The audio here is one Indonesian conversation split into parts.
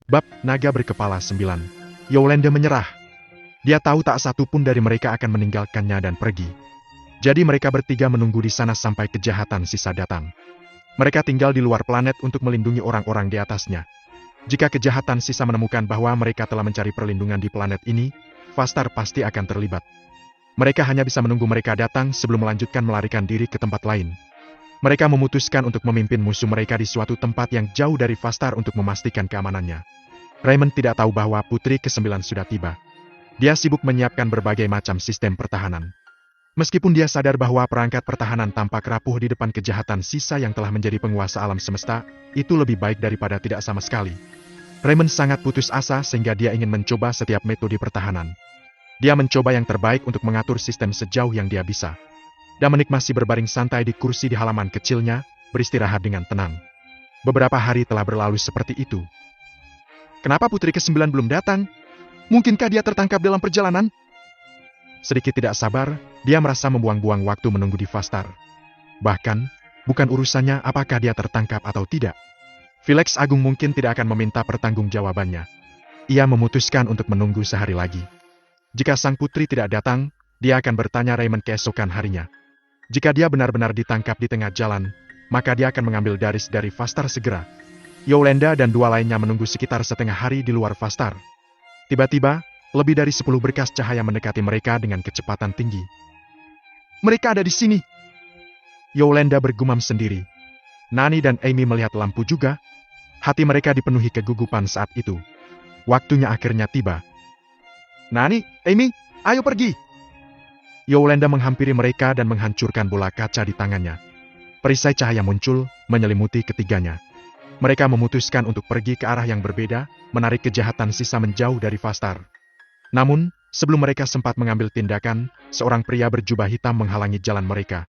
Bab Naga Berkepala 9. Yolanda menyerah. Dia tahu tak satu pun dari mereka akan meninggalkannya dan pergi. Jadi mereka bertiga menunggu di sana sampai kejahatan sisa datang. Mereka tinggal di luar planet untuk melindungi orang-orang di atasnya. Jika kejahatan sisa menemukan bahwa mereka telah mencari perlindungan di planet ini, Vastar pasti akan terlibat. Mereka hanya bisa menunggu mereka datang sebelum melanjutkan melarikan diri ke tempat lain. Mereka memutuskan untuk memimpin musuh mereka di suatu tempat yang jauh dari Vastar untuk memastikan keamanannya. Raymond tidak tahu bahwa Putri ke-9 sudah tiba. Dia sibuk menyiapkan berbagai macam sistem pertahanan. Meskipun dia sadar bahwa perangkat pertahanan tampak rapuh di depan kejahatan sisa yang telah menjadi penguasa alam semesta, itu lebih baik daripada tidak sama sekali. Raymond sangat putus asa sehingga dia ingin mencoba setiap metode pertahanan. Dia mencoba yang terbaik untuk mengatur sistem sejauh yang dia bisa. Dominic masih berbaring santai di kursi di halaman kecilnya, beristirahat dengan tenang. Beberapa hari telah berlalu seperti itu. Kenapa Putri ke-9 belum datang? Mungkinkah dia tertangkap dalam perjalanan? Sedikit tidak sabar, dia merasa membuang-buang waktu menunggu di Vastar. Bahkan, bukan urusannya apakah dia tertangkap atau tidak. Felix Agung mungkin tidak akan meminta pertanggungjawabannya. Ia memutuskan untuk menunggu sehari lagi. Jika sang putri tidak datang, dia akan bertanya Raymond keesokan harinya. Jika dia benar-benar ditangkap di tengah jalan, maka dia akan mengambil Daris dari Vastar segera. Yolanda dan dua lainnya menunggu sekitar setengah hari di luar Vastar. Tiba-tiba, lebih dari 10 berkas cahaya mendekati mereka dengan kecepatan tinggi. Mereka ada di sini. Yolanda bergumam sendiri. Nani dan Amy melihat lampu juga. Hati mereka dipenuhi kegugupan saat itu. Waktunya akhirnya tiba. Nani, Amy, ayo pergi. Yolanda menghampiri mereka dan menghancurkan bola kaca di tangannya. Perisai cahaya muncul, menyelimuti ketiganya. Mereka memutuskan untuk pergi ke arah yang berbeda, menarik kejahatan sisa menjauh dari Vastar. Namun, sebelum mereka sempat mengambil tindakan, seorang pria berjubah hitam menghalangi jalan mereka.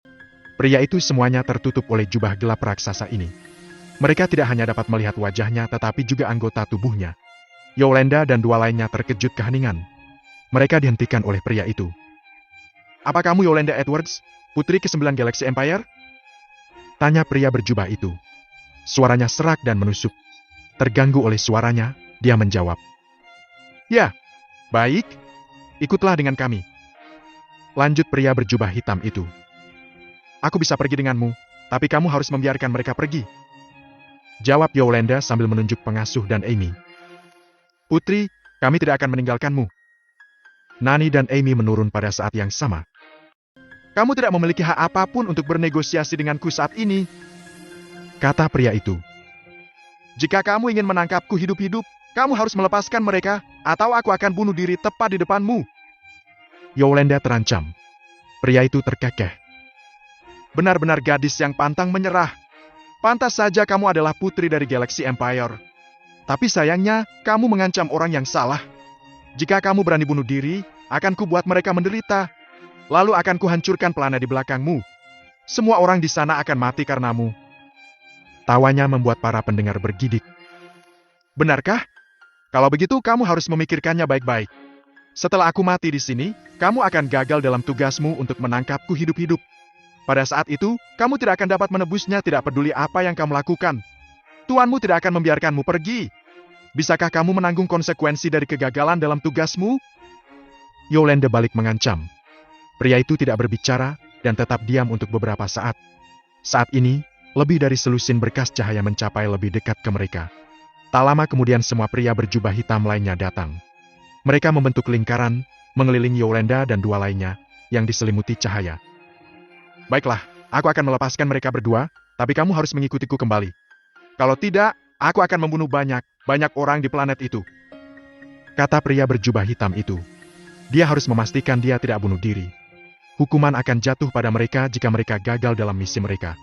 Pria itu semuanya tertutup oleh jubah gelap raksasa ini. Mereka tidak hanya dapat melihat wajahnya tetapi juga anggota tubuhnya. Yolanda dan dua lainnya terkejut keheningan. Mereka dihentikan oleh pria itu. Apa kamu Yolanda Edwards, Putri ke-9 Galaxy Empire? Tanya pria berjubah itu. Suaranya serak dan menusuk. Terganggu oleh suaranya, dia menjawab. Ya, baik. Ikutlah dengan kami. Lanjut pria berjubah hitam itu. Aku bisa pergi denganmu, tapi kamu harus membiarkan mereka pergi. Jawab Yolanda sambil menunjuk pengasuh dan Amy. Putri, kami tidak akan meninggalkanmu. Nani dan Amy menurun pada saat yang sama. Kamu tidak memiliki hak apapun untuk bernegosiasi denganku saat ini. Kata pria itu. Jika kamu ingin menangkapku hidup-hidup, kamu harus melepaskan mereka, atau aku akan bunuh diri tepat di depanmu. Yolanda terancam. Pria itu terkekeh. Benar-benar gadis yang pantang menyerah. Pantas saja kamu adalah putri dari Galaxy Empire. Tapi sayangnya, kamu mengancam orang yang salah. Jika kamu berani bunuh diri, akan kubuat mereka menderita. Lalu akan kuhancurkan planet di belakangmu. Semua orang di sana akan mati karenamu. Tawanya membuat para pendengar bergidik. Benarkah? Kalau begitu kamu harus memikirkannya baik-baik. Setelah aku mati di sini, kamu akan gagal dalam tugasmu untuk menangkapku hidup-hidup. Pada saat itu, kamu tidak akan dapat menebusnya tidak peduli apa yang kamu lakukan. Tuanmu tidak akan membiarkanmu pergi. Bisakah kamu menanggung konsekuensi dari kegagalan dalam tugasmu? Yolanda balik mengancam. Pria itu tidak berbicara dan tetap diam untuk beberapa saat. Saat ini, lebih dari selusin berkas cahaya mencapai lebih dekat ke mereka. Tak lama kemudian semua pria berjubah hitam lainnya datang. Mereka membentuk lingkaran, mengelilingi Yolanda dan dua lainnya, yang diselimuti cahaya. Baiklah, aku akan melepaskan mereka berdua, tapi kamu harus mengikutiku kembali. Kalau tidak, aku akan membunuh banyak orang di planet itu. Kata pria berjubah hitam itu. Dia harus memastikan dia tidak bunuh diri. Hukuman akan jatuh pada mereka jika mereka gagal dalam misi mereka.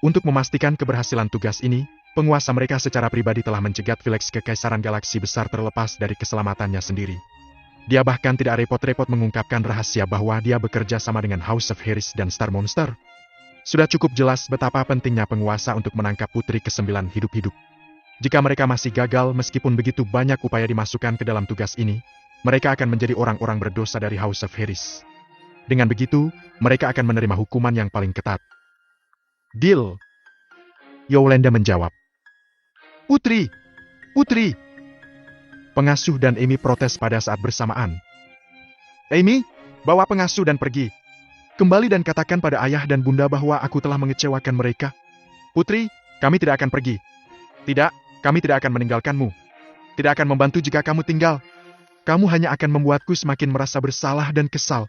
Untuk memastikan keberhasilan tugas ini, penguasa mereka secara pribadi telah mencegat Felix Kekaisaran Galaksi Besar terlepas dari keselamatannya sendiri. Dia bahkan tidak repot-repot mengungkapkan rahasia bahwa dia bekerja sama dengan House of Harris dan Star Monster. Sudah cukup jelas betapa pentingnya penguasa untuk menangkap Putri ke-9 hidup-hidup. Jika mereka masih gagal meskipun begitu banyak upaya dimasukkan ke dalam tugas ini, mereka akan menjadi orang-orang berdosa dari House of Harris. Dengan begitu, mereka akan menerima hukuman yang paling ketat. Deal. Yolanda menjawab. Putri, Pengasuh dan Amy protes pada saat bersamaan. Amy, bawa pengasuh dan pergi. Kembali dan katakan pada ayah dan bunda bahwa aku telah mengecewakan mereka. Putri, kami tidak akan pergi. Tidak, kami tidak akan meninggalkanmu. Tidak akan membantu jika kamu tinggal. Kamu hanya akan membuatku semakin merasa bersalah dan kesal.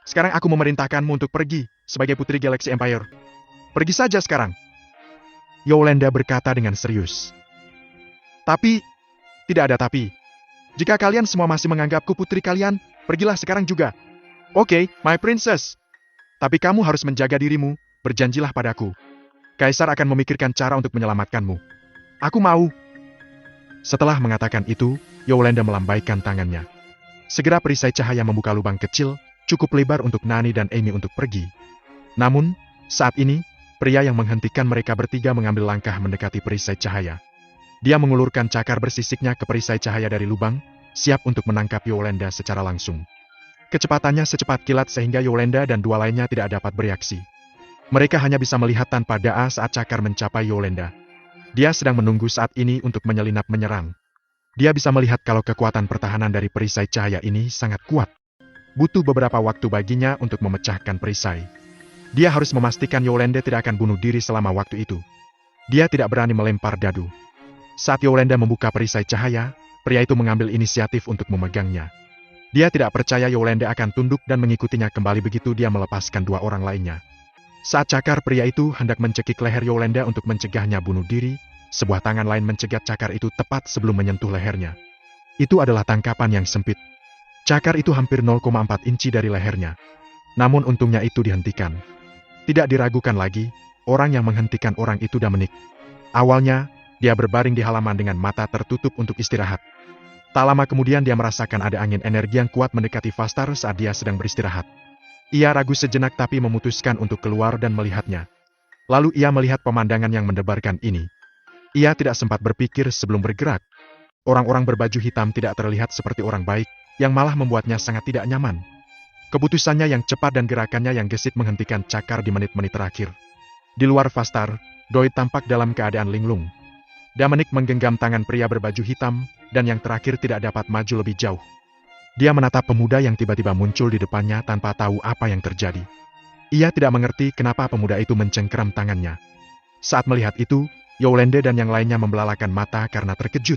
Sekarang aku memerintahkanmu untuk pergi, sebagai putri Galaxy Empire. Pergi saja sekarang. Yolanda berkata dengan serius. Tapi, tidak ada tapi. Jika kalian semua masih menganggapku putri kalian, pergilah sekarang juga. Oke, my princess. Tapi kamu harus menjaga dirimu, berjanjilah padaku. Kaisar akan memikirkan cara untuk menyelamatkanmu. Aku mau. Setelah mengatakan itu, Yolanda melambaikan tangannya. Segera perisai cahaya membuka lubang kecil, cukup lebar untuk Nani dan Amy untuk pergi. Namun, saat ini, pria yang menghentikan mereka bertiga mengambil langkah mendekati perisai cahaya. Dia mengulurkan cakar bersisiknya ke perisai cahaya dari lubang, siap untuk menangkap Yolanda secara langsung. Kecepatannya secepat kilat sehingga Yolanda dan dua lainnya tidak dapat bereaksi. Mereka hanya bisa melihat tanpa daya saat cakar mencapai Yolanda. Dia sedang menunggu saat ini untuk menyelinap menyerang. Dia bisa melihat kalau kekuatan pertahanan dari perisai cahaya ini sangat kuat. Butuh beberapa waktu baginya untuk memecahkan perisai. Dia harus memastikan Yolanda tidak akan bunuh diri selama waktu itu. Dia tidak berani melempar dadu. Saat Yolanda membuka perisai cahaya, pria itu mengambil inisiatif untuk memegangnya. Dia tidak percaya Yolanda akan tunduk dan mengikutinya kembali begitu dia melepaskan dua orang lainnya. Saat cakar pria itu hendak mencekik leher Yolanda untuk mencegahnya bunuh diri, sebuah tangan lain mencegat cakar itu tepat sebelum menyentuh lehernya. Itu adalah tangkapan yang sempit. Cakar itu hampir 0,4 inci dari lehernya. Namun untungnya itu dihentikan. Tidak diragukan lagi, orang yang menghentikan orang itu Dominic. Awalnya, dia berbaring di halaman dengan mata tertutup untuk istirahat. Tak lama kemudian dia merasakan ada angin energi yang kuat mendekati Vastar saat dia sedang beristirahat. Ia ragu sejenak tapi memutuskan untuk keluar dan melihatnya. Lalu ia melihat pemandangan yang mendebarkan ini. Ia tidak sempat berpikir sebelum bergerak. Orang-orang berbaju hitam tidak terlihat seperti orang baik, yang malah membuatnya sangat tidak nyaman. Keputusannya yang cepat dan gerakannya yang gesit menghentikan cakar di menit-menit terakhir. Di luar Vastar, Doi tampak dalam keadaan linglung. Dominic menggenggam tangan pria berbaju hitam, dan yang terakhir tidak dapat maju lebih jauh. Dia menatap pemuda yang tiba-tiba muncul di depannya tanpa tahu apa yang terjadi. Ia tidak mengerti kenapa pemuda itu mencengkeram tangannya. Saat melihat itu, Yolanda dan yang lainnya membelalakan mata karena terkejut.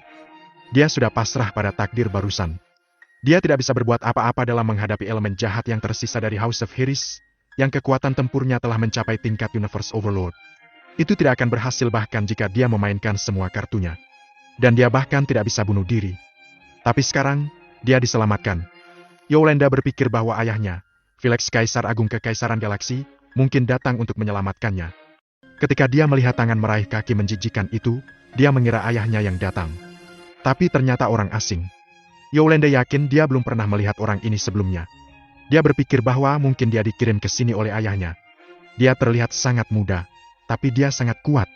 Dia sudah pasrah pada takdir barusan. Dia tidak bisa berbuat apa-apa dalam menghadapi elemen jahat yang tersisa dari House of Heres, yang kekuatan tempurnya telah mencapai tingkat Universe Overlord. Itu tidak akan berhasil bahkan jika dia memainkan semua kartunya. Dan dia bahkan tidak bisa bunuh diri. Tapi sekarang, dia diselamatkan. Yolanda berpikir bahwa ayahnya, Felix Kaisar Agung Kekaisaran Galaksi, mungkin datang untuk menyelamatkannya. Ketika dia melihat tangan meraih kaki menjijikan itu, dia mengira ayahnya yang datang. Tapi ternyata orang asing. Yolanda yakin dia belum pernah melihat orang ini sebelumnya. Dia berpikir bahwa mungkin dia dikirim ke sini oleh ayahnya. Dia terlihat sangat muda. Tapi dia sangat kuat.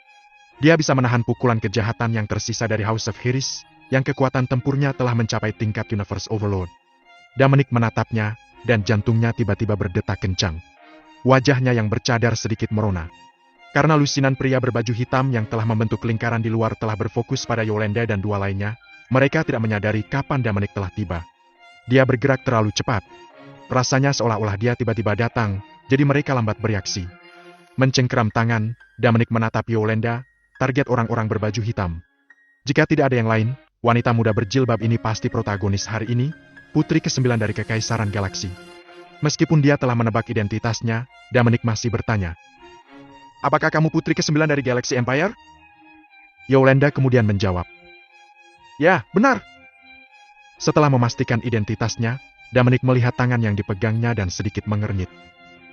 Dia bisa menahan pukulan kejahatan yang tersisa dari House of Heres, yang kekuatan tempurnya telah mencapai tingkat Universe Overlord. Dominic menatapnya, dan jantungnya tiba-tiba berdetak kencang. Wajahnya yang bercadar sedikit merona. Karena lusinan pria berbaju hitam yang telah membentuk lingkaran di luar telah berfokus pada Yolanda dan dua lainnya, mereka tidak menyadari kapan Dominic telah tiba. Dia bergerak terlalu cepat. Rasanya seolah-olah dia tiba-tiba datang, jadi mereka lambat bereaksi. Mencengkeram tangan, Dominic menatap Yolanda, target orang-orang berbaju hitam. Jika tidak ada yang lain, wanita muda berjilbab ini pasti protagonis hari ini, putri ke-9 dari Kekaisaran Galaksi. Meskipun dia telah menebak identitasnya, Dominic masih bertanya. Apakah kamu putri ke-9 dari Galaxy Empire? Yolanda kemudian menjawab. Ya, benar. Setelah memastikan identitasnya, Dominic melihat tangan yang dipegangnya dan sedikit mengernyit.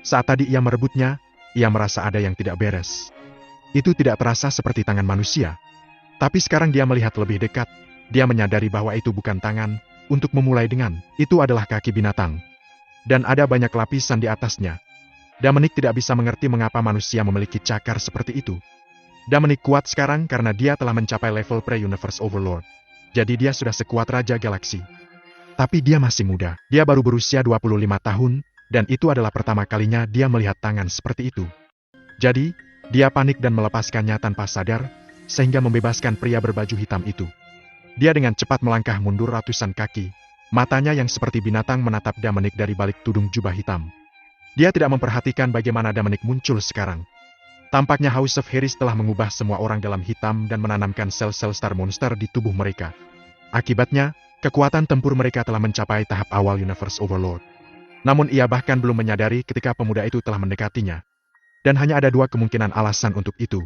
Saat tadi ia merebutnya, ia merasa ada yang tidak beres. Itu tidak terasa seperti tangan manusia. Tapi sekarang dia melihat lebih dekat, dia menyadari bahwa itu bukan tangan, untuk memulai dengan, itu adalah kaki binatang. Dan ada banyak lapisan di atasnya. Dominic tidak bisa mengerti mengapa manusia memiliki cakar seperti itu. Dominic kuat sekarang karena dia telah mencapai level pre-Universe Overlord. Jadi dia sudah sekuat Raja Galaksi. Tapi dia masih muda, dia baru berusia 25 tahun, dan itu adalah pertama kalinya dia melihat tangan seperti itu. Jadi, dia panik dan melepaskannya tanpa sadar, sehingga membebaskan pria berbaju hitam itu. Dia dengan cepat melangkah mundur ratusan kaki. Matanya yang seperti binatang menatap Dominic dari balik tudung jubah hitam. Dia tidak memperhatikan bagaimana Dominic muncul sekarang. Tampaknya House of Harris telah mengubah semua orang dalam hitam dan menanamkan sel-sel Star Monster di tubuh mereka. Akibatnya, kekuatan tempur mereka telah mencapai tahap awal Universe Overlord. Namun ia bahkan belum menyadari ketika pemuda itu telah mendekatinya. Dan hanya ada dua kemungkinan alasan untuk itu.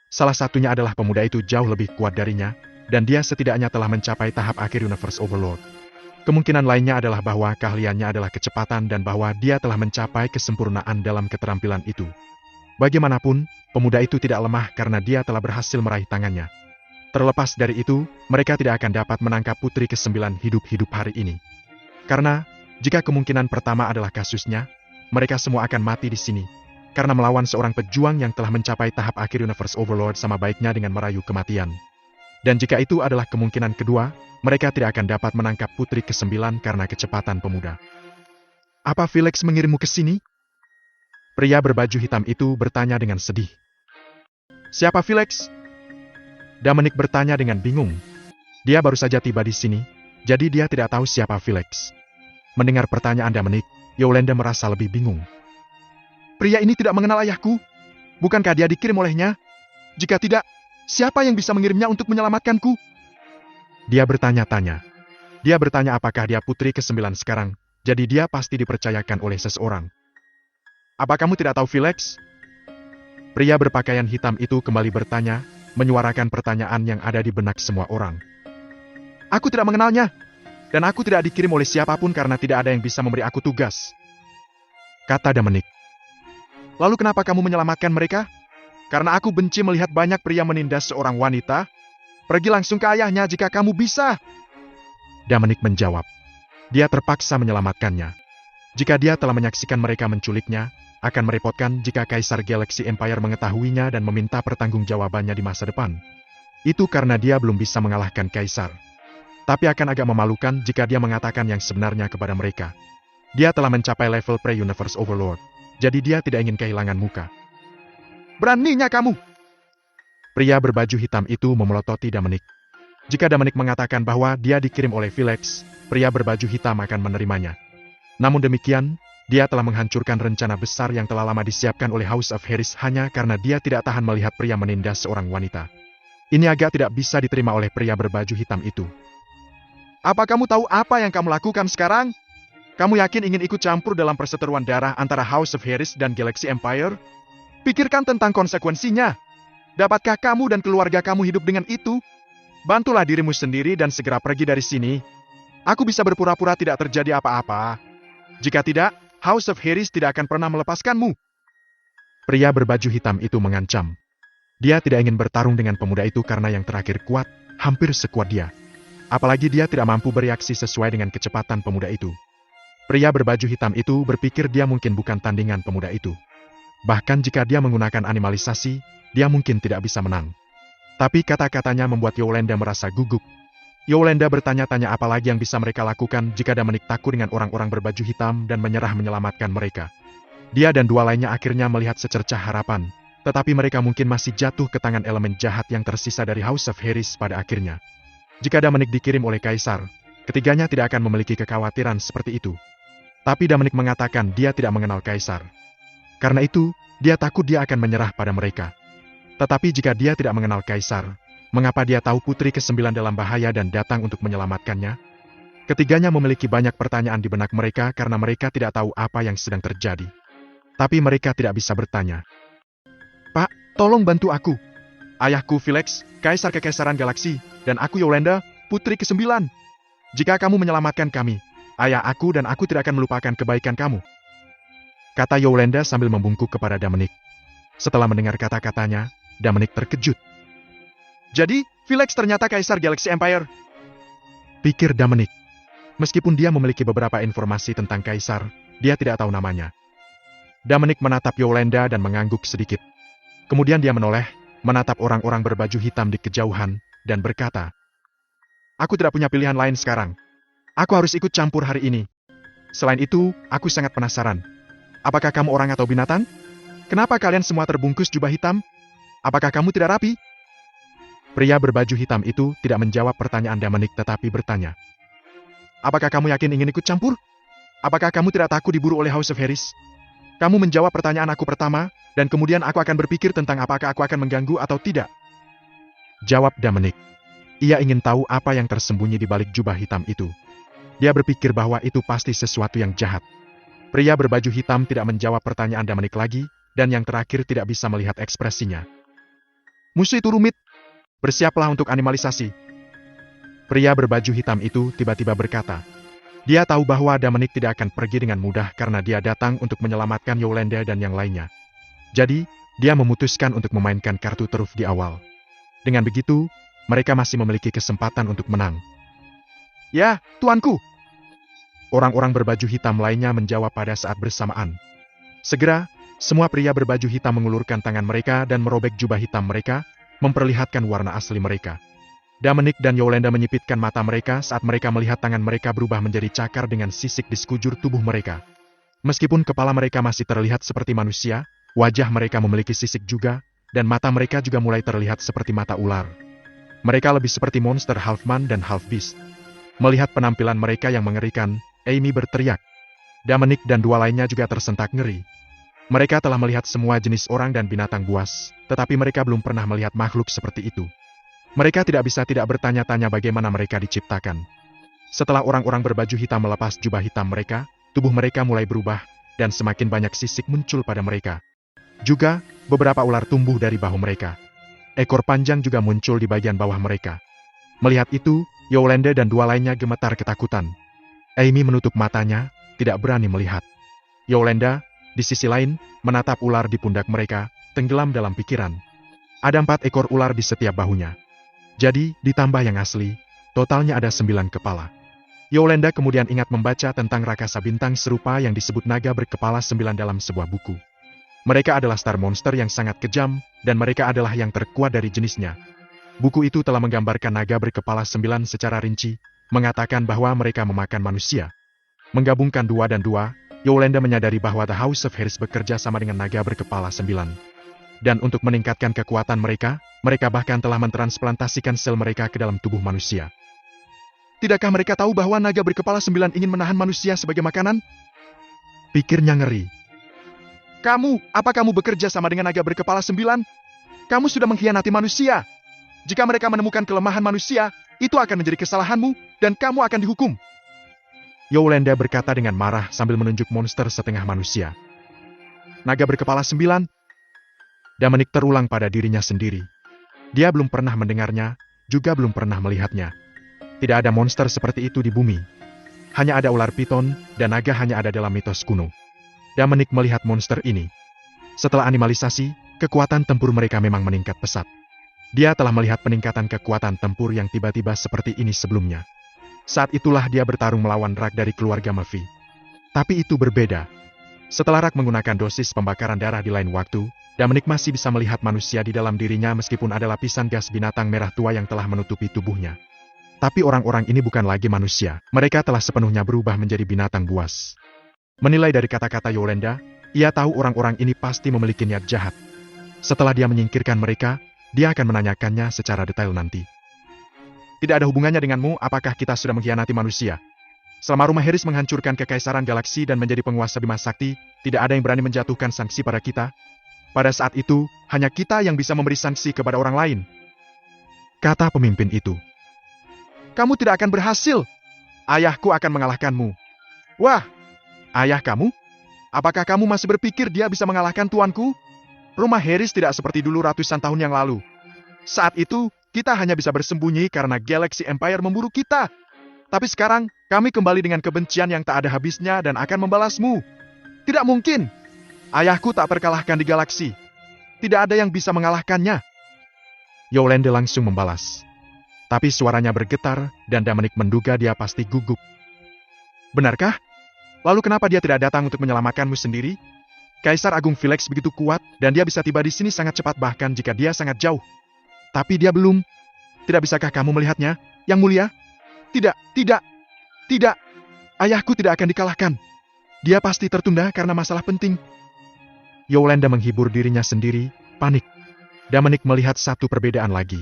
Salah satunya adalah pemuda itu jauh lebih kuat darinya, dan dia setidaknya telah mencapai tahap akhir Universe Overlord. Kemungkinan lainnya adalah bahwa keahliannya adalah kecepatan dan bahwa dia telah mencapai kesempurnaan dalam keterampilan itu. Bagaimanapun, pemuda itu tidak lemah karena dia telah berhasil meraih tangannya. Terlepas dari itu, mereka tidak akan dapat menangkap putri ke-9 hidup-hidup hari ini. Karena, jika kemungkinan pertama adalah kasusnya, mereka semua akan mati di sini. Karena melawan seorang pejuang yang telah mencapai tahap akhir Universe Overlord sama baiknya dengan merayu kematian. Dan jika itu adalah kemungkinan kedua, mereka tidak akan dapat menangkap putri ke-9 karena kecepatan pemuda. Apa Felix mengirimmu ke sini? Pria berbaju hitam itu bertanya dengan sedih. Siapa Felix? Dominic bertanya dengan bingung. Dia baru saja tiba di sini, jadi dia tidak tahu siapa Felix. Mendengar pertanyaan Dominic, Yolanda merasa lebih bingung. Pria ini tidak mengenal ayahku. Bukankah dia dikirim olehnya? Jika tidak, siapa yang bisa mengirimnya untuk menyelamatkanku? Dia bertanya-tanya. Dia bertanya apakah dia putri ke-9 sekarang, jadi dia pasti dipercayakan oleh seseorang. Apa kamu tidak tahu Felix? Pria berpakaian hitam itu kembali bertanya, menyuarakan pertanyaan yang ada di benak semua orang. Aku tidak mengenalnya, dan aku tidak dikirim oleh siapapun karena tidak ada yang bisa memberi aku tugas. Kata Dominic. Lalu kenapa kamu menyelamatkan mereka? Karena aku benci melihat banyak pria menindas seorang wanita. Pergi langsung ke ayahnya jika kamu bisa. Dominic menjawab. Dia terpaksa menyelamatkannya. Jika dia telah menyaksikan mereka menculiknya, akan merepotkan jika Kaisar Galaxy Empire mengetahuinya dan meminta pertanggungjawabannya di masa depan. Itu karena dia belum bisa mengalahkan Kaisar. Tapi akan agak memalukan jika dia mengatakan yang sebenarnya kepada mereka. Dia telah mencapai level pre-Universe Overlord, jadi dia tidak ingin kehilangan muka. Beraninya kamu! Pria berbaju hitam itu memelototi Dominic. Jika Dominic mengatakan bahwa dia dikirim oleh Felix, pria berbaju hitam akan menerimanya. Namun demikian, dia telah menghancurkan rencana besar yang telah lama disiapkan oleh House of Harris hanya karena dia tidak tahan melihat pria menindas seorang wanita. Ini agak tidak bisa diterima oleh pria berbaju hitam itu. Apa kamu tahu apa yang kamu lakukan sekarang? Kamu yakin ingin ikut campur dalam perseteruan darah antara House of Harris dan Galaxy Empire? Pikirkan tentang konsekuensinya. Dapatkah kamu dan keluarga kamu hidup dengan itu? Bantulah dirimu sendiri dan segera pergi dari sini. Aku bisa berpura-pura tidak terjadi apa-apa. Jika tidak, House of Harris tidak akan pernah melepaskanmu. Pria berbaju hitam itu mengancam. Dia tidak ingin bertarung dengan pemuda itu karena yang terakhir kuat, hampir sekuat dia. Apalagi dia tidak mampu bereaksi sesuai dengan kecepatan pemuda itu. Pria berbaju hitam itu berpikir dia mungkin bukan tandingan pemuda itu. Bahkan jika dia menggunakan animalisasi, dia mungkin tidak bisa menang. Tapi kata-katanya membuat Yolanda merasa gugup. Yolanda bertanya-tanya apa lagi yang bisa mereka lakukan jika Dominic takut dengan orang-orang berbaju hitam dan menyerah menyelamatkan mereka. Dia dan dua lainnya akhirnya melihat secercah harapan, tetapi mereka mungkin masih jatuh ke tangan elemen jahat yang tersisa dari House of Harris pada akhirnya. Jika Dominic dikirim oleh Kaisar, ketiganya tidak akan memiliki kekhawatiran seperti itu. Tapi Dominic mengatakan dia tidak mengenal Kaisar. Karena itu, dia takut dia akan menyerah pada mereka. Tetapi jika dia tidak mengenal Kaisar, mengapa dia tahu putri ke-9 dalam bahaya dan datang untuk menyelamatkannya? Ketiganya memiliki banyak pertanyaan di benak mereka karena mereka tidak tahu apa yang sedang terjadi. Tapi mereka tidak bisa bertanya. Pak, tolong bantu aku. Ayahku Felix, Kaisar Kekaisaran Galaksi, dan aku Yolanda, putri ke-9. Jika kamu menyelamatkan kami, ayah aku dan aku tidak akan melupakan kebaikan kamu. Kata Yolanda sambil membungkuk kepada Dominic. Setelah mendengar kata-katanya, Dominic terkejut. Jadi, Felix ternyata Kaisar Galaxy Empire. Pikir Dominic. Meskipun dia memiliki beberapa informasi tentang Kaisar, dia tidak tahu namanya. Dominic menatap Yolanda dan mengangguk sedikit. Kemudian dia menoleh, menatap orang-orang berbaju hitam di kejauhan, dan berkata, Aku tidak punya pilihan lain sekarang. Aku harus ikut campur hari ini. Selain itu, aku sangat penasaran. Apakah kamu orang atau binatang? Kenapa kalian semua terbungkus jubah hitam? Apakah kamu tidak rapi? Pria berbaju hitam itu tidak menjawab pertanyaan Dominic tetapi bertanya. Apakah kamu yakin ingin ikut campur? Apakah kamu tidak takut diburu oleh House of Harris? Kamu menjawab pertanyaan aku pertama, dan kemudian aku akan berpikir tentang apakah aku akan mengganggu atau tidak. Jawab Dominic. Ia ingin tahu apa yang tersembunyi di balik jubah hitam itu. Dia berpikir bahwa itu pasti sesuatu yang jahat. Pria berbaju hitam tidak menjawab pertanyaan Dominic lagi, dan yang terakhir tidak bisa melihat ekspresinya. Musuh itu rumit. Bersiaplah untuk animalisasi. Pria berbaju hitam itu tiba-tiba berkata. Dia tahu bahwa Dominic tidak akan pergi dengan mudah karena dia datang untuk menyelamatkan Yolanda dan yang lainnya. Jadi, dia memutuskan untuk memainkan kartu truf di awal. Dengan begitu, mereka masih memiliki kesempatan untuk menang. Ya, tuanku. Orang-orang berbaju hitam lainnya menjawab pada saat bersamaan. Segera, semua pria berbaju hitam mengulurkan tangan mereka dan merobek jubah hitam mereka, memperlihatkan warna asli mereka. Dominic dan Yolanda menyipitkan mata mereka saat mereka melihat tangan mereka berubah menjadi cakar dengan sisik di sekujur tubuh mereka. Meskipun kepala mereka masih terlihat seperti manusia, wajah mereka memiliki sisik juga, dan mata mereka juga mulai terlihat seperti mata ular. Mereka lebih seperti monster half man dan half beast. Melihat penampilan mereka yang mengerikan, Amy berteriak. Dominic dan dua lainnya juga tersentak ngeri. Mereka telah melihat semua jenis orang dan binatang buas, tetapi mereka belum pernah melihat makhluk seperti itu. Mereka tidak bisa tidak bertanya-tanya bagaimana mereka diciptakan. Setelah orang-orang berbaju hitam melepas jubah hitam mereka, tubuh mereka mulai berubah, dan semakin banyak sisik muncul pada mereka. Juga, beberapa ular tumbuh dari bahu mereka. Ekor panjang juga muncul di bagian bawah mereka. Melihat itu, Yolanda dan dua lainnya gemetar ketakutan. Amy menutup matanya, tidak berani melihat. Yolanda, di sisi lain, menatap ular di pundak mereka, tenggelam dalam pikiran. Ada 4 ekor ular di setiap bahunya. Jadi, ditambah yang asli, totalnya ada 9 kepala. Yolanda kemudian ingat membaca tentang rakasa bintang serupa yang disebut naga berkepala 9 dalam sebuah buku. Mereka adalah star monster yang sangat kejam, dan mereka adalah yang terkuat dari jenisnya. Buku itu telah menggambarkan naga berkepala 9 secara rinci, mengatakan bahwa mereka memakan manusia. Menggabungkan 2 dan 2, Yolanda menyadari bahwa The House of Harris bekerja sama dengan naga berkepala 9. Dan untuk meningkatkan kekuatan mereka bahkan telah mentransplantasikan sel mereka ke dalam tubuh manusia. Tidakkah mereka tahu bahwa naga berkepala 9 ingin menahan manusia sebagai makanan? Pikirnya ngeri. Apa kamu bekerja sama dengan naga berkepala 9? Kamu sudah mengkhianati manusia. Jika mereka menemukan kelemahan manusia, itu akan menjadi kesalahanmu, dan kamu akan dihukum. Yolanda berkata dengan marah sambil menunjuk monster setengah manusia. Naga berkepala 9? Dominic terulang pada dirinya sendiri. Dia belum pernah mendengarnya, juga belum pernah melihatnya. Tidak ada monster seperti itu di bumi. Hanya ada ular piton, dan naga hanya ada dalam mitos kuno. Dominic melihat monster ini. Setelah animalisasi, kekuatan tempur mereka memang meningkat pesat. Dia telah melihat peningkatan kekuatan tempur yang tiba-tiba seperti ini sebelumnya. Saat itulah dia bertarung melawan Rak dari keluarga Murphy. Tapi itu berbeda. Setelah Rak menggunakan dosis pembakaran darah di lain waktu, Dominic masih bisa melihat manusia di dalam dirinya meskipun ada lapisan gas binatang merah tua yang telah menutupi tubuhnya. Tapi orang-orang ini bukan lagi manusia. Mereka telah sepenuhnya berubah menjadi binatang buas. Menilai dari kata-kata Yolanda, ia tahu orang-orang ini pasti memiliki niat jahat. Setelah dia menyingkirkan mereka, dia akan menanyakannya secara detail nanti. Tidak ada hubungannya denganmu apakah kita sudah mengkhianati manusia. Selama rumah Harris menghancurkan kekaisaran galaksi dan menjadi penguasa Bima Sakti, tidak ada yang berani menjatuhkan sanksi pada kita. Pada saat itu, hanya kita yang bisa memberi sanksi kepada orang lain. Kata pemimpin itu. Kamu tidak akan berhasil. Ayahku akan mengalahkanmu. Wah, ayah kamu? Apakah kamu masih berpikir dia bisa mengalahkan tuanku? Rumah Harris tidak seperti dulu ratusan tahun yang lalu. Saat itu, kita hanya bisa bersembunyi karena Galaxy Empire memburu kita. Tapi sekarang, kami kembali dengan kebencian yang tak ada habisnya dan akan membalasmu. Tidak mungkin. Ayahku tak terkalahkan di galaksi. Tidak ada yang bisa mengalahkannya. Yolanda langsung membalas. Tapi suaranya bergetar, dan Dominic menduga dia pasti gugup. Benarkah? Lalu kenapa dia tidak datang untuk menyelamatkanmu sendiri? Kaisar Agung Felix begitu kuat, dan dia bisa tiba di sini sangat cepat bahkan jika dia sangat jauh. Tapi dia belum. Tidak bisakah kamu melihatnya, Yang Mulia? Tidak. Ayahku tidak akan dikalahkan. Dia pasti tertunda karena masalah penting. Yolanda menghibur dirinya sendiri, panik. Dominic melihat satu perbedaan lagi.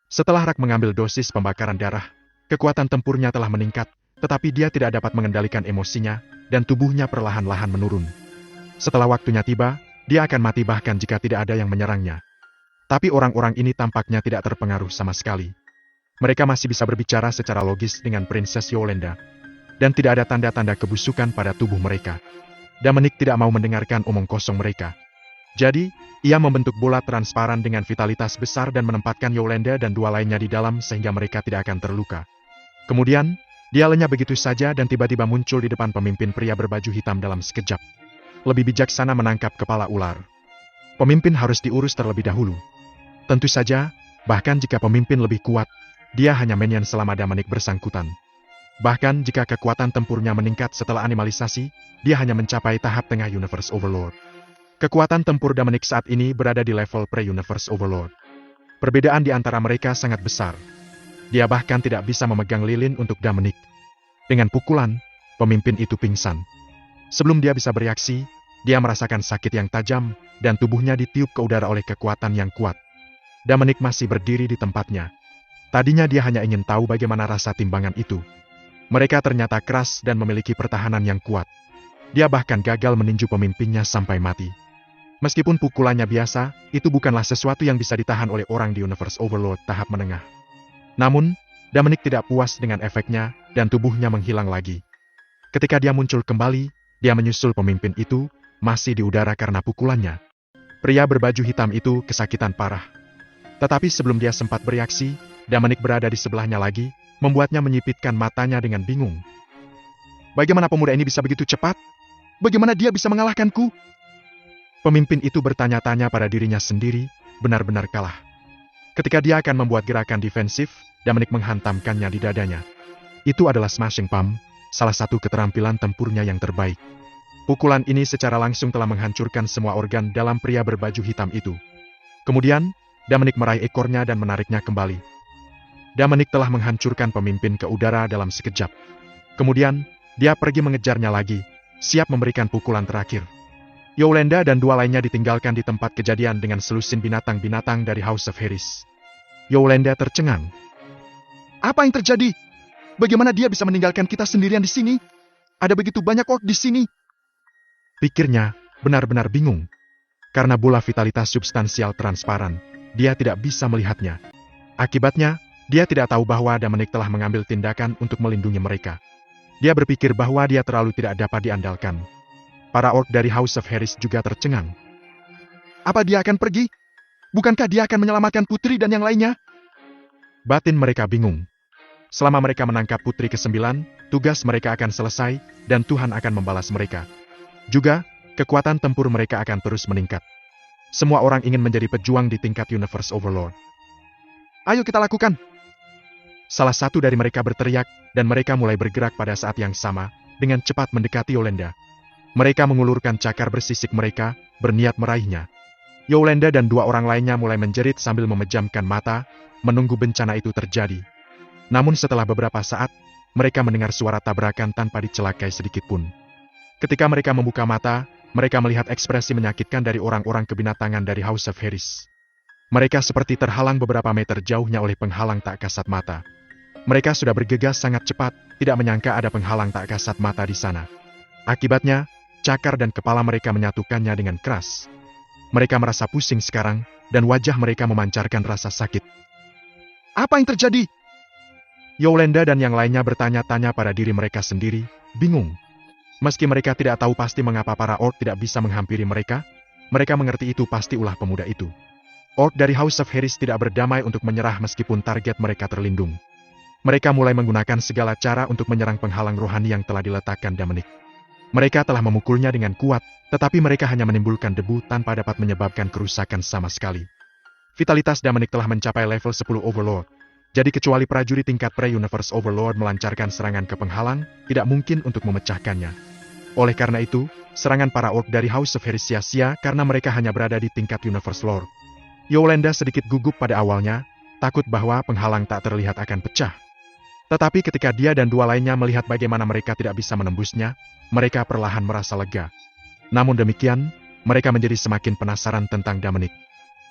Setelah Rak mengambil dosis pembakaran darah, kekuatan tempurnya telah meningkat, tetapi dia tidak dapat mengendalikan emosinya, dan tubuhnya perlahan-lahan menurun. Setelah waktunya tiba, dia akan mati bahkan jika tidak ada yang menyerangnya. Tapi orang-orang ini tampaknya tidak terpengaruh sama sekali. Mereka masih bisa berbicara secara logis dengan Princess Yolanda, dan tidak ada tanda-tanda kebusukan pada tubuh mereka. Dominic tidak mau mendengarkan omong kosong mereka. Jadi, ia membentuk bola transparan dengan vitalitas besar dan menempatkan Yolanda dan dua lainnya di dalam sehingga mereka tidak akan terluka. Kemudian, dia lenyap begitu saja dan tiba-tiba muncul di depan pemimpin pria berbaju hitam dalam sekejap. Lebih bijaksana menangkap kepala ular. Pemimpin harus diurus terlebih dahulu. Tentu saja, bahkan jika pemimpin lebih kuat, dia hanya minion selama Dominic bersangkutan. Bahkan jika kekuatan tempurnya meningkat setelah animalisasi, dia hanya mencapai tahap tengah Universe Overlord. Kekuatan tempur Dominic saat ini berada di level pre-Universe Overlord. Perbedaan di antara mereka sangat besar. Dia bahkan tidak bisa memegang lilin untuk Dominic. Dengan pukulan, pemimpin itu pingsan. Sebelum dia bisa bereaksi, dia merasakan sakit yang tajam, dan tubuhnya ditiup ke udara oleh kekuatan yang kuat. Dominic masih berdiri di tempatnya. Tadinya dia hanya ingin tahu bagaimana rasa timbangan itu. Mereka ternyata keras dan memiliki pertahanan yang kuat. Dia bahkan gagal meninju pemimpinnya sampai mati. Meskipun pukulannya biasa, itu bukanlah sesuatu yang bisa ditahan oleh orang di Universe Overlord tahap menengah. Namun, Dominic tidak puas dengan efeknya, dan tubuhnya menghilang lagi. Ketika dia muncul kembali, dia menyusul pemimpin itu, masih di udara karena pukulannya. Pria berbaju hitam itu kesakitan parah. Tetapi sebelum dia sempat bereaksi, Dominic berada di sebelahnya lagi, membuatnya menyipitkan matanya dengan bingung. Bagaimana pemuda ini bisa begitu cepat? Bagaimana dia bisa mengalahkanku? Pemimpin itu bertanya-tanya pada dirinya sendiri, benar-benar kalah. Ketika dia akan membuat gerakan defensif, Dominic menghantamkannya di dadanya. Itu adalah smashing palm, salah satu keterampilan tempurnya yang terbaik. Pukulan ini secara langsung telah menghancurkan semua organ dalam pria berbaju hitam itu. Kemudian, Dominic meraih ekornya dan menariknya kembali. Dominic telah menghancurkan pemimpin ke udara dalam sekejap. Kemudian, dia pergi mengejarnya lagi, siap memberikan pukulan terakhir. Yolanda dan dua lainnya ditinggalkan di tempat kejadian dengan selusin binatang-binatang dari House of Harris. Yolanda tercengang. Apa yang terjadi? Bagaimana dia bisa meninggalkan kita sendirian di sini? Ada begitu banyak orc di sini. Pikirnya, benar-benar bingung. Karena bola vitalitas substansial transparan, dia tidak bisa melihatnya. Akibatnya, dia tidak tahu bahwa Dominic telah mengambil tindakan untuk melindungi mereka. Dia berpikir bahwa dia terlalu tidak dapat diandalkan. Para orc dari House of Harris juga tercengang. Apa dia akan pergi? Bukankah dia akan menyelamatkan putri dan yang lainnya? Batin mereka bingung. Selama mereka menangkap putri ke-9, tugas mereka akan selesai, dan Tuhan akan membalas mereka. Juga, kekuatan tempur mereka akan terus meningkat. Semua orang ingin menjadi pejuang di tingkat Universe Overlord. Ayo kita lakukan! Salah satu dari mereka berteriak, dan mereka mulai bergerak pada saat yang sama, dengan cepat mendekati Yolanda. Mereka mengulurkan cakar bersisik mereka, berniat meraihnya. Yolanda dan dua orang lainnya mulai menjerit sambil memejamkan mata, menunggu bencana itu terjadi. Namun setelah beberapa saat, mereka mendengar suara tabrakan tanpa dicelakai sedikitpun. Ketika mereka membuka mata, mereka melihat ekspresi menyakitkan dari orang-orang kebinatangan dari House of Harris. Mereka seperti terhalang beberapa meter jauhnya oleh penghalang tak kasat mata. Mereka sudah bergegas sangat cepat, tidak menyangka ada penghalang tak kasat mata di sana. Akibatnya, cakar dan kepala mereka menyatukannya dengan keras. Mereka merasa pusing sekarang, dan wajah mereka memancarkan rasa sakit. Apa yang terjadi? Yolanda dan yang lainnya bertanya-tanya pada diri mereka sendiri, bingung. Meski mereka tidak tahu pasti mengapa para orc tidak bisa menghampiri mereka, mereka mengerti itu pasti ulah pemuda itu. Orc dari House of Harris tidak berdamai untuk menyerah meskipun target mereka terlindung. Mereka mulai menggunakan segala cara untuk menyerang penghalang rohani yang telah diletakkan Dominic. Mereka telah memukulnya dengan kuat, tetapi mereka hanya menimbulkan debu tanpa dapat menyebabkan kerusakan sama sekali. Vitalitas Dominic telah mencapai level 10 Overlord. Jadi kecuali prajurit tingkat pre-Universe Overlord melancarkan serangan ke penghalang, tidak mungkin untuk memecahkannya. Oleh karena itu, serangan para orc dari House of Harris sia-sia karena mereka hanya berada di tingkat Universe Lord. Yolanda sedikit gugup pada awalnya, takut bahwa penghalang tak terlihat akan pecah. Tetapi ketika dia dan dua lainnya melihat bagaimana mereka tidak bisa menembusnya, mereka perlahan merasa lega. Namun demikian, mereka menjadi semakin penasaran tentang Dominic.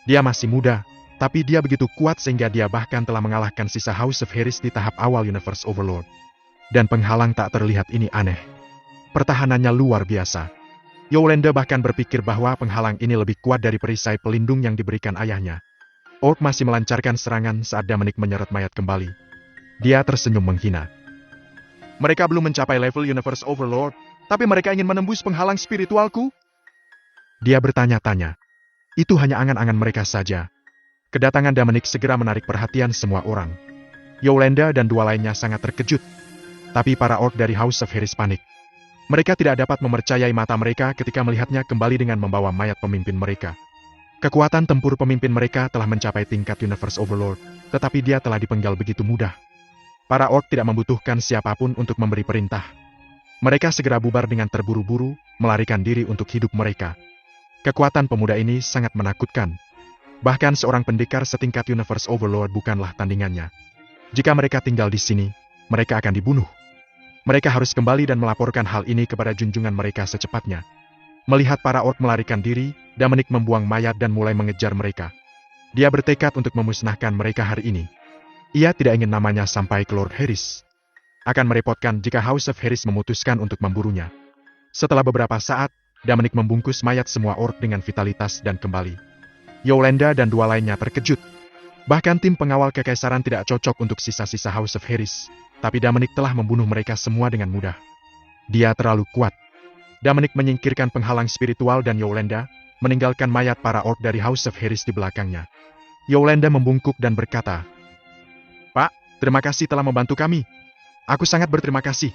Dia masih muda, Tapi dia begitu kuat sehingga dia bahkan telah mengalahkan sisa House of Harris di tahap awal Universe Overlord. Dan penghalang tak terlihat ini aneh. Pertahanannya luar biasa. Yolanda bahkan berpikir bahwa penghalang ini lebih kuat dari perisai pelindung yang diberikan ayahnya. Orc masih melancarkan serangan saat Dominic menyeret mayat kembali. Dia tersenyum menghina. Mereka belum mencapai level Universe Overlord, tapi mereka ingin menembus penghalang spiritualku? Dia bertanya-tanya. Itu hanya angan-angan mereka saja. Kedatangan Dominic segera menarik perhatian semua orang. Yolanda dan dua lainnya sangat terkejut. Tapi para orc dari House of Harris panik. Mereka tidak dapat mempercayai mata mereka ketika melihatnya kembali dengan membawa mayat pemimpin mereka. Kekuatan tempur pemimpin mereka telah mencapai tingkat Universe Overlord, tetapi dia telah dipenggal begitu mudah. Para orc tidak membutuhkan siapapun untuk memberi perintah. Mereka segera bubar dengan terburu-buru, melarikan diri untuk hidup mereka. Kekuatan pemuda ini sangat menakutkan. Bahkan seorang pendekar setingkat Universe Overlord bukanlah tandingannya. Jika mereka tinggal di sini, mereka akan dibunuh. Mereka harus kembali dan melaporkan hal ini kepada junjungan mereka secepatnya. Melihat para orc melarikan diri, Dominic membuang mayat dan mulai mengejar mereka. Dia bertekad untuk memusnahkan mereka hari ini. Ia tidak ingin namanya sampai ke Lord Harris. Akan merepotkan jika House of Harris memutuskan untuk memburunya. Setelah beberapa saat, Dominic membungkus mayat semua orc dengan vitalitas dan kembali. Yolanda dan dua lainnya terkejut. Bahkan tim pengawal kekaisaran tidak cocok untuk sisa-sisa House of Harris, tapi Dominic telah membunuh mereka semua dengan mudah. Dia terlalu kuat. Dominic menyingkirkan penghalang spiritual dan Yolanda, meninggalkan mayat para orc dari House of Harris di belakangnya. Yolanda membungkuk dan berkata, "Pak, terima kasih telah membantu kami. Aku sangat berterima kasih.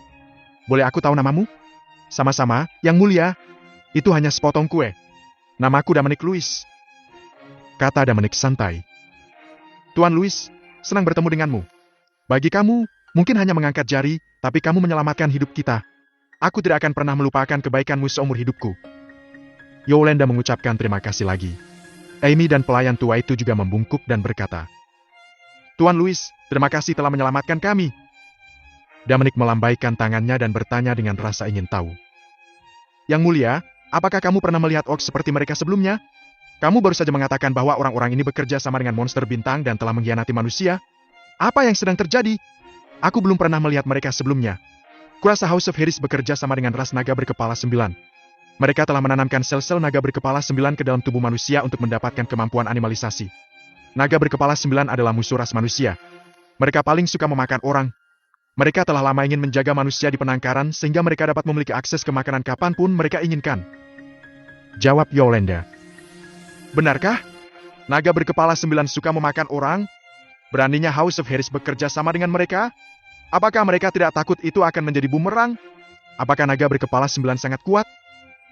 Boleh aku tahu namamu?" "Sama-sama, Yang Mulia. Itu hanya sepotong kue. Namaku Dominic Louis," kata Dominic santai. "Tuan Louis, senang bertemu denganmu. Bagi kamu, mungkin hanya mengangkat jari, tapi kamu menyelamatkan hidup kita. Aku tidak akan pernah melupakan kebaikanmu seumur hidupku." Yolanda mengucapkan terima kasih lagi. Amy dan pelayan tua itu juga membungkuk dan berkata, "Tuan Louis, terima kasih telah menyelamatkan kami." Dominic melambaikan tangannya dan bertanya dengan rasa ingin tahu. "Yang Mulia, apakah kamu pernah melihat orc seperti mereka sebelumnya? Kamu baru saja mengatakan bahwa orang-orang ini bekerja sama dengan monster bintang dan telah mengkhianati manusia. Apa yang sedang terjadi? Aku belum pernah melihat mereka sebelumnya. Kurasa House of Harris bekerja sama dengan ras naga berkepala 9. Mereka telah menanamkan sel-sel naga berkepala 9 ke dalam tubuh manusia untuk mendapatkan kemampuan animalisasi. Naga berkepala 9 adalah musuh ras manusia. Mereka paling suka memakan orang. Mereka telah lama ingin menjaga manusia di penangkaran sehingga mereka dapat memiliki akses ke makanan kapanpun mereka inginkan," jawab Yolanda. "Benarkah? Naga berkepala 9 suka memakan orang? Beraninya House of Harris bekerja sama dengan mereka? Apakah mereka tidak takut itu akan menjadi bumerang? Apakah naga berkepala 9 sangat kuat?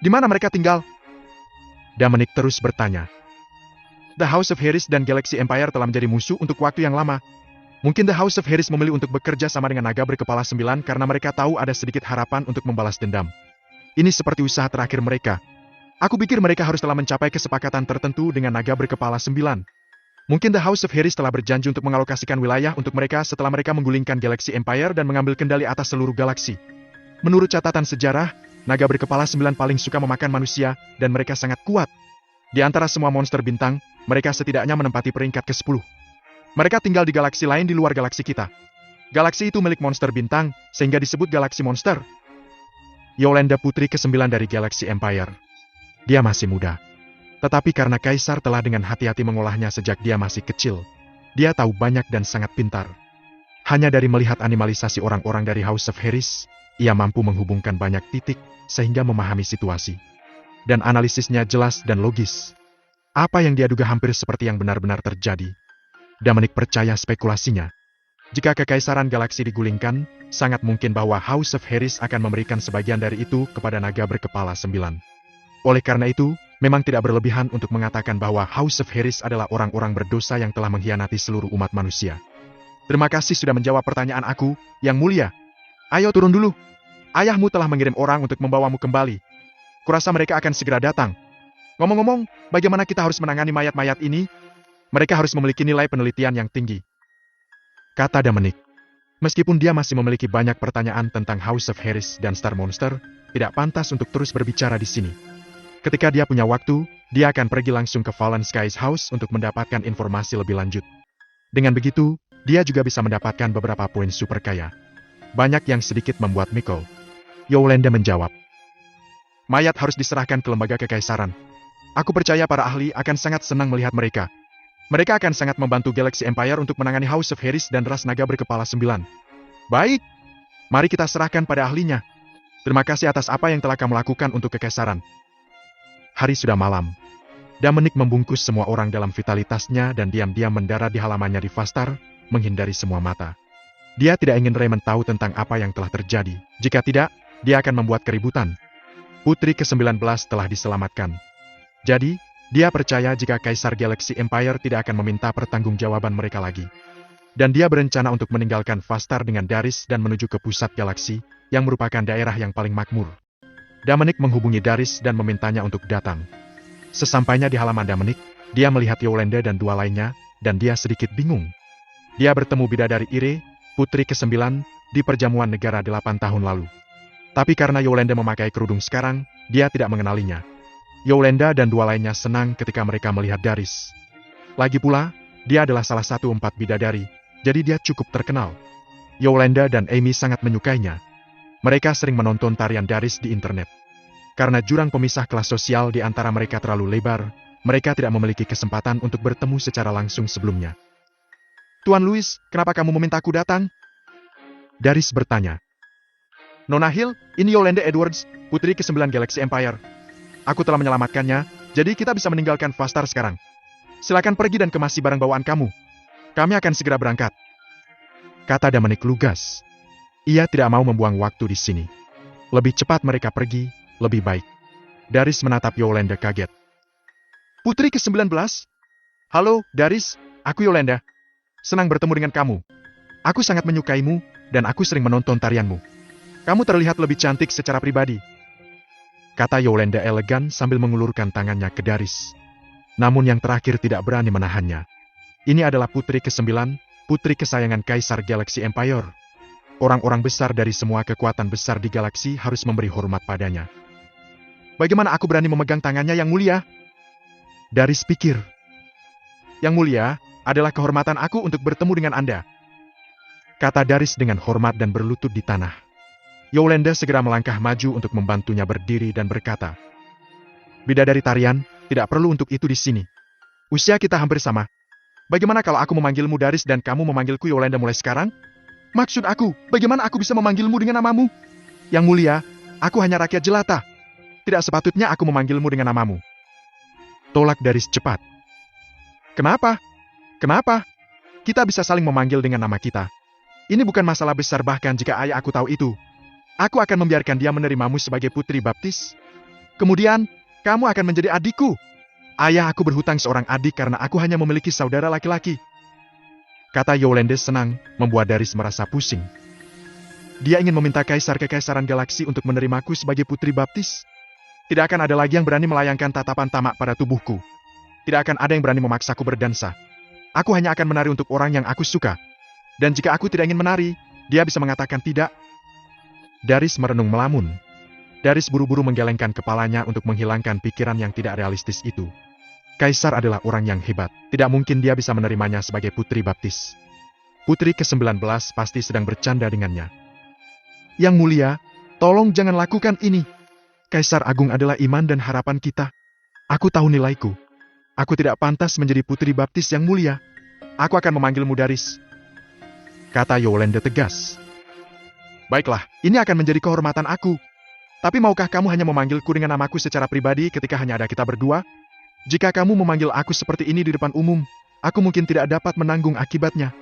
Di mana mereka tinggal?" Dominic terus bertanya. "The House of Harris dan Galaxy Empire telah menjadi musuh untuk waktu yang lama. Mungkin The House of Harris memilih untuk bekerja sama dengan naga berkepala 9 karena mereka tahu ada sedikit harapan untuk membalas dendam. Ini seperti usaha terakhir mereka. Aku pikir mereka harus telah mencapai kesepakatan tertentu dengan naga berkepala 9. Mungkin The House of Harris telah berjanji untuk mengalokasikan wilayah untuk mereka setelah mereka menggulingkan Galaxy Empire dan mengambil kendali atas seluruh galaksi. Menurut catatan sejarah, naga berkepala 9 paling suka memakan manusia, dan mereka sangat kuat. Di antara semua monster bintang, mereka setidaknya menempati peringkat ke-10. Mereka tinggal di galaksi lain di luar galaksi kita. Galaksi itu milik monster bintang, sehingga disebut galaksi monster." Yolanda putri ke-9 dari Galaxy Empire. Dia masih muda. Tetapi karena Kaisar telah dengan hati-hati mengolahnya sejak dia masih kecil, dia tahu banyak dan sangat pintar. Hanya dari melihat animalisasi orang-orang dari House of Harris, ia mampu menghubungkan banyak titik, sehingga memahami situasi. Dan analisisnya jelas dan logis. Apa yang dia duga hampir seperti yang benar-benar terjadi. Dominic percaya spekulasinya. Jika kekaisaran galaksi digulingkan, sangat mungkin bahwa House of Harris akan memberikan sebagian dari itu kepada naga berkepala 9. Oleh karena itu, memang tidak berlebihan untuk mengatakan bahwa House of Harris adalah orang-orang berdosa yang telah mengkhianati seluruh umat manusia. "Terima kasih sudah menjawab pertanyaan aku, Yang Mulia. Ayo turun dulu. Ayahmu telah mengirim orang untuk membawamu kembali. Kurasa mereka akan segera datang. Ngomong-ngomong, bagaimana kita harus menangani mayat-mayat ini? Mereka harus memiliki nilai penelitian yang tinggi," kata Dominic. Meskipun dia masih memiliki banyak pertanyaan tentang House of Harris dan Star Monster, tidak pantas untuk terus berbicara di sini. Ketika dia punya waktu, dia akan pergi langsung ke Fallen Skies House untuk mendapatkan informasi lebih lanjut. Dengan begitu, dia juga bisa mendapatkan beberapa poin super kaya. Banyak yang sedikit membuat Miko. Yolanda menjawab. Mayat harus diserahkan ke lembaga kekaisaran. Aku percaya para ahli akan sangat senang melihat mereka. Mereka akan sangat membantu Galaxy Empire untuk menangani House of Harris dan ras naga berkepala 9. Baik, mari kita serahkan pada ahlinya. Terima kasih atas apa yang telah kamu lakukan untuk kekaisaran. Hari sudah malam. Dominic membungkus semua orang dalam vitalitasnya dan diam-diam mendarat di halamannya di Fastar, menghindari semua mata. Dia tidak ingin Raymond tahu tentang apa yang telah terjadi. Jika tidak, dia akan membuat keributan. Putri ke-19 telah diselamatkan. Jadi, dia percaya jika Kaisar Galaxy Empire tidak akan meminta pertanggungjawaban mereka lagi. Dan dia berencana untuk meninggalkan Fastar dengan Darius dan menuju ke pusat galaksi, yang merupakan daerah yang paling makmur. Dominic menghubungi Darius dan memintanya untuk datang. Sesampainya di halaman Dominic, dia melihat Yolanda dan dua lainnya, dan dia sedikit bingung. Dia bertemu bidadari Ire, putri ke-9, di perjamuan negara 8 tahun lalu. Tapi karena Yolanda memakai kerudung sekarang, dia tidak mengenalinya. Yolanda dan dua lainnya senang ketika mereka melihat Darius. Lagi pula, dia adalah salah satu 4 bidadari, jadi dia cukup terkenal. Yolanda dan Amy sangat menyukainya. Mereka sering menonton tarian Darius di internet. Karena jurang pemisah kelas sosial di antara mereka terlalu lebar, mereka tidak memiliki kesempatan untuk bertemu secara langsung sebelumnya. Tuan Louis, kenapa kamu memintaku datang? Darius bertanya. Nona Hill, ini Yolanda Edwards, putri ke-9 Galaxy Empire. Aku telah menyelamatkannya, jadi kita bisa meninggalkan Fastar sekarang. Silakan pergi dan kemasi barang bawaan kamu. Kami akan segera berangkat. Kata Dominic lugas. Ia tidak mau membuang waktu di sini. Lebih cepat mereka pergi, lebih baik. Darius menatap Yolanda kaget. Putri ke-19? Halo, Darius, aku Yolanda. Senang bertemu dengan kamu. Aku sangat menyukaimu, dan aku sering menonton tarianmu. Kamu terlihat lebih cantik secara pribadi. Kata Yolanda elegan sambil mengulurkan tangannya ke Darius. Namun yang terakhir tidak berani menahannya. Ini adalah putri ke-9, putri kesayangan Kaisar Galaxy Empire. Orang-orang besar dari semua kekuatan besar di galaksi harus memberi hormat padanya. Bagaimana aku berani memegang tangannya yang mulia? Darius pikir. Yang mulia, adalah kehormatan aku untuk bertemu dengan Anda. Kata Darius dengan hormat dan berlutut di tanah. Yolanda segera melangkah maju untuk membantunya berdiri dan berkata, Bidadari tarian, tidak perlu untuk itu di sini. Usia kita hampir sama. Bagaimana kalau aku memanggilmu Darius dan kamu memanggilku Yolanda mulai sekarang? Maksud aku, bagaimana aku bisa memanggilmu dengan namamu? Yang mulia, aku hanya rakyat jelata. Tidak sepatutnya aku memanggilmu dengan namamu. Tolak Darius cepat. Kenapa? Kenapa? Kita bisa saling memanggil dengan nama kita. Ini bukan masalah besar bahkan jika ayah aku tahu itu. Aku akan membiarkan dia menerimamu sebagai putri baptis. Kemudian, kamu akan menjadi adikku. Ayah aku berhutang seorang adik karena aku hanya memiliki saudara laki-laki. Kata Yolanda senang, membuat Darius merasa pusing. Dia ingin meminta Kaisar Kekaisaran Galaksi untuk menerimaku sebagai putri baptis. Tidak akan ada lagi yang berani melayangkan tatapan tamak pada tubuhku. Tidak akan ada yang berani memaksaku berdansa. Aku hanya akan menari untuk orang yang aku suka. Dan jika aku tidak ingin menari, dia bisa mengatakan tidak. Darius merenung melamun. Darius buru-buru menggelengkan kepalanya untuk menghilangkan pikiran yang tidak realistis itu. Kaisar adalah orang yang hebat, tidak mungkin dia bisa menerimanya sebagai putri baptis. Putri ke-19 pasti sedang bercanda dengannya. Yang mulia, tolong jangan lakukan ini. Kaisar Agung adalah iman dan harapan kita. Aku tahu nilaiku. Aku tidak pantas menjadi putri baptis yang mulia. Aku akan memanggilmu Darius. Kata Yolanda tegas. Baiklah, ini akan menjadi kehormatan aku. Tapi maukah kamu hanya memanggilku dengan namaku secara pribadi ketika hanya ada kita berdua? Jika kamu memanggil aku seperti ini di depan umum, aku mungkin tidak dapat menanggung akibatnya.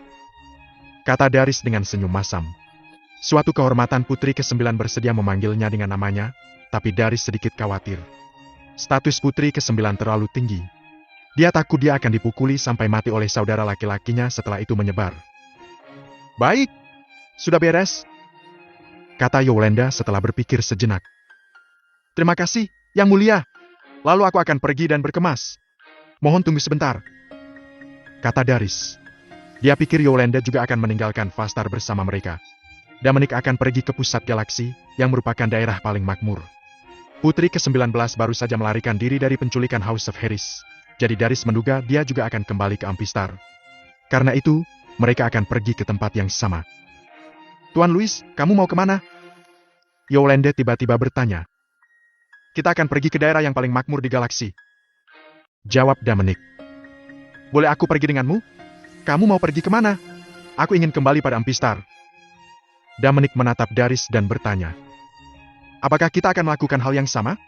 Kata Darius dengan senyum masam. Suatu kehormatan putri ke-9 bersedia memanggilnya dengan namanya, tapi Darius sedikit khawatir. Status putri ke-9 terlalu tinggi. Dia takut dia akan dipukuli sampai mati oleh saudara laki-lakinya setelah itu menyebar. Baik, sudah beres. Kata Yolanda setelah berpikir sejenak. Terima kasih, Yang Mulia. Lalu aku akan pergi dan berkemas. Mohon tunggu sebentar. Kata Darius. Dia pikir Yolanda juga akan meninggalkan Fastar bersama mereka. Dominic akan pergi ke pusat galaksi, yang merupakan daerah paling makmur. Putri ke-19 baru saja melarikan diri dari penculikan House of Harris. Jadi Darius menduga dia juga akan kembali ke Ampistar. Karena itu, mereka akan pergi ke tempat yang sama. Tuan Louis, kamu mau kemana? Yolande tiba-tiba bertanya. Kita akan pergi ke daerah yang paling makmur di galaksi. Jawab Dominic. Boleh aku pergi denganmu? Kamu mau pergi kemana? Aku ingin kembali pada Ampistar. Dominic menatap Darius dan bertanya. Apakah kita akan melakukan hal yang sama?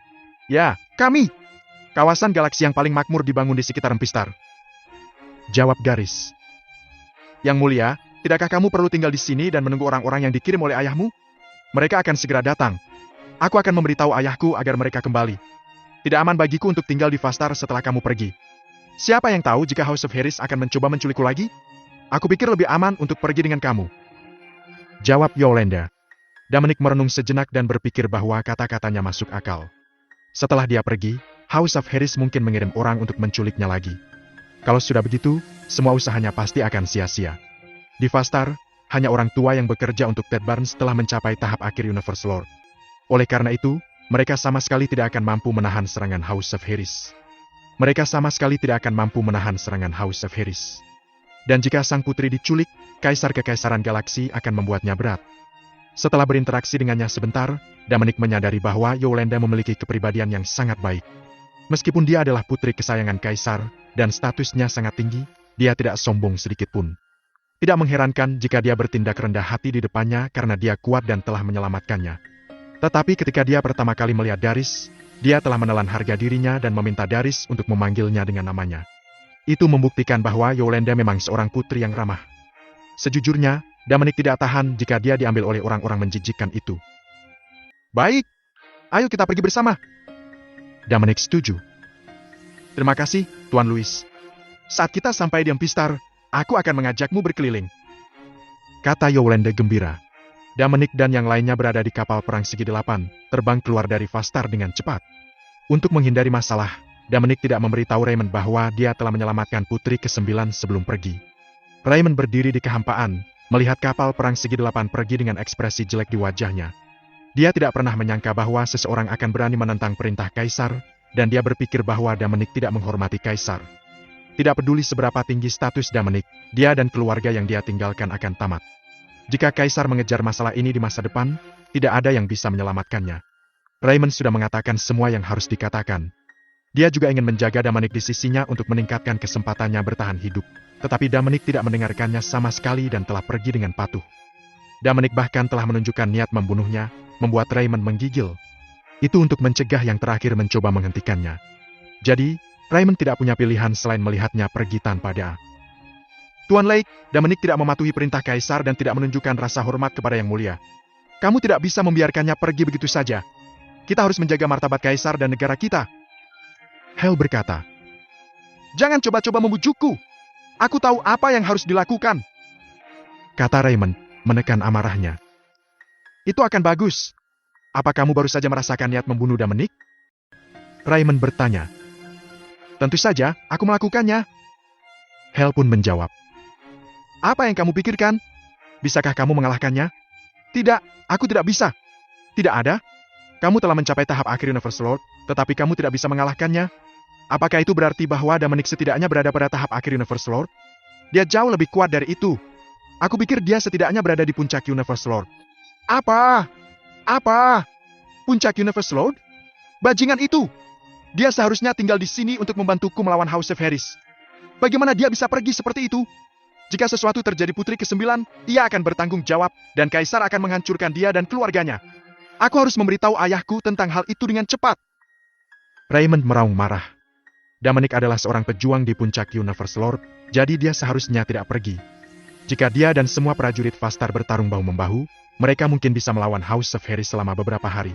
Ya, kami. Kawasan galaksi yang paling makmur dibangun di sekitar Ampistar. Jawab Darius. Yang mulia, tidakkah kamu perlu tinggal di sini dan menunggu orang-orang yang dikirim oleh ayahmu? Mereka akan segera datang. Aku akan memberitahu ayahku agar mereka kembali. Tidak aman bagiku untuk tinggal di Fastar setelah kamu pergi. Siapa yang tahu jika House of Harris akan mencoba menculikku lagi? Aku pikir lebih aman untuk pergi dengan kamu. Jawab Yolanda. Dominic merenung sejenak dan berpikir bahwa kata-katanya masuk akal. Setelah dia pergi, House of Harris mungkin mengirim orang untuk menculiknya lagi. Kalau sudah begitu, semua usahanya pasti akan sia-sia. Di Fastar, hanya orang tua yang bekerja untuk Ted Barnes telah mencapai tahap akhir Universe Lord. Oleh karena itu, mereka sama sekali tidak akan mampu menahan serangan House of Harris. Mereka sama sekali tidak akan mampu menahan serangan House of Harris. Dan jika sang putri diculik, Kaisar Kekaisaran Galaksi akan membuatnya berat. Setelah berinteraksi dengannya sebentar, Dominic menyadari bahwa Yolanda memiliki kepribadian yang sangat baik. Meskipun dia adalah putri kesayangan Kaisar, dan statusnya sangat tinggi, dia tidak sombong sedikitpun. Tidak mengherankan jika dia bertindak rendah hati di depannya karena dia kuat dan telah menyelamatkannya. Tetapi ketika dia pertama kali melihat Darius, dia telah menelan harga dirinya dan meminta Darius untuk memanggilnya dengan namanya. Itu membuktikan bahwa Yolanda memang seorang putri yang ramah. Sejujurnya, Dominic tidak tahan jika dia diambil oleh orang-orang menjijikkan itu. Baik, ayo kita pergi bersama. Dominic setuju. Terima kasih, Tuan Louis. Saat kita sampai di Ampistar, aku akan mengajakmu berkeliling. Kata Yolanda gembira. Dominic dan yang lainnya berada di kapal perang segi 8, terbang keluar dari Fastar dengan cepat. Untuk menghindari masalah, Dominic tidak memberitahu Raymond bahwa dia telah menyelamatkan putri ke-9 sebelum pergi. Raymond berdiri di kehampaan, melihat kapal perang segi 8 pergi dengan ekspresi jelek di wajahnya. Dia tidak pernah menyangka bahwa seseorang akan berani menentang perintah Kaisar, dan dia berpikir bahwa Dominic tidak menghormati Kaisar. Tidak peduli seberapa tinggi status Dominic, dia dan keluarga yang dia tinggalkan akan tamat. Jika Kaisar mengejar masalah ini di masa depan, tidak ada yang bisa menyelamatkannya. Raymond sudah mengatakan semua yang harus dikatakan. Dia juga ingin menjaga Dominic di sisinya untuk meningkatkan kesempatannya bertahan hidup. Tetapi Dominic tidak mendengarkannya sama sekali dan telah pergi dengan patuh. Dominic bahkan telah menunjukkan niat membunuhnya, membuat Raymond menggigil. Itu untuk mencegah yang terakhir mencoba menghentikannya. Jadi, Raymond tidak punya pilihan selain melihatnya pergi tanpa dia. Tuan Lake, Dominic tidak mematuhi perintah Kaisar dan tidak menunjukkan rasa hormat kepada Yang Mulia. Kamu tidak bisa membiarkannya pergi begitu saja. Kita harus menjaga martabat Kaisar dan negara kita. Hale berkata. Jangan coba-coba membujukku. Aku tahu apa yang harus dilakukan. Kata Raymond, menekan amarahnya. Itu akan bagus. Apa kamu baru saja merasakan niat membunuh Dominic? Raymond bertanya. Tentu saja, aku melakukannya. Hale pun menjawab. Apa yang kamu pikirkan? Bisakah kamu mengalahkannya? Tidak, aku tidak bisa. Tidak ada. Kamu telah mencapai tahap akhir Universe Lord, tetapi kamu tidak bisa mengalahkannya. Apakah itu berarti bahwa Dominic setidaknya berada pada tahap akhir Universe Lord? Dia jauh lebih kuat dari itu. Aku pikir dia setidaknya berada di puncak Universe Lord. Apa? Apa? Puncak Universe Lord? Bajingan itu! Dia seharusnya tinggal di sini untuk membantuku melawan House of Harris. Bagaimana dia bisa pergi seperti itu? Jika sesuatu terjadi putri ke-9, ia akan bertanggung jawab, dan Kaisar akan menghancurkan dia dan keluarganya. Aku harus memberitahu ayahku tentang hal itu dengan cepat. Raymond meraung marah. Dominic adalah seorang pejuang di puncak Universe Lord, jadi dia seharusnya tidak pergi. Jika dia dan semua prajurit Fastar bertarung bahu-membahu, mereka mungkin bisa melawan House of Harris selama beberapa hari.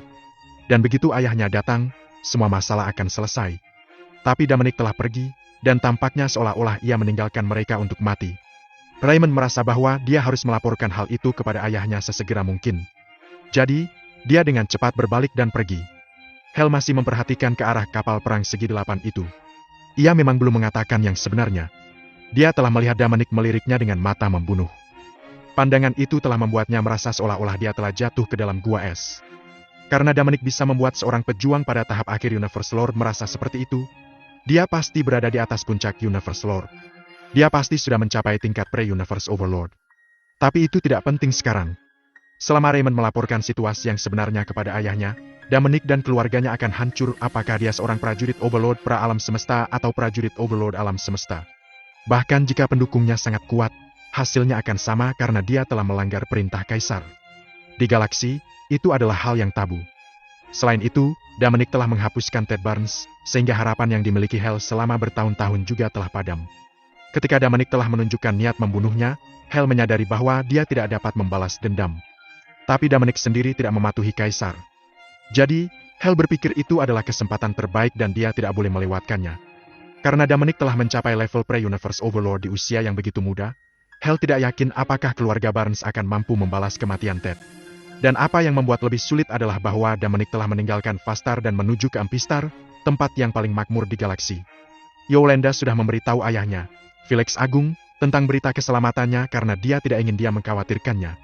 Dan begitu ayahnya datang, semua masalah akan selesai. Tapi Dominic telah pergi, dan tampaknya seolah-olah ia meninggalkan mereka untuk mati. Raymond merasa bahwa dia harus melaporkan hal itu kepada ayahnya sesegera mungkin. Jadi, dia dengan cepat berbalik dan pergi. Hale masih memperhatikan ke arah kapal perang segi 8 itu. Ia memang belum mengatakan yang sebenarnya. Dia telah melihat Dominic meliriknya dengan mata membunuh. Pandangan itu telah membuatnya merasa seolah-olah dia telah jatuh ke dalam gua es. Karena Damanik bisa membuat seorang pejuang pada tahap akhir Universe Lord merasa seperti itu, dia pasti berada di atas puncak Universe Lord. Dia pasti sudah mencapai tingkat pre-Universe Overlord. Tapi itu tidak penting sekarang. Selama Raymond melaporkan situasi yang sebenarnya kepada ayahnya, Damanik dan keluarganya akan hancur apakah dia seorang prajurit Overlord pra-alam semesta atau prajurit Overlord alam semesta. Bahkan jika pendukungnya sangat kuat, hasilnya akan sama karena dia telah melanggar perintah Kaisar. Di galaksi, itu adalah hal yang tabu. Selain itu, Damanik telah menghapuskan Ted Barnes, sehingga harapan yang dimiliki Hel selama bertahun-tahun juga telah padam. Ketika Damanik telah menunjukkan niat membunuhnya, Hel menyadari bahwa dia tidak dapat membalas dendam. Tapi Damanik sendiri tidak mematuhi Kaisar. Jadi, Hel berpikir itu adalah kesempatan terbaik dan dia tidak boleh melewatkannya. Karena Damanik telah mencapai level pre-Universe Overlord di usia yang begitu muda, Hel tidak yakin apakah keluarga Barnes akan mampu membalas kematian Ted. Dan apa yang membuat lebih sulit adalah bahwa Damanik telah meninggalkan Fastar dan menuju ke Ampistar, tempat yang paling makmur di galaksi. Yolanda sudah memberitahu ayahnya, Felix Agung, tentang berita keselamatannya karena dia tidak ingin dia mengkhawatirkannya.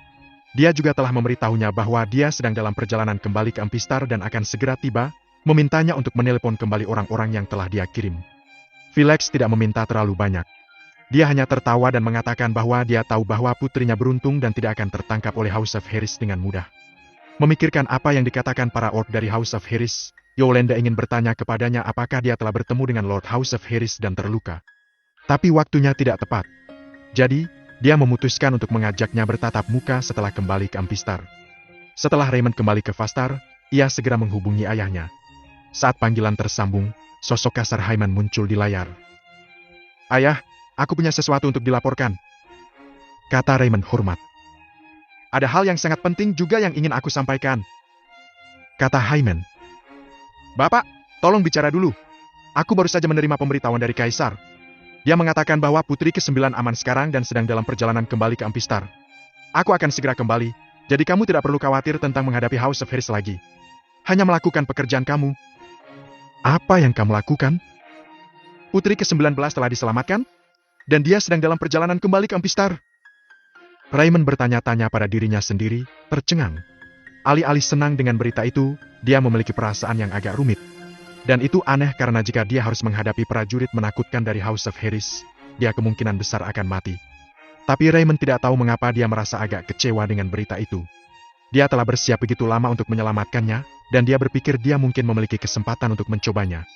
Dia juga telah memberitahunya bahwa dia sedang dalam perjalanan kembali ke Ampistar dan akan segera tiba, memintanya untuk menelepon kembali orang-orang yang telah dia kirim. Felix tidak meminta terlalu banyak. Dia hanya tertawa dan mengatakan bahwa dia tahu bahwa putrinya beruntung dan tidak akan tertangkap oleh House of Harris dengan mudah. Memikirkan apa yang dikatakan para orc dari House of Harris, Yolanda ingin bertanya kepadanya apakah dia telah bertemu dengan Lord House of Harris dan terluka. Tapi waktunya tidak tepat. Jadi, dia memutuskan untuk mengajaknya bertatap muka setelah kembali ke Ampistar. Setelah Raymond kembali ke Fastar, ia segera menghubungi ayahnya. Saat panggilan tersambung, sosok kasar Hyman muncul di layar. "Ayah, aku punya sesuatu untuk dilaporkan," kata Raymond hormat. "Ada hal yang sangat penting juga yang ingin aku sampaikan," kata Hyman. "Bapak, tolong bicara dulu. Aku baru saja menerima pemberitahuan dari Kaisar. Dia mengatakan bahwa putri ke-9 aman sekarang dan sedang dalam perjalanan kembali ke Ampistar. Aku akan segera kembali, jadi kamu tidak perlu khawatir tentang menghadapi House of Harris lagi. Hanya melakukan pekerjaan kamu." "Apa yang kamu lakukan?" "Putri ke-19 telah diselamatkan, dan dia sedang dalam perjalanan kembali ke Ampistar." Raymond bertanya-tanya pada dirinya sendiri, tercengang. Alih-alih senang dengan berita itu, dia memiliki perasaan yang agak rumit. Dan itu aneh karena jika dia harus menghadapi prajurit menakutkan dari House of Harris, dia kemungkinan besar akan mati. Tapi Raymond tidak tahu mengapa dia merasa agak kecewa dengan berita itu. Dia telah bersiap begitu lama untuk menyelamatkannya, dan dia berpikir dia mungkin memiliki kesempatan untuk mencobanya.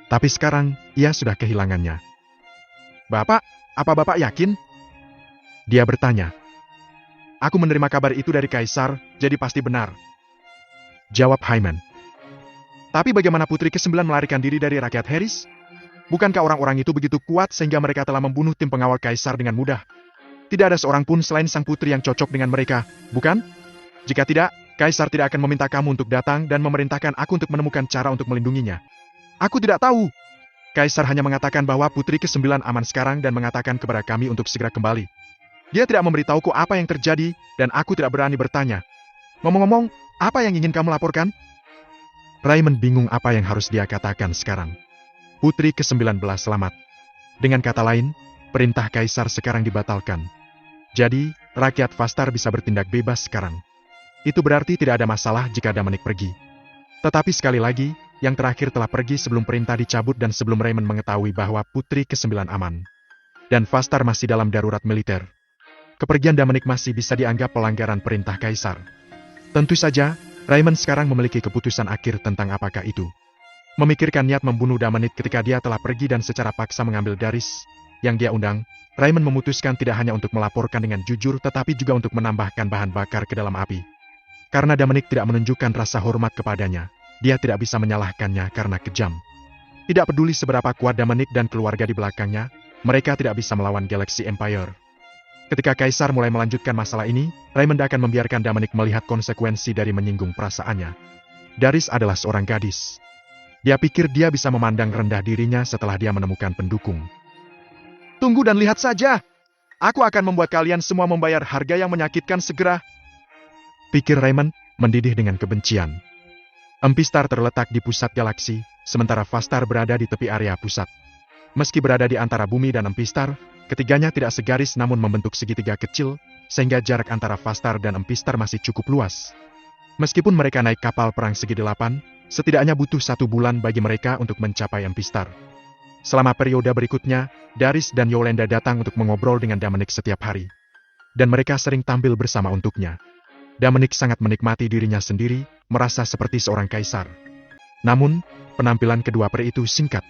Tapi sekarang, ia sudah kehilangannya. "Bapak, apa Bapak yakin?" dia bertanya. "Aku menerima kabar itu dari Kaisar, jadi pasti benar," jawab Hyman. "Tapi bagaimana putri ke-9 melarikan diri dari rakyat Harris? Bukankah orang-orang itu begitu kuat sehingga mereka telah membunuh tim pengawal Kaisar dengan mudah? Tidak ada seorang pun selain sang putri yang cocok dengan mereka, bukan? Jika tidak, Kaisar tidak akan meminta kamu untuk datang dan memerintahkan aku untuk menemukan cara untuk melindunginya." "Aku tidak tahu. Kaisar hanya mengatakan bahwa putri ke-9 aman sekarang dan mengatakan kepada kami untuk segera kembali. Dia tidak memberitahuku apa yang terjadi, dan aku tidak berani bertanya. Ngomong-ngomong, apa yang ingin kamu laporkan?" Raymond bingung apa yang harus dia katakan sekarang. Putri ke-19 selamat. Dengan kata lain, perintah Kaisar sekarang dibatalkan. Jadi, rakyat Fastar bisa bertindak bebas sekarang. Itu berarti tidak ada masalah jika Damanik pergi. Tetapi sekali lagi, yang terakhir telah pergi sebelum perintah dicabut dan sebelum Raymond mengetahui bahwa putri ke-9 aman. Dan Fastar masih dalam darurat militer. Kepergian Damanik masih bisa dianggap pelanggaran perintah Kaisar. Tentu saja, Raymond sekarang memiliki keputusan akhir tentang apakah itu. Memikirkan niat membunuh Damanik ketika dia telah pergi dan secara paksa mengambil Daris yang dia undang, Raymond memutuskan tidak hanya untuk melaporkan dengan jujur tetapi juga untuk menambahkan bahan bakar ke dalam api. Karena Damanik tidak menunjukkan rasa hormat kepadanya, dia tidak bisa menyalahkannya karena kejam. Tidak peduli seberapa kuat Damanik dan keluarga di belakangnya, mereka tidak bisa melawan Galaxy Empire. Ketika Kaisar mulai melanjutkan masalah ini, Raymond akan membiarkan Damanik melihat konsekuensi dari menyinggung perasaannya. Daris adalah seorang gadis. Dia pikir dia bisa memandang rendah dirinya setelah dia menemukan pendukung. "Tunggu dan lihat saja. Aku akan membuat kalian semua membayar harga yang menyakitkan segera," pikir Raymond, mendidih dengan kebencian. Ampistar terletak di pusat galaksi, sementara Fastar berada di tepi area pusat. Meski berada di antara bumi dan Ampistar, ketiganya tidak segaris namun membentuk segitiga kecil, sehingga jarak antara Fastar dan Ampistar masih cukup luas. Meskipun mereka naik kapal perang segi delapan, setidaknya butuh 1 bulan bagi mereka untuk mencapai Empistar. Selama periode berikutnya, Darius dan Yolanda datang untuk mengobrol dengan Dominic setiap hari. Dan mereka sering tampil bersama untuknya. Dominic sangat menikmati dirinya sendiri, merasa seperti seorang kaisar. Namun, penampilan kedua peri itu singkat.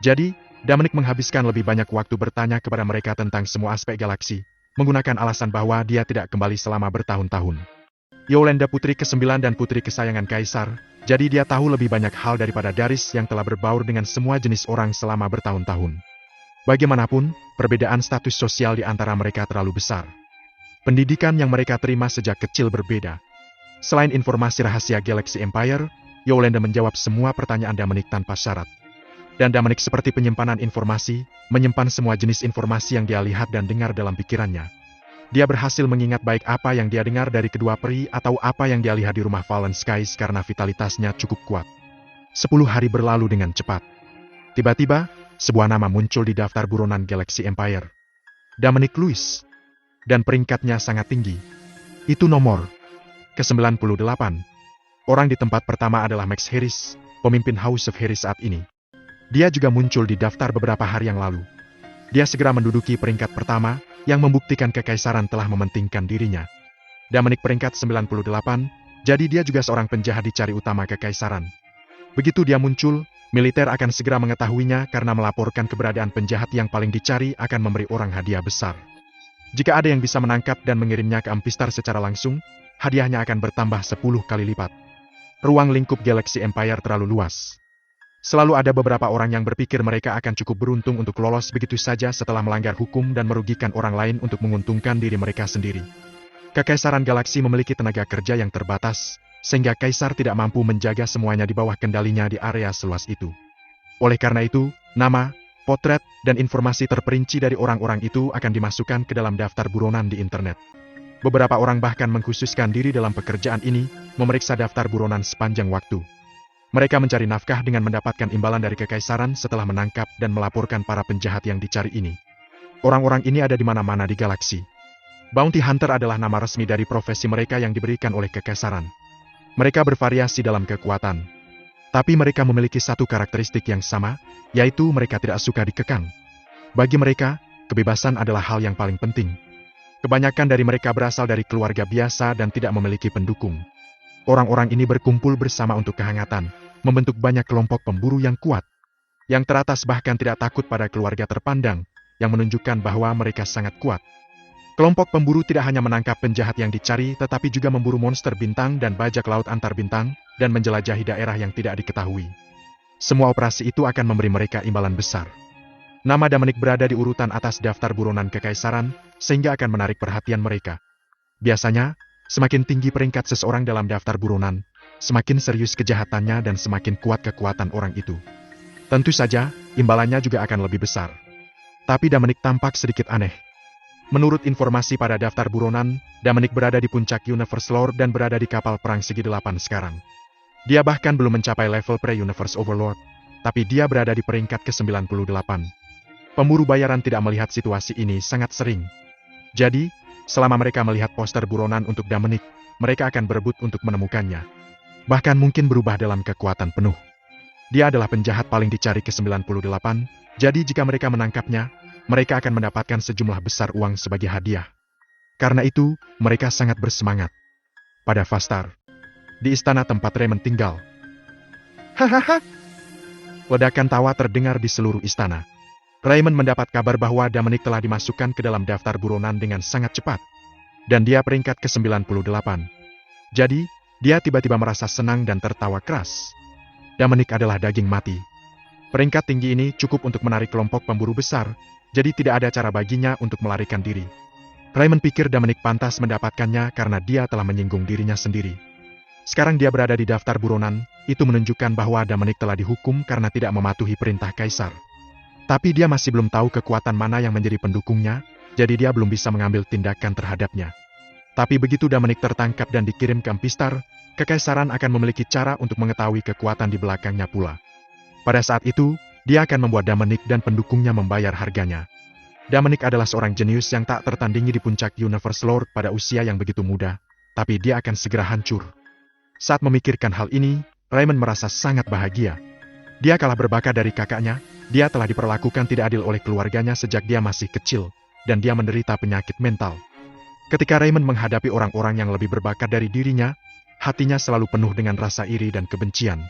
Jadi, Dominic menghabiskan lebih banyak waktu bertanya kepada mereka tentang semua aspek galaksi, menggunakan alasan bahwa dia tidak kembali selama bertahun-tahun. Yolanda putri ke-9 dan putri kesayangan kaisar, jadi dia tahu lebih banyak hal daripada Darius yang telah berbaur dengan semua jenis orang selama bertahun-tahun. Bagaimanapun, perbedaan status sosial di antara mereka terlalu besar. Pendidikan yang mereka terima sejak kecil berbeda. Selain informasi rahasia Galaxy Empire, Yolanda menjawab semua pertanyaan Dominic tanpa syarat. Dan Dominic seperti penyimpanan informasi, menyimpan semua jenis informasi yang dia lihat dan dengar dalam pikirannya. Dia berhasil mengingat baik apa yang dia dengar dari kedua peri atau apa yang dia lihat di rumah Fallen Skies karena vitalitasnya cukup kuat. 10 hari berlalu dengan cepat. Tiba-tiba, sebuah nama muncul di daftar buronan Galaxy Empire. Dominic Lewis. Dan peringkatnya sangat tinggi. Itu nomor ke-98. Orang di tempat pertama adalah Max Harris, pemimpin House of Harris saat ini. Dia juga muncul di daftar beberapa hari yang lalu. Dia segera menduduki peringkat pertama, yang membuktikan kekaisaran telah mementingkan dirinya. Dominic peringkat 98, jadi dia juga seorang penjahat di cari utama kekaisaran. Begitu dia muncul, militer akan segera mengetahuinya karena melaporkan keberadaan penjahat yang paling dicari akan memberi orang hadiah besar. Jika ada yang bisa menangkap dan mengirimnya ke Empistar secara langsung, hadiahnya akan bertambah 10 kali lipat. Ruang lingkup Galaxy Empire terlalu luas. Selalu ada beberapa orang yang berpikir mereka akan cukup beruntung untuk lolos begitu saja setelah melanggar hukum dan merugikan orang lain untuk menguntungkan diri mereka sendiri. Kekaisaran Galaksi memiliki tenaga kerja yang terbatas, sehingga kaisar tidak mampu menjaga semuanya di bawah kendalinya di area seluas itu. Oleh karena itu, nama, potret, dan informasi terperinci dari orang-orang itu akan dimasukkan ke dalam daftar buronan di internet. Beberapa orang bahkan mengkhususkan diri dalam pekerjaan ini, memeriksa daftar buronan sepanjang waktu. Mereka mencari nafkah dengan mendapatkan imbalan dari kekaisaran setelah menangkap dan melaporkan para penjahat yang dicari ini. Orang-orang ini ada di mana-mana di galaksi. Bounty Hunter adalah nama resmi dari profesi mereka yang diberikan oleh kekaisaran. Mereka bervariasi dalam kekuatan. Tapi mereka memiliki satu karakteristik yang sama, yaitu mereka tidak suka dikekang. Bagi mereka, kebebasan adalah hal yang paling penting. Kebanyakan dari mereka berasal dari keluarga biasa dan tidak memiliki pendukung. Orang-orang ini berkumpul bersama untuk kehangatan, membentuk banyak kelompok pemburu yang kuat. Yang teratas bahkan tidak takut pada keluarga terpandang, yang menunjukkan bahwa mereka sangat kuat. Kelompok pemburu tidak hanya menangkap penjahat yang dicari tetapi juga memburu monster bintang dan bajak laut antar bintang, dan menjelajahi daerah yang tidak diketahui. Semua operasi itu akan memberi mereka imbalan besar. Nama Dominic berada di urutan atas daftar buronan kekaisaran, sehingga akan menarik perhatian mereka. Biasanya, semakin tinggi peringkat seseorang dalam daftar buronan, semakin serius kejahatannya dan semakin kuat kekuatan orang itu. Tentu saja, imbalannya juga akan lebih besar. Tapi Dominic tampak sedikit aneh. Menurut informasi pada daftar buronan, Dominic berada di puncak Universe Lord dan berada di kapal perang segi 8 sekarang. Dia bahkan belum mencapai level pre-Universe Overlord, tapi dia berada di peringkat ke-98. Pemburu bayaran tidak melihat situasi ini sangat sering. Jadi, selama mereka melihat poster buronan untuk Dominic, mereka akan berebut untuk menemukannya. Bahkan mungkin berubah dalam kekuatan penuh. Dia adalah penjahat paling dicari ke-98, jadi jika mereka menangkapnya, mereka akan mendapatkan sejumlah besar uang sebagai hadiah. Karena itu, mereka sangat bersemangat. Pada Fastar, di istana tempat Raymond tinggal. Hahaha! Ledakan tawa terdengar di seluruh istana. Raymond mendapat kabar bahwa Dominic telah dimasukkan ke dalam daftar buronan dengan sangat cepat. Dan dia peringkat ke-98. Jadi, dia tiba-tiba merasa senang dan tertawa keras. Dominic adalah daging mati. Peringkat tinggi ini cukup untuk menarik kelompok pemburu besar, jadi tidak ada cara baginya untuk melarikan diri. Raymond pikir Dominic pantas mendapatkannya karena dia telah menyinggung dirinya sendiri. Sekarang dia berada di daftar buronan, itu menunjukkan bahwa Dominic telah dihukum karena tidak mematuhi perintah kaisar. Tapi dia masih belum tahu kekuatan mana yang menjadi pendukungnya, jadi dia belum bisa mengambil tindakan terhadapnya. Tapi begitu Dominic tertangkap dan dikirim ke Empistar, kekaisaran akan memiliki cara untuk mengetahui kekuatan di belakangnya pula. Pada saat itu, dia akan membuat Dominic dan pendukungnya membayar harganya. Dominic adalah seorang jenius yang tak tertandingi di puncak Universe Lord pada usia yang begitu muda, tapi dia akan segera hancur. Saat memikirkan hal ini, Raymond merasa sangat bahagia. Dia kalah berbakat dari kakaknya, dia telah diperlakukan tidak adil oleh keluarganya sejak dia masih kecil, dan dia menderita penyakit mental. Ketika Raymond menghadapi orang-orang yang lebih berbakat dari dirinya, hatinya selalu penuh dengan rasa iri dan kebencian.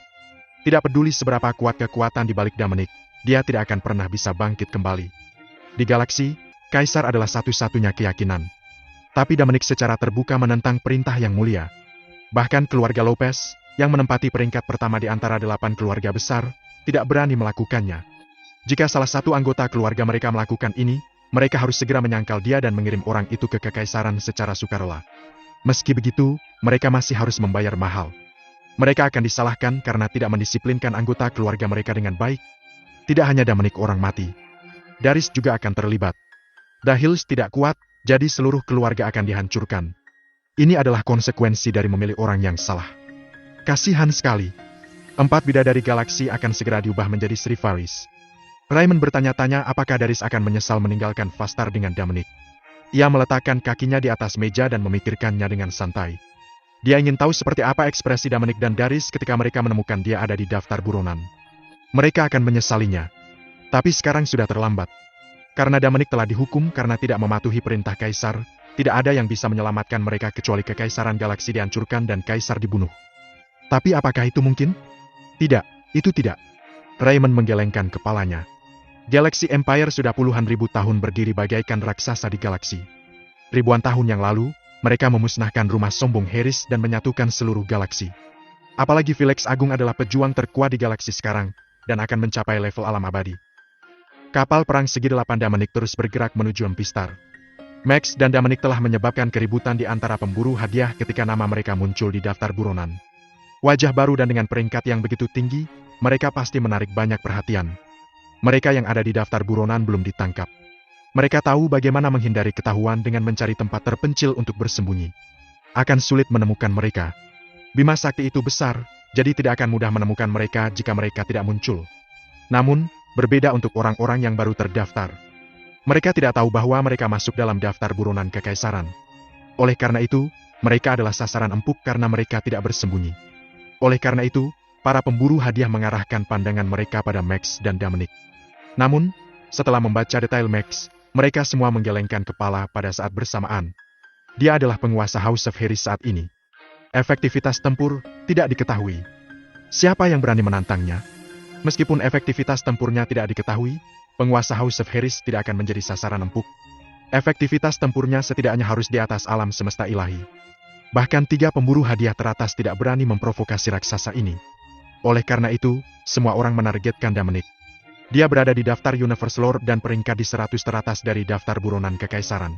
Tidak peduli seberapa kuat kekuatan di balik Dominic, dia tidak akan pernah bisa bangkit kembali. Di galaksi, Kaisar adalah satu-satunya keyakinan. Tapi Dominic secara terbuka menentang perintah yang mulia. Bahkan keluarga Lopez, yang menempati peringkat pertama di antara 8 keluarga besar, tidak berani melakukannya. Jika salah satu anggota keluarga mereka melakukan ini, mereka harus segera menyangkal dia dan mengirim orang itu ke kekaisaran secara sukarela. Meski begitu, mereka masih harus membayar mahal. Mereka akan disalahkan karena tidak mendisiplinkan anggota keluarga mereka dengan baik. Tidak hanya Dominic orang mati. Darius juga akan terlibat. The Hills tidak kuat, jadi seluruh keluarga akan dihancurkan. Ini adalah konsekuensi dari memilih orang yang salah. Kasihan sekali. 4 bidadari galaksi akan segera diubah menjadi Sri Varys. Raymond bertanya-tanya apakah Darius akan menyesal meninggalkan Vastar dengan Dominic. Ia meletakkan kakinya di atas meja dan memikirkannya dengan santai. Dia ingin tahu seperti apa ekspresi Dominic dan Darius ketika mereka menemukan dia ada di daftar buronan. Mereka akan menyesalinya. Tapi sekarang sudah terlambat. Karena Dominic telah dihukum karena tidak mematuhi perintah Kaisar, tidak ada yang bisa menyelamatkan mereka kecuali Kekaisaran Galaksi dihancurkan dan Kaisar dibunuh. Tapi apakah itu mungkin? Tidak, itu tidak. Raymond menggelengkan kepalanya. Galaxy Empire sudah puluhan ribu tahun berdiri bagaikan raksasa di galaksi. Ribuan tahun yang lalu, mereka memusnahkan rumah sombong Harris dan menyatukan seluruh galaksi. Apalagi Felix Agung adalah pejuang terkuat di galaksi sekarang, dan akan mencapai level alam abadi. Kapal perang segi 8 Dominic terus bergerak menuju Empistar. Max dan Dominic telah menyebabkan keributan di antara pemburu hadiah ketika nama mereka muncul di daftar buronan. Wajah baru dan dengan peringkat yang begitu tinggi, mereka pasti menarik banyak perhatian. Mereka yang ada di daftar buronan belum ditangkap. Mereka tahu bagaimana menghindari ketahuan dengan mencari tempat terpencil untuk bersembunyi. Akan sulit menemukan mereka. Bima Sakti itu besar, jadi tidak akan mudah menemukan mereka jika mereka tidak muncul. Namun, berbeda untuk orang-orang yang baru terdaftar. Mereka tidak tahu bahwa mereka masuk dalam daftar buronan kekaisaran. Oleh karena itu, mereka adalah sasaran empuk karena mereka tidak bersembunyi. Oleh karena itu, para pemburu hadiah mengarahkan pandangan mereka pada Max dan Dominic. Namun, setelah membaca detail Max, mereka semua menggelengkan kepala pada saat bersamaan. Dia adalah penguasa House of Harris saat ini. Efektivitas tempur tidak diketahui. Siapa yang berani menantangnya? Meskipun efektivitas tempurnya tidak diketahui, penguasa House of Harris tidak akan menjadi sasaran empuk. Efektivitas tempurnya setidaknya harus di atas alam semesta ilahi. Bahkan 3 pemburu hadiah teratas tidak berani memprovokasi raksasa ini. Oleh karena itu, semua orang menargetkan Dominic. Dia berada di daftar Universe Lord dan peringkat di 100 teratas dari daftar buronan kekaisaran.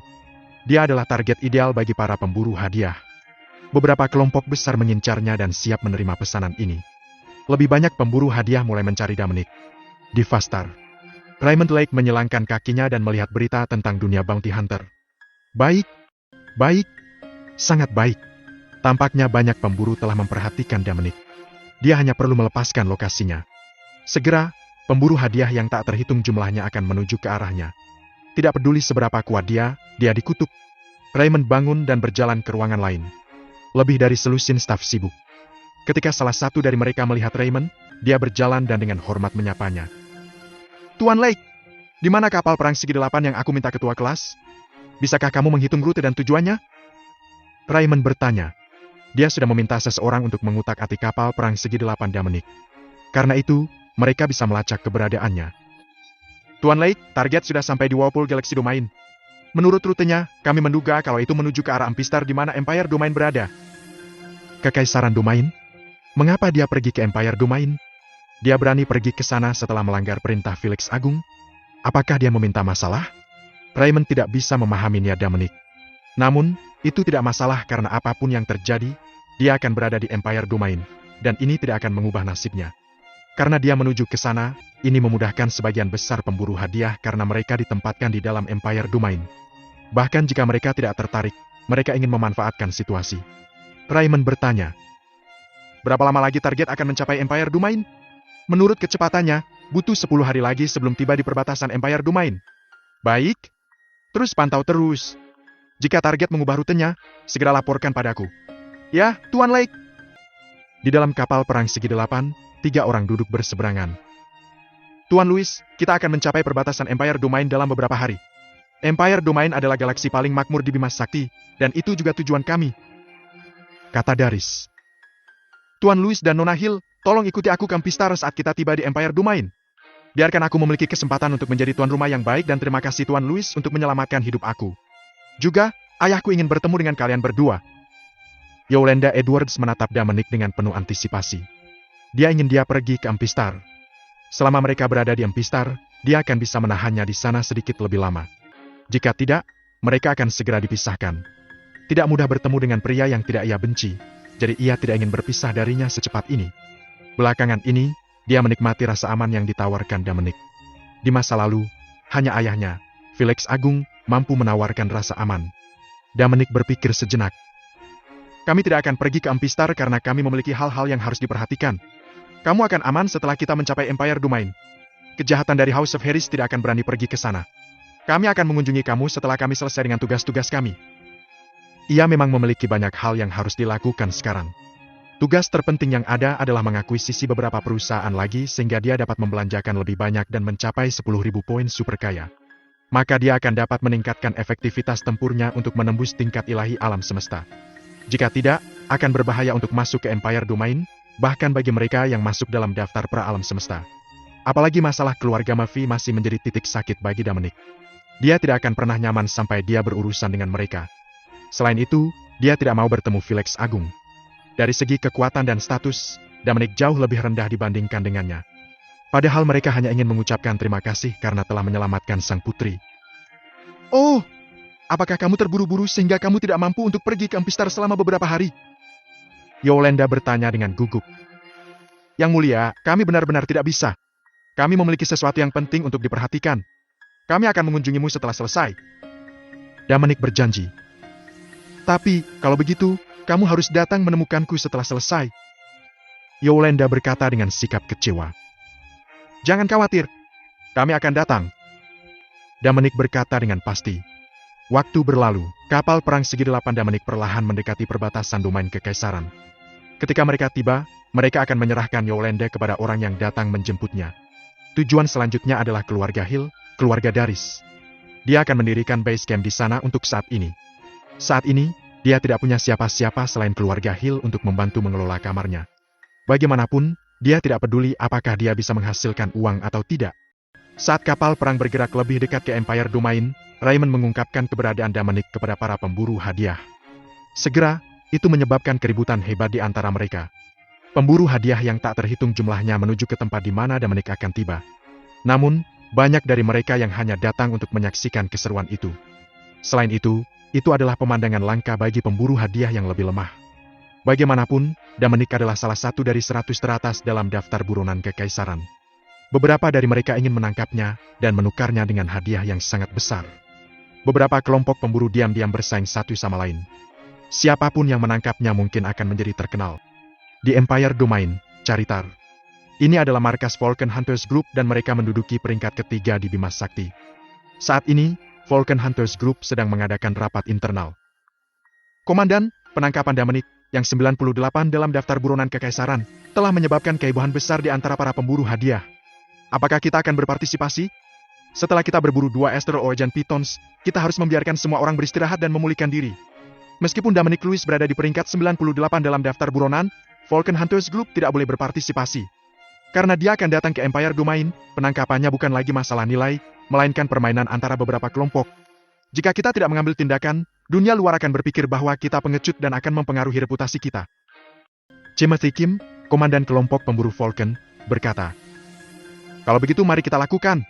Dia adalah target ideal bagi para pemburu hadiah. Beberapa kelompok besar mengincarnya dan siap menerima pesanan ini. Lebih banyak pemburu hadiah mulai mencari Dominic. Di Vastar, Raymond Lake menyilangkan kakinya dan melihat berita tentang dunia bounty hunter. Baik, sangat baik. Tampaknya banyak pemburu telah memperhatikan Dominic. Dia hanya perlu melepaskan lokasinya. Segera, pemburu hadiah yang tak terhitung jumlahnya akan menuju ke arahnya. Tidak peduli seberapa kuat dia dikutuk. Raymond bangun dan berjalan ke ruangan lain. Lebih dari selusin staf sibuk. Ketika salah satu dari mereka melihat Raymond, dia berjalan dan dengan hormat menyapanya. Tuan Lake, di mana kapal perang segi 8 yang aku minta ketua kelas? Bisakah kamu menghitung rute dan tujuannya? Raymond bertanya. Dia sudah meminta seseorang untuk mengutak-atik kapal perang segi 8 Dominic. Karena itu, mereka bisa melacak keberadaannya. Tuan Lake, target sudah sampai di Whirlpool Galaxy Domain. Menurut rutenya, kami menduga kalau itu menuju ke arah Empistar di mana Empire Domain berada. Kekaisaran Domain? Mengapa dia pergi ke Empire Domain? Dia berani pergi ke sana setelah melanggar perintah Felix Agung? Apakah dia meminta masalah? Raymond tidak bisa memahami niat Dominic. Namun, itu tidak masalah karena apapun yang terjadi, dia akan berada di Empire Domain, dan ini tidak akan mengubah nasibnya. Karena dia menuju ke sana, ini memudahkan sebagian besar pemburu hadiah karena mereka ditempatkan di dalam Empire Domain. Bahkan jika mereka tidak tertarik, mereka ingin memanfaatkan situasi. Raymond bertanya, berapa lama lagi target akan mencapai Empire Domain? Menurut kecepatannya, butuh 10 hari lagi sebelum tiba di perbatasan Empire Domain. Baik, terus pantau terus. Jika target mengubah rutenya, segera laporkan padaku. Ya, Tuan Lake. Di dalam kapal perang segi delapan, 3 orang duduk berseberangan. Tuan Louis, kita akan mencapai perbatasan Empire Domain dalam beberapa hari. Empire Domain adalah galaksi paling makmur di Bima Sakti, dan itu juga tujuan kami, kata Daris. Tuan Louis dan Nona Hill, tolong ikuti aku ke Ampistar saat kita tiba di Empire Domain. Biarkan aku memiliki kesempatan untuk menjadi tuan rumah yang baik dan terima kasih Tuan Louis untuk menyelamatkan hidup aku. Juga, ayahku ingin bertemu dengan kalian berdua. Yolanda Edwards menatap Dominic dengan penuh antisipasi. Dia ingin dia pergi ke Ampistar. Selama mereka berada di Ampistar, dia akan bisa menahannya di sana sedikit lebih lama. Jika tidak, mereka akan segera dipisahkan. Tidak mudah bertemu dengan pria yang tidak ia benci, jadi ia tidak ingin berpisah darinya secepat ini. Belakangan ini, dia menikmati rasa aman yang ditawarkan Dominic. Di masa lalu, hanya ayahnya, Felix Agung, mampu menawarkan rasa aman. Dominic berpikir sejenak. Kami tidak akan pergi ke Ampistar karena kami memiliki hal-hal yang harus diperhatikan. Kamu akan aman setelah kita mencapai Empire Domain. Kejahatan dari House of Harris tidak akan berani pergi ke sana. Kami akan mengunjungi kamu setelah kami selesai dengan tugas-tugas kami. Ia memang memiliki banyak hal yang harus dilakukan sekarang. Tugas terpenting yang ada adalah mengakuisisi beberapa perusahaan lagi sehingga dia dapat membelanjakan lebih banyak dan mencapai 10.000 poin super kaya. Maka dia akan dapat meningkatkan efektivitas tempurnya untuk menembus tingkat ilahi alam semesta. Jika tidak, akan berbahaya untuk masuk ke Empire Domain, bahkan bagi mereka yang masuk dalam daftar pra-alam semesta. Apalagi masalah keluarga Murphy masih menjadi titik sakit bagi Dominic. Dia tidak akan pernah nyaman sampai dia berurusan dengan mereka. Selain itu, dia tidak mau bertemu Felix Agung. Dari segi kekuatan dan status, Dominic jauh lebih rendah dibandingkan dengannya. Padahal mereka hanya ingin mengucapkan terima kasih karena telah menyelamatkan sang putri. Oh! Apakah kamu terburu-buru sehingga kamu tidak mampu untuk pergi ke Ampistar selama beberapa hari? Yolanda bertanya dengan gugup. Yang mulia, kami benar-benar tidak bisa. Kami memiliki sesuatu yang penting untuk diperhatikan. Kami akan mengunjungimu setelah selesai. Dominic berjanji. Tapi, kalau begitu, kamu harus datang menemukanku setelah selesai. Yolanda berkata dengan sikap kecewa. Jangan khawatir. Kami akan datang. Dominic berkata dengan pasti. Waktu berlalu, kapal perang segi delapan Dominic perlahan mendekati perbatasan domain kekaisaran. Ketika mereka tiba, mereka akan menyerahkan Yolanda kepada orang yang datang menjemputnya. Tujuan selanjutnya adalah keluarga Hill, keluarga Daris. Dia akan mendirikan base camp di sana untuk saat ini. Saat ini, dia tidak punya siapa-siapa selain keluarga Hill untuk membantu mengelola kamarnya. Bagaimanapun, dia tidak peduli apakah dia bisa menghasilkan uang atau tidak. Saat kapal perang bergerak lebih dekat ke Empire Domain, Raymond mengungkapkan keberadaan Dominic kepada para pemburu hadiah. Segera, itu menyebabkan keributan hebat di antara mereka. Pemburu hadiah yang tak terhitung jumlahnya menuju ke tempat di mana Dominic akan tiba. Namun, banyak dari mereka yang hanya datang untuk menyaksikan keseruan itu. Selain itu adalah pemandangan langka bagi pemburu hadiah yang lebih lemah. Bagaimanapun, Dominic adalah salah satu dari 100 teratas dalam daftar buronan kekaisaran. Beberapa dari mereka ingin menangkapnya dan menukarnya dengan hadiah yang sangat besar. Beberapa kelompok pemburu diam-diam bersaing satu sama lain. Siapapun yang menangkapnya mungkin akan menjadi terkenal. Di Empire Domain, Caritar. Ini adalah markas Falcon Hunters Group dan mereka menduduki peringkat ketiga di Bima Sakti. Saat ini, Falcon Hunters Group sedang mengadakan rapat internal. Komandan, penangkapan Dominic, yang 98 dalam daftar buronan kekaisaran, telah menyebabkan kehebohan besar di antara para pemburu hadiah. Apakah kita akan berpartisipasi? Setelah kita berburu 2 Astral Origin Pythons, kita harus membiarkan semua orang beristirahat dan memulihkan diri. Meskipun Dominic Louis berada di peringkat 98 dalam daftar buronan, Falcon Hunters Group tidak boleh berpartisipasi. Karena dia akan datang ke Empire Domain, penangkapannya bukan lagi masalah nilai, melainkan permainan antara beberapa kelompok. Jika kita tidak mengambil tindakan, dunia luar akan berpikir bahwa kita pengecut dan akan mempengaruhi reputasi kita. Timothy Kim, komandan kelompok pemburu Falcon, berkata, "Kalau begitu mari kita lakukan.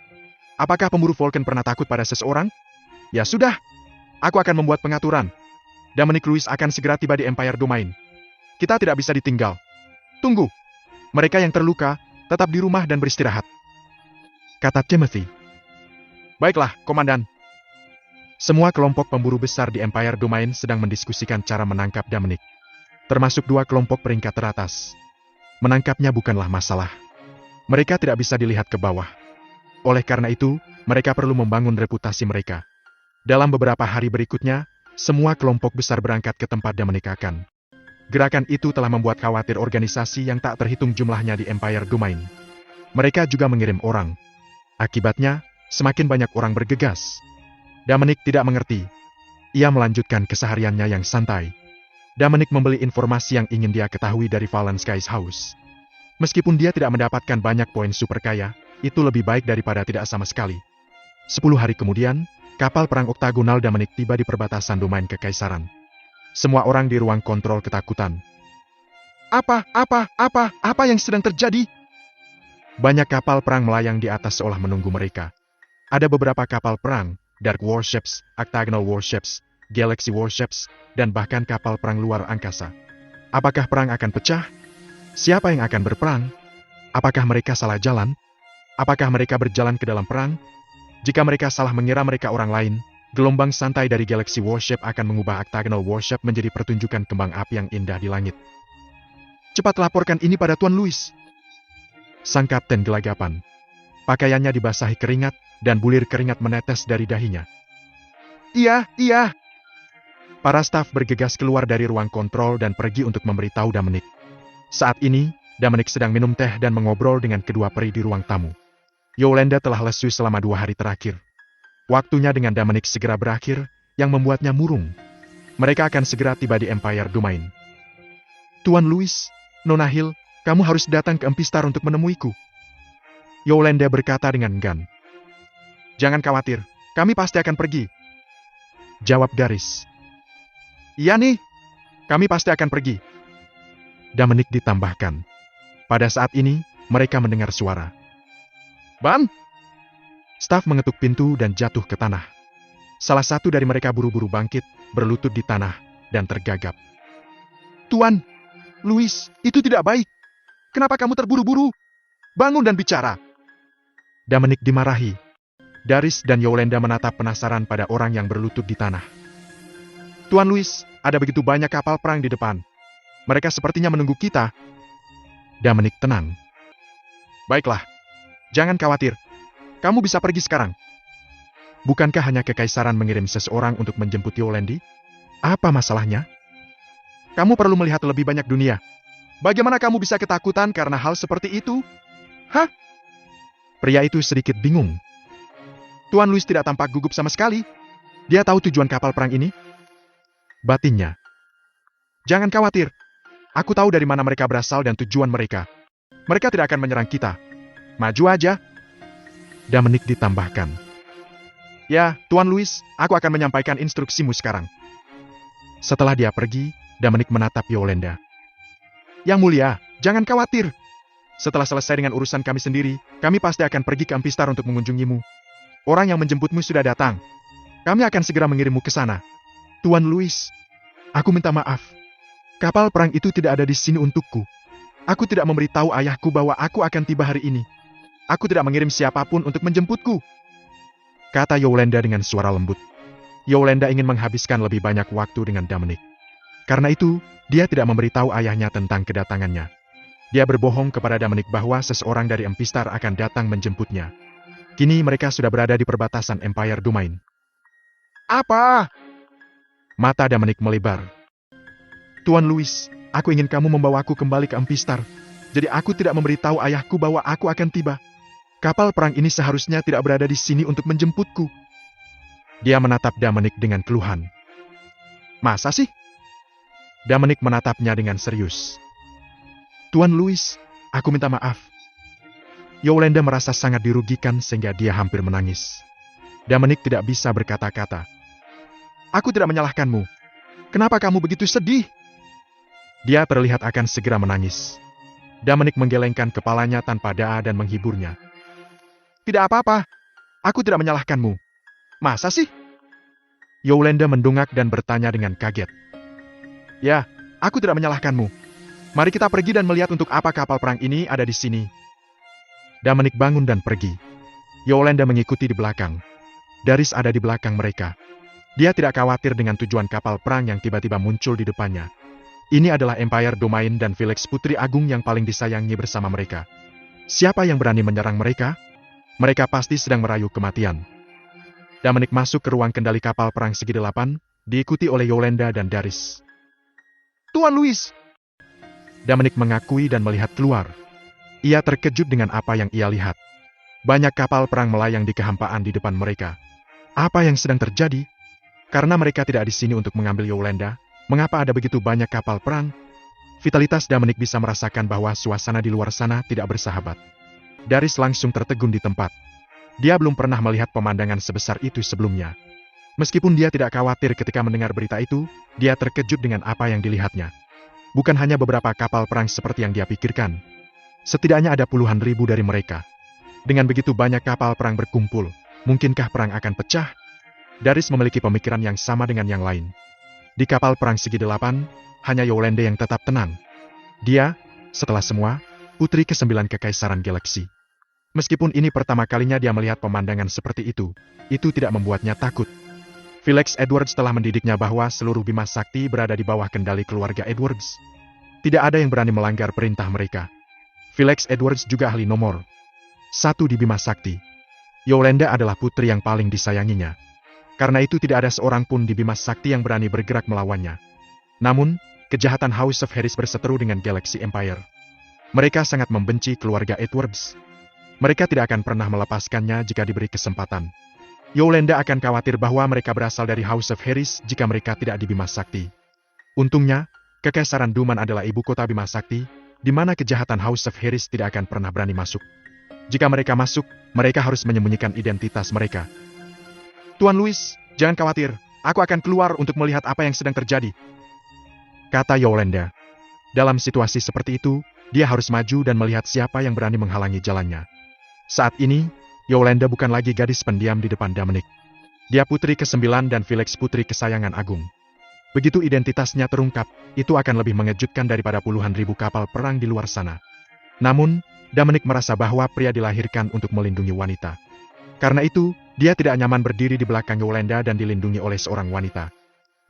Apakah pemburu Falcon pernah takut pada seseorang? Ya sudah, aku akan membuat pengaturan. Dominic Louis akan segera tiba di Empire Domain. Kita tidak bisa ditinggal. Tunggu. Mereka yang terluka, tetap di rumah dan beristirahat," kata Timothy. "Baiklah, Komandan." Semua kelompok pemburu besar di Empire Domain sedang mendiskusikan cara menangkap Dominic. Termasuk 2 kelompok peringkat teratas. Menangkapnya bukanlah masalah. Mereka tidak bisa dilihat ke bawah. Oleh karena itu, mereka perlu membangun reputasi mereka. Dalam beberapa hari berikutnya, semua kelompok besar berangkat ke tempat Dominic akan Gerakan itu telah membuat khawatir organisasi yang tak terhitung jumlahnya di Empire Domain. Mereka juga mengirim orang. Akibatnya, semakin banyak orang bergegas. Dominic tidak mengerti. Ia melanjutkan kesehariannya yang santai. Dominic membeli informasi yang ingin dia ketahui dari Fallen Skies House. Meskipun dia tidak mendapatkan banyak poin super kaya, itu lebih baik daripada tidak sama sekali. 10 hari kemudian, kapal perang oktagonal Dominic tiba di perbatasan domain kekaisaran. Semua orang di ruang kontrol ketakutan. Apa yang sedang terjadi? Banyak kapal perang melayang di atas seolah menunggu mereka. Ada beberapa kapal perang, Dark Warships, Octagonal Warships, Galaxy Warships, dan bahkan kapal perang luar angkasa. Apakah perang akan pecah? Siapa yang akan berperang? Apakah mereka salah jalan? Apakah mereka berjalan ke dalam perang? Jika mereka salah mengira mereka orang lain, gelombang santai dari Galaxy Warship akan mengubah Octagonal Warship menjadi pertunjukan kembang api yang indah di langit. Cepat laporkan ini pada Tuan Louis. Sang kapten gelagapan. Pakaiannya dibasahi keringat, dan bulir keringat menetes dari dahinya. Iya. Para staf bergegas keluar dari ruang kontrol dan pergi untuk memberitahu Dominic. Saat ini, Dominic sedang minum teh dan mengobrol dengan kedua peri di ruang tamu. Yolanda telah lesu selama 2 hari terakhir. Waktunya dengan Dominic segera berakhir, yang membuatnya murung. Mereka akan segera tiba di Empire Domain. Tuan Louis, Nona Hill, kamu harus datang ke Empistar untuk menemuiku. Yolanda berkata dengan enggan. Jangan khawatir, kami pasti akan pergi. Jawab Daris. Iya nih, kami pasti akan pergi. Dominic ditambahkan. Pada saat ini, mereka mendengar suara. Ban! Staf mengetuk pintu dan jatuh ke tanah. Salah satu dari mereka buru-buru bangkit, berlutut di tanah, dan tergagap. Tuan, Louis, itu tidak baik. Kenapa kamu terburu-buru? Bangun dan bicara. Dominic dimarahi. Daris dan Yolanda menatap penasaran pada orang yang berlutut di tanah. Tuan Louis, ada begitu banyak kapal perang di depan. Mereka sepertinya menunggu kita. Dominic tenang. Baiklah, jangan khawatir. Kamu bisa pergi sekarang. Bukankah hanya kekaisaran mengirim seseorang untuk menjemput Yolandi? Apa masalahnya? Kamu perlu melihat lebih banyak dunia. Bagaimana kamu bisa ketakutan karena hal seperti itu? Hah? Pria itu sedikit bingung. Tuan Louis tidak tampak gugup sama sekali. Dia tahu tujuan kapal perang ini. Batinnya. Jangan khawatir. Aku tahu dari mana mereka berasal dan tujuan mereka. Mereka tidak akan menyerang kita. Maju aja. Dominic ditambahkan. Ya, Tuan Louis, aku akan menyampaikan instruksimu sekarang. Setelah dia pergi, Dominic menatap Yolanda. Yang mulia, jangan khawatir. Setelah selesai dengan urusan kami sendiri, kami pasti akan pergi ke Empistar untuk mengunjungimu. Orang yang menjemputmu sudah datang. Kami akan segera mengirimmu ke sana. Tuan Louis, aku minta maaf. Kapal perang itu tidak ada di sini untukku. Aku tidak memberitahu ayahku bahwa aku akan tiba hari ini. Aku tidak mengirim siapapun untuk menjemputku. Kata Yolanda dengan suara lembut. Yolanda ingin menghabiskan lebih banyak waktu dengan Dominic. Karena itu, dia tidak memberitahu ayahnya tentang kedatangannya. Dia berbohong kepada Dominic bahwa seseorang dari Empistar akan datang menjemputnya. Kini mereka sudah berada di perbatasan Empire Domain. Apa? Mata Dominic melebar. Tuan Louis, aku ingin kamu membawaku kembali ke Empistar. Jadi aku tidak memberitahu ayahku bahwa aku akan tiba. Kapal perang ini seharusnya tidak berada di sini untuk menjemputku. Dia menatap Dominic dengan keluhan. Masa sih? Dominic menatapnya dengan serius. Tuan Louis, aku minta maaf. Yolanda merasa sangat dirugikan sehingga dia hampir menangis. Dominic tidak bisa berkata-kata. Aku tidak menyalahkanmu. Kenapa kamu begitu sedih? Dia terlihat akan segera menangis. Dominic menggelengkan kepalanya tanpa daa dan menghiburnya. Tidak apa-apa. Aku tidak menyalahkanmu. Masa sih? Yolanda mendongak dan bertanya dengan kaget. Ya, aku tidak menyalahkanmu. Mari kita pergi dan melihat untuk apa kapal perang ini ada di sini. Dominic bangun dan pergi. Yolanda mengikuti di belakang. Daris ada di belakang mereka. Dia tidak khawatir dengan tujuan kapal perang yang tiba-tiba muncul di depannya. Ini adalah Empire Domain dan Felix Putri Agung yang paling disayangi bersama mereka. Siapa yang berani menyerang mereka? Mereka pasti sedang merayu kematian. Dominic masuk ke ruang kendali kapal perang segi 8, diikuti oleh Yolanda dan Daris. Tuan Louis. Dominic mengakui dan melihat keluar. Ia terkejut dengan apa yang ia lihat. Banyak kapal perang melayang di kehampaan di depan mereka. Apa yang sedang terjadi? Karena mereka tidak di sini untuk mengambil Yolanda, mengapa ada begitu banyak kapal perang? Vitalitas Dominic bisa merasakan bahwa suasana di luar sana tidak bersahabat. Darius langsung tertegun di tempat. Dia belum pernah melihat pemandangan sebesar itu sebelumnya. Meskipun dia tidak khawatir ketika mendengar berita itu, dia terkejut dengan apa yang dilihatnya. Bukan hanya beberapa kapal perang seperti yang dia pikirkan. Setidaknya ada puluhan ribu dari mereka. Dengan begitu banyak kapal perang berkumpul, mungkinkah perang akan pecah? Darius memiliki pemikiran yang sama dengan yang lain. Di kapal perang segi 8, hanya Yolanda yang tetap tenang. Dia, setelah semua, putri ke-9 Kekaisaran Galaksi. Meskipun ini pertama kalinya dia melihat pemandangan seperti itu tidak membuatnya takut. Felix Edwards telah mendidiknya bahwa seluruh Bima Sakti berada di bawah kendali keluarga Edwards. Tidak ada yang berani melanggar perintah mereka. Felix Edwards juga ahli nomor 1 di Bima Sakti. Yolanda adalah putri yang paling disayanginya. Karena itu tidak ada seorang pun di Bima Sakti yang berani bergerak melawannya. Namun, kejahatan House of Harris berseteru dengan Galaxy Empire. Mereka sangat membenci keluarga Edwards. Mereka tidak akan pernah melepaskannya jika diberi kesempatan. Yolanda akan khawatir bahwa mereka berasal dari House of Harris jika mereka tidak di Bima Sakti. Untungnya, Kekaisaran Duman adalah ibu kota Bima Sakti, di mana kejahatan House of Harris tidak akan pernah berani masuk. Jika mereka masuk, mereka harus menyembunyikan identitas mereka. Tuan Louis, jangan khawatir, aku akan keluar untuk melihat apa yang sedang terjadi, kata Yolanda. Dalam situasi seperti itu, dia harus maju dan melihat siapa yang berani menghalangi jalannya. Saat ini, Yolanda bukan lagi gadis pendiam di depan Dominic. Dia putri ke-9 dan Felix putri kesayangan Agung. Begitu identitasnya terungkap, itu akan lebih mengejutkan daripada puluhan ribu kapal perang di luar sana. Namun, Dominic merasa bahwa pria dilahirkan untuk melindungi wanita. Karena itu, dia tidak nyaman berdiri di belakang Yolanda dan dilindungi oleh seorang wanita.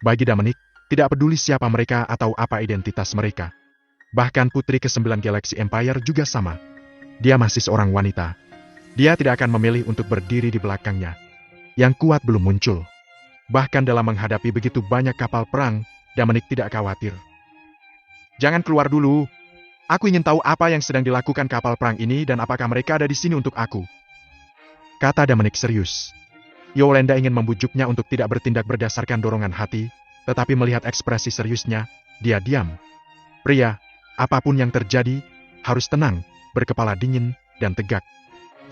Bagi Dominic, tidak peduli siapa mereka atau apa identitas mereka. Bahkan putri ke-9 Galaxy Empire juga sama. Dia masih seorang wanita. Dia tidak akan memilih untuk berdiri di belakangnya. Yang kuat belum muncul. Bahkan dalam menghadapi begitu banyak kapal perang, Dominic tidak khawatir. Jangan keluar dulu. Aku ingin tahu apa yang sedang dilakukan kapal perang ini dan apakah mereka ada di sini untuk aku, kata Dominic serius. Yolanda ingin membujuknya untuk tidak bertindak berdasarkan dorongan hati, tetapi melihat ekspresi seriusnya, dia diam. Pria, apapun yang terjadi, harus tenang, berkepala dingin, dan tegak.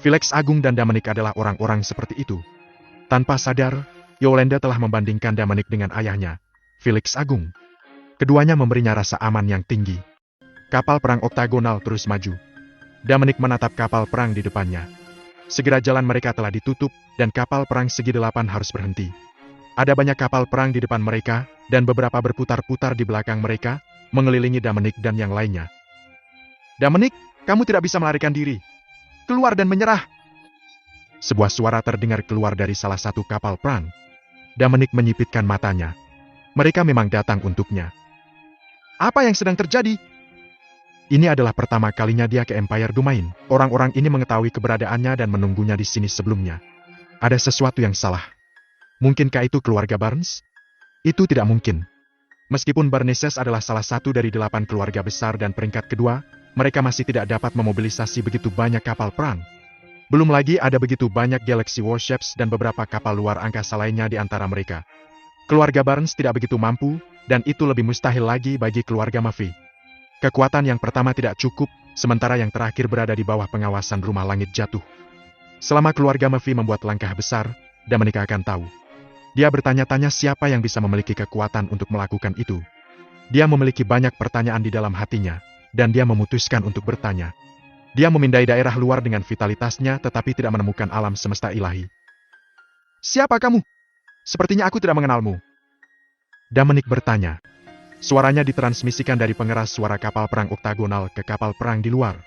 Felix Agung dan Dominic adalah orang-orang seperti itu. Tanpa sadar, Yolanda telah membandingkan Dominic dengan ayahnya, Felix Agung. Keduanya memberinya rasa aman yang tinggi. Kapal perang oktagonal terus maju. Dominic menatap kapal perang di depannya. Segera jalan mereka telah ditutup, dan kapal perang segi 8 harus berhenti. Ada banyak kapal perang di depan mereka, dan beberapa berputar-putar di belakang mereka, mengelilingi Dominic dan yang lainnya. Dominic, kamu tidak bisa melarikan diri. Keluar dan menyerah. Sebuah suara terdengar keluar dari salah satu kapal perang. Dominic menyipitkan matanya. Mereka memang datang untuknya. Apa yang sedang terjadi? Ini adalah pertama kalinya dia ke Empire Domain. Orang-orang ini mengetahui keberadaannya dan menunggunya di sini sebelumnya. Ada sesuatu yang salah. Mungkinkah itu keluarga Barnes? Itu tidak mungkin. Meskipun Barneses adalah salah satu dari 8 keluarga besar dan peringkat kedua, mereka masih tidak dapat memobilisasi begitu banyak kapal perang. Belum lagi ada begitu banyak Galaxy Warships dan beberapa kapal luar angkasa lainnya di antara mereka. Keluarga Barnes tidak begitu mampu, dan itu lebih mustahil lagi bagi keluarga Maffei. Kekuatan yang pertama tidak cukup, sementara yang terakhir berada di bawah pengawasan Rumah Langit Jatuh. Selama keluarga Maffei membuat langkah besar, Dominic akan tahu. Dia bertanya-tanya siapa yang bisa memiliki kekuatan untuk melakukan itu. Dia memiliki banyak pertanyaan di dalam hatinya, dan dia memutuskan untuk bertanya. Dia memindai daerah luar dengan vitalitasnya tetapi tidak menemukan alam semesta ilahi. Siapa kamu? Sepertinya aku tidak mengenalmu. Dominic bertanya. Suaranya ditransmisikan dari pengeras suara kapal perang oktagonal ke kapal perang di luar.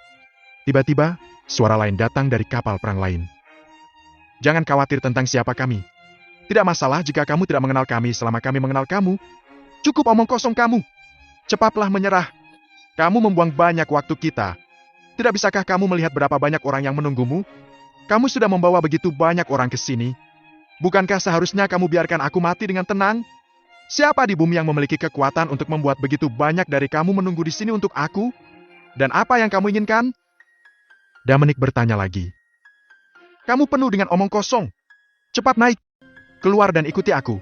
Tiba-tiba, suara lain datang dari kapal perang lain. Jangan khawatir tentang siapa kami. Tidak masalah jika kamu tidak mengenal kami selama kami mengenal kamu. Cukup omong kosong kamu. Cepatlah menyerah. Kamu membuang banyak waktu kita. Tidak bisakah kamu melihat berapa banyak orang yang menunggumu? Kamu sudah membawa begitu banyak orang ke sini. Bukankah seharusnya kamu biarkan aku mati dengan tenang? Siapa di bumi yang memiliki kekuatan untuk membuat begitu banyak dari kamu menunggu di sini untuk aku? Dan apa yang kamu inginkan? Dominic bertanya lagi. Kamu penuh dengan omong kosong. Cepat naik. Keluar dan ikuti aku.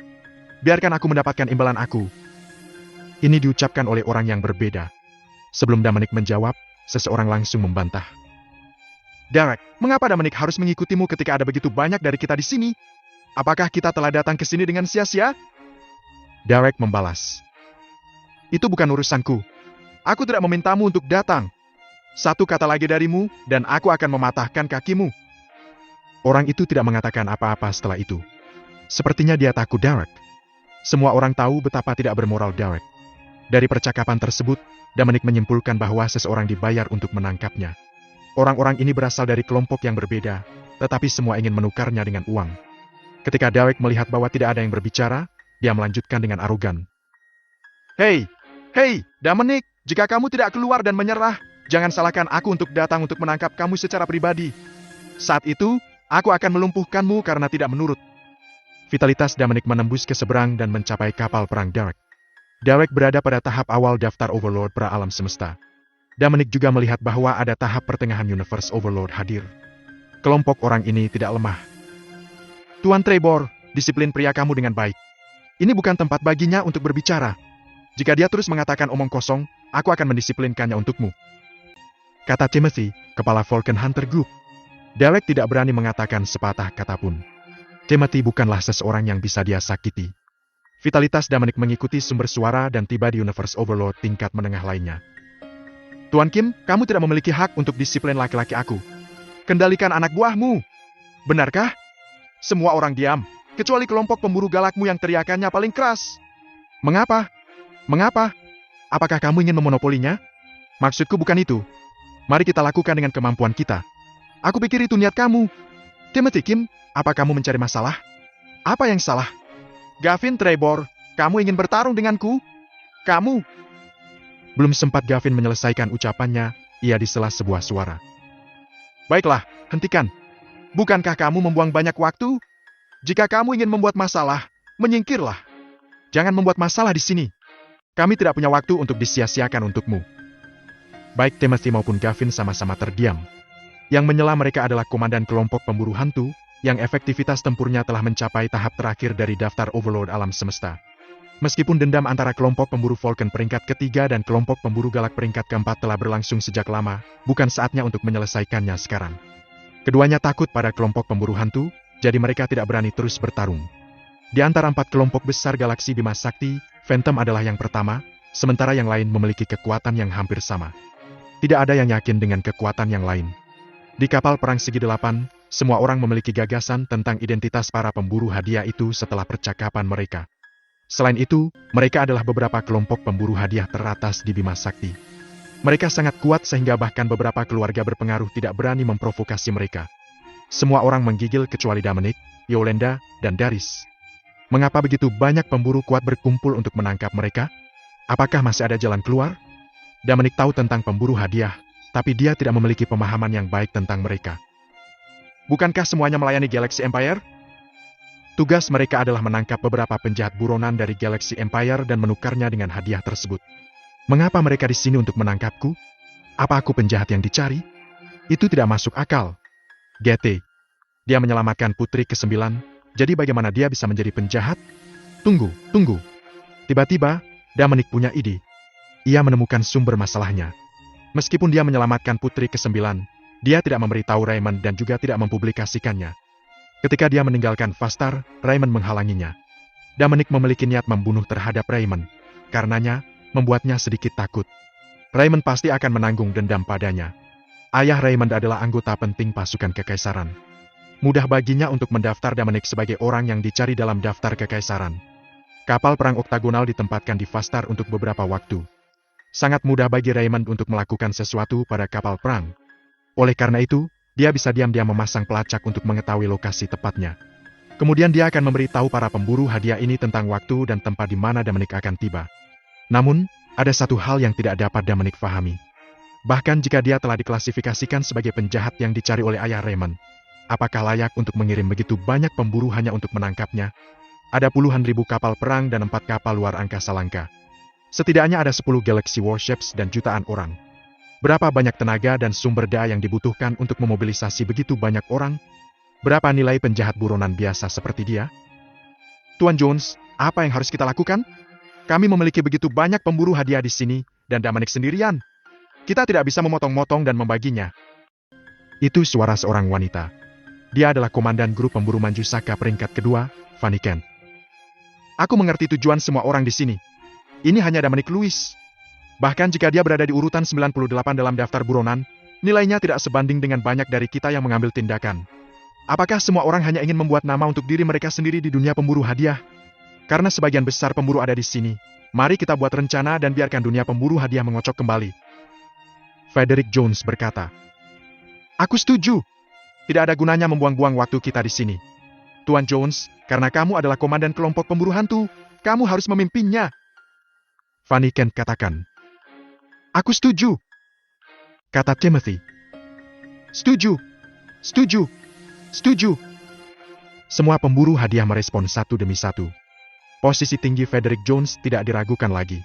Biarkan aku mendapatkan imbalan aku. Ini diucapkan oleh orang yang berbeda. Sebelum Dominic menjawab, seseorang langsung membantah. Derek, mengapa Dominic harus mengikutimu ketika ada begitu banyak dari kita di sini? Apakah kita telah datang ke sini dengan sia-sia? Derek membalas. Itu bukan urusanku. Aku tidak memintamu untuk datang. Satu kata lagi darimu, dan aku akan mematahkan kakimu. Orang itu tidak mengatakan apa-apa setelah itu. Sepertinya dia takut Derek. Semua orang tahu betapa tidak bermoral Derek. Dari percakapan tersebut, Dominic menyimpulkan bahwa seseorang dibayar untuk menangkapnya. Orang-orang ini berasal dari kelompok yang berbeda, tetapi semua ingin menukarnya dengan uang. Ketika Derek melihat bahwa tidak ada yang berbicara, dia melanjutkan dengan arogan. Hei, Dominic, jika kamu tidak keluar dan menyerah, jangan salahkan aku untuk datang untuk menangkap kamu secara pribadi. Saat itu, aku akan melumpuhkanmu karena tidak menurut. Vitalitas Dominic menembus ke seberang dan mencapai kapal perang Derek. Derek berada pada tahap awal daftar Overlord pra alam semesta. Dominic juga melihat bahwa ada tahap pertengahan Universe Overlord hadir. Kelompok orang ini tidak lemah. Tuan Trevor, disiplin pria kamu dengan baik. Ini bukan tempat baginya untuk berbicara. Jika dia terus mengatakan omong kosong, aku akan mendisiplinkannya untukmu. Kata Timothy, kepala Falcon Hunter Group. Derek tidak berani mengatakan sepatah kata pun. Timothy bukanlah seseorang yang bisa dia sakiti. Vitalitas Dominic mengikuti sumber suara dan tiba di Universe Overlord tingkat menengah lainnya. Tuan Kim, kamu tidak memiliki hak untuk disiplin laki-laki aku. Kendalikan anak buahmu. Benarkah? Semua orang diam, kecuali kelompok pemburu galakmu yang teriakannya paling keras. Mengapa? Apakah kamu ingin memonopolinya? Maksudku bukan itu. Mari kita lakukan dengan kemampuan kita. Aku pikir itu niat kamu. Timothy Kim, apa kamu mencari masalah? Apa yang salah? Gavin Trevor, kamu ingin bertarung denganku? Kamu? Belum sempat Gavin menyelesaikan ucapannya, ia disela sebuah suara. Baiklah, hentikan. Bukankah kamu membuang banyak waktu? Jika kamu ingin membuat masalah, menyingkirlah. Jangan membuat masalah di sini. Kami tidak punya waktu untuk disia-siakan untukmu. Baik Timothy maupun Gavin sama-sama terdiam. Yang menyela mereka adalah komandan kelompok pemburu hantu, yang efektivitas tempurnya telah mencapai tahap terakhir dari daftar Overlord alam semesta. Meskipun dendam antara kelompok pemburu Falcon peringkat ketiga dan kelompok pemburu galak peringkat keempat telah berlangsung sejak lama, bukan saatnya untuk menyelesaikannya sekarang. Keduanya takut pada kelompok pemburu hantu, jadi mereka tidak berani terus bertarung. Di antara 4 kelompok besar galaksi Bima Sakti, Phantom adalah yang pertama, sementara yang lain memiliki kekuatan yang hampir sama. Tidak ada yang yakin dengan kekuatan yang lain. Di kapal perang segi 8, semua orang memiliki gagasan tentang identitas para pemburu hadiah itu setelah percakapan mereka. Selain itu, mereka adalah beberapa kelompok pemburu hadiah teratas di Bima Sakti. Mereka sangat kuat sehingga bahkan beberapa keluarga berpengaruh tidak berani memprovokasi mereka. Semua orang menggigil kecuali Dominic, Yolanda, dan Darius. Mengapa begitu banyak pemburu kuat berkumpul untuk menangkap mereka? Apakah masih ada jalan keluar? Dominic tahu tentang pemburu hadiah, tapi dia tidak memiliki pemahaman yang baik tentang mereka. Bukankah semuanya melayani Galaxy Empire? Tugas mereka adalah menangkap beberapa penjahat buronan dari Galaxy Empire dan menukarnya dengan hadiah tersebut. Mengapa mereka di sini untuk menangkapku? Apa aku penjahat yang dicari? Itu tidak masuk akal. GT. Dia menyelamatkan putri ke-9, jadi bagaimana dia bisa menjadi penjahat? Tunggu. Tiba-tiba, Dominic punya ide. Ia menemukan sumber masalahnya. Meskipun dia menyelamatkan putri ke-9, dia tidak memberitahu Raymond dan juga tidak mempublikasikannya. Ketika dia meninggalkan Fastar, Raymond menghalanginya. Dominic memiliki niat membunuh terhadap Raymond. Karenanya, membuatnya sedikit takut. Raymond pasti akan menanggung dendam padanya. Ayah Raymond adalah anggota penting pasukan kekaisaran. Mudah baginya untuk mendaftar Dominic sebagai orang yang dicari dalam daftar kekaisaran. Kapal perang oktagonal ditempatkan di Fastar untuk beberapa waktu. Sangat mudah bagi Raymond untuk melakukan sesuatu pada kapal perang. Oleh karena itu, dia bisa diam-diam memasang pelacak untuk mengetahui lokasi tepatnya. Kemudian dia akan memberitahu para pemburu hadiah ini tentang waktu dan tempat di mana Dominic akan tiba. Namun, ada satu hal yang tidak dapat Dominic fahami. Bahkan jika dia telah diklasifikasikan sebagai penjahat yang dicari oleh ayah Raymond, apakah layak untuk mengirim begitu banyak pemburu hanya untuk menangkapnya? Ada puluhan ribu kapal perang dan 4 kapal luar angkasa langka. Setidaknya ada 10 Galaxy Warships dan jutaan orang. Berapa banyak tenaga dan sumber daya yang dibutuhkan untuk memobilisasi begitu banyak orang? Berapa nilai penjahat buronan biasa seperti dia? Tuan Jones, apa yang harus kita lakukan? Kami memiliki begitu banyak pemburu hadiah di sini, dan Dominic sendirian. Kita tidak bisa memotong-motong dan membaginya. Itu suara seorang wanita. Dia adalah komandan grup pemburu Manjusaka peringkat kedua, Fanny Kent. Aku mengerti tujuan semua orang di sini. Ini hanya Dominic Lewis. Bahkan jika dia berada di urutan 98 dalam daftar buronan, nilainya tidak sebanding dengan banyak dari kita yang mengambil tindakan. Apakah semua orang hanya ingin membuat nama untuk diri mereka sendiri di dunia pemburu hadiah? Karena sebagian besar pemburu ada di sini, mari kita buat rencana dan biarkan dunia pemburu hadiah mengocok kembali. Frederick Jones berkata, "Aku setuju. Tidak ada gunanya membuang-buang waktu kita di sini. Tuan Jones, karena kamu adalah komandan kelompok pemburu hantu, kamu harus memimpinnya." Fanny Kent katakan, "Aku setuju," kata Timothy. "Setuju, setuju, setuju." Semua pemburu hadiah merespon satu demi satu. Posisi tinggi Frederick Jones tidak diragukan lagi.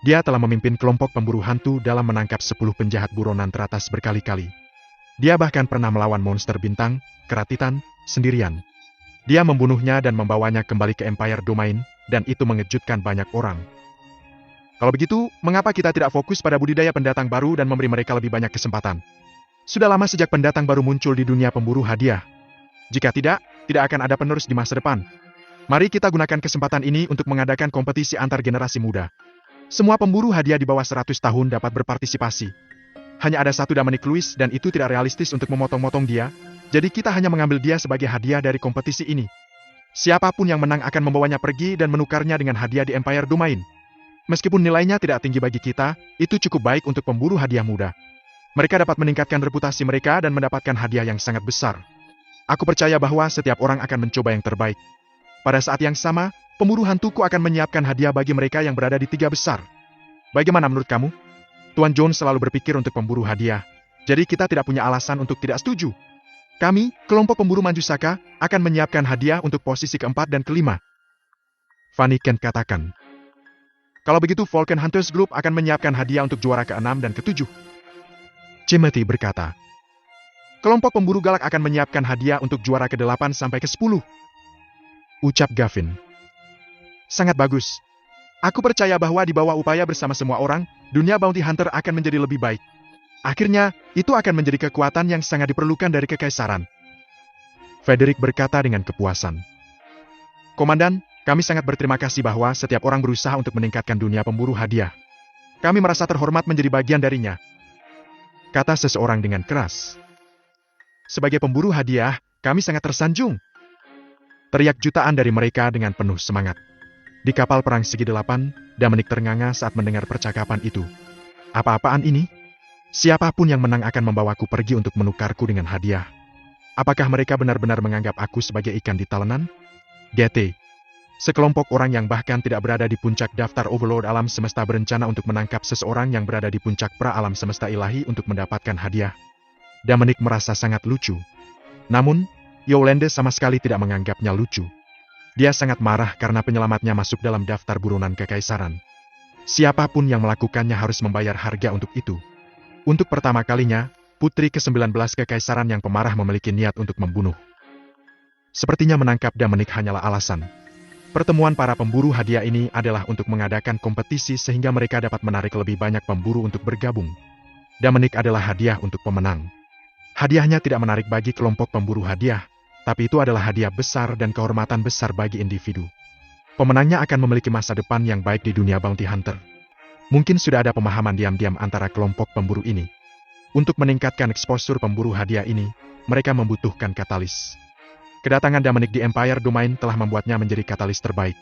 Dia telah memimpin kelompok pemburu hantu dalam menangkap 10 penjahat buronan teratas berkali-kali. Dia bahkan pernah melawan monster bintang, Keratitan, sendirian. Dia membunuhnya dan membawanya kembali ke Empire Domain, dan itu mengejutkan banyak orang. Kalau begitu, mengapa kita tidak fokus pada budidaya pendatang baru dan memberi mereka lebih banyak kesempatan? Sudah lama sejak pendatang baru muncul di dunia pemburu hadiah. Jika tidak akan ada penerus di masa depan. Mari kita gunakan kesempatan ini untuk mengadakan kompetisi antar generasi muda. Semua pemburu hadiah di bawah 100 tahun dapat berpartisipasi. Hanya ada satu Dominic Lewis dan itu tidak realistis untuk memotong-motong dia, jadi kita hanya mengambil dia sebagai hadiah dari kompetisi ini. Siapapun yang menang akan membawanya pergi dan menukarnya dengan hadiah di Empire Domain. Meskipun nilainya tidak tinggi bagi kita, itu cukup baik untuk pemburu hadiah muda. Mereka dapat meningkatkan reputasi mereka dan mendapatkan hadiah yang sangat besar. Aku percaya bahwa setiap orang akan mencoba yang terbaik. Pada saat yang sama, pemburu hantuku akan menyiapkan hadiah bagi mereka yang berada di 3 besar. Bagaimana menurut kamu? Tuan Jones selalu berpikir untuk pemburu hadiah, jadi kita tidak punya alasan untuk tidak setuju. Kami, kelompok pemburu Manjusaka, akan menyiapkan hadiah untuk posisi keempat dan kelima. Fanny Kent katakan. Kalau begitu Vulcan Hunters Group akan menyiapkan hadiah untuk juara ke-6 dan ke-7. Timothy berkata. Kelompok pemburu galak akan menyiapkan hadiah untuk juara ke-8 sampai ke-10. Ucap Gavin. Sangat bagus. Aku percaya bahwa di bawah upaya bersama semua orang, dunia bounty hunter akan menjadi lebih baik. Akhirnya, itu akan menjadi kekuatan yang sangat diperlukan dari kekaisaran. Frederick berkata dengan kepuasan. Komandan, kami sangat berterima kasih bahwa setiap orang berusaha untuk meningkatkan dunia pemburu hadiah. Kami merasa terhormat menjadi bagian darinya. Kata seseorang dengan keras. Sebagai pemburu hadiah, kami sangat tersanjung. Teriak jutaan dari mereka dengan penuh semangat. Di kapal perang segi 8, Dominic ternganga saat mendengar percakapan itu. Apa-apaan ini? Siapapun yang menang akan membawaku pergi untuk menukarku dengan hadiah. Apakah mereka benar-benar menganggap aku sebagai ikan di talenan? GT. Sekelompok orang yang bahkan tidak berada di puncak daftar Overlord alam semesta berencana untuk menangkap seseorang yang berada di puncak pra-alam semesta ilahi untuk mendapatkan hadiah. Dominic merasa sangat lucu. Namun, Yolande sama sekali tidak menganggapnya lucu. Dia sangat marah karena penyelamatnya masuk dalam daftar buronan kekaisaran. Siapapun yang melakukannya harus membayar harga untuk itu. Untuk pertama kalinya, putri ke-19 kekaisaran yang pemarah memiliki niat untuk membunuh. Sepertinya menangkap Dominic hanyalah alasan. Pertemuan para pemburu hadiah ini adalah untuk mengadakan kompetisi sehingga mereka dapat menarik lebih banyak pemburu untuk bergabung. Dominic adalah hadiah untuk pemenang. Hadiahnya tidak menarik bagi kelompok pemburu hadiah, tapi itu adalah hadiah besar dan kehormatan besar bagi individu. Pemenangnya akan memiliki masa depan yang baik di dunia bounty hunter. Mungkin sudah ada pemahaman diam-diam antara kelompok pemburu ini. Untuk meningkatkan eksposur pemburu hadiah ini, mereka membutuhkan katalis. Kedatangan Dominic di Empire Domain telah membuatnya menjadi katalis terbaik.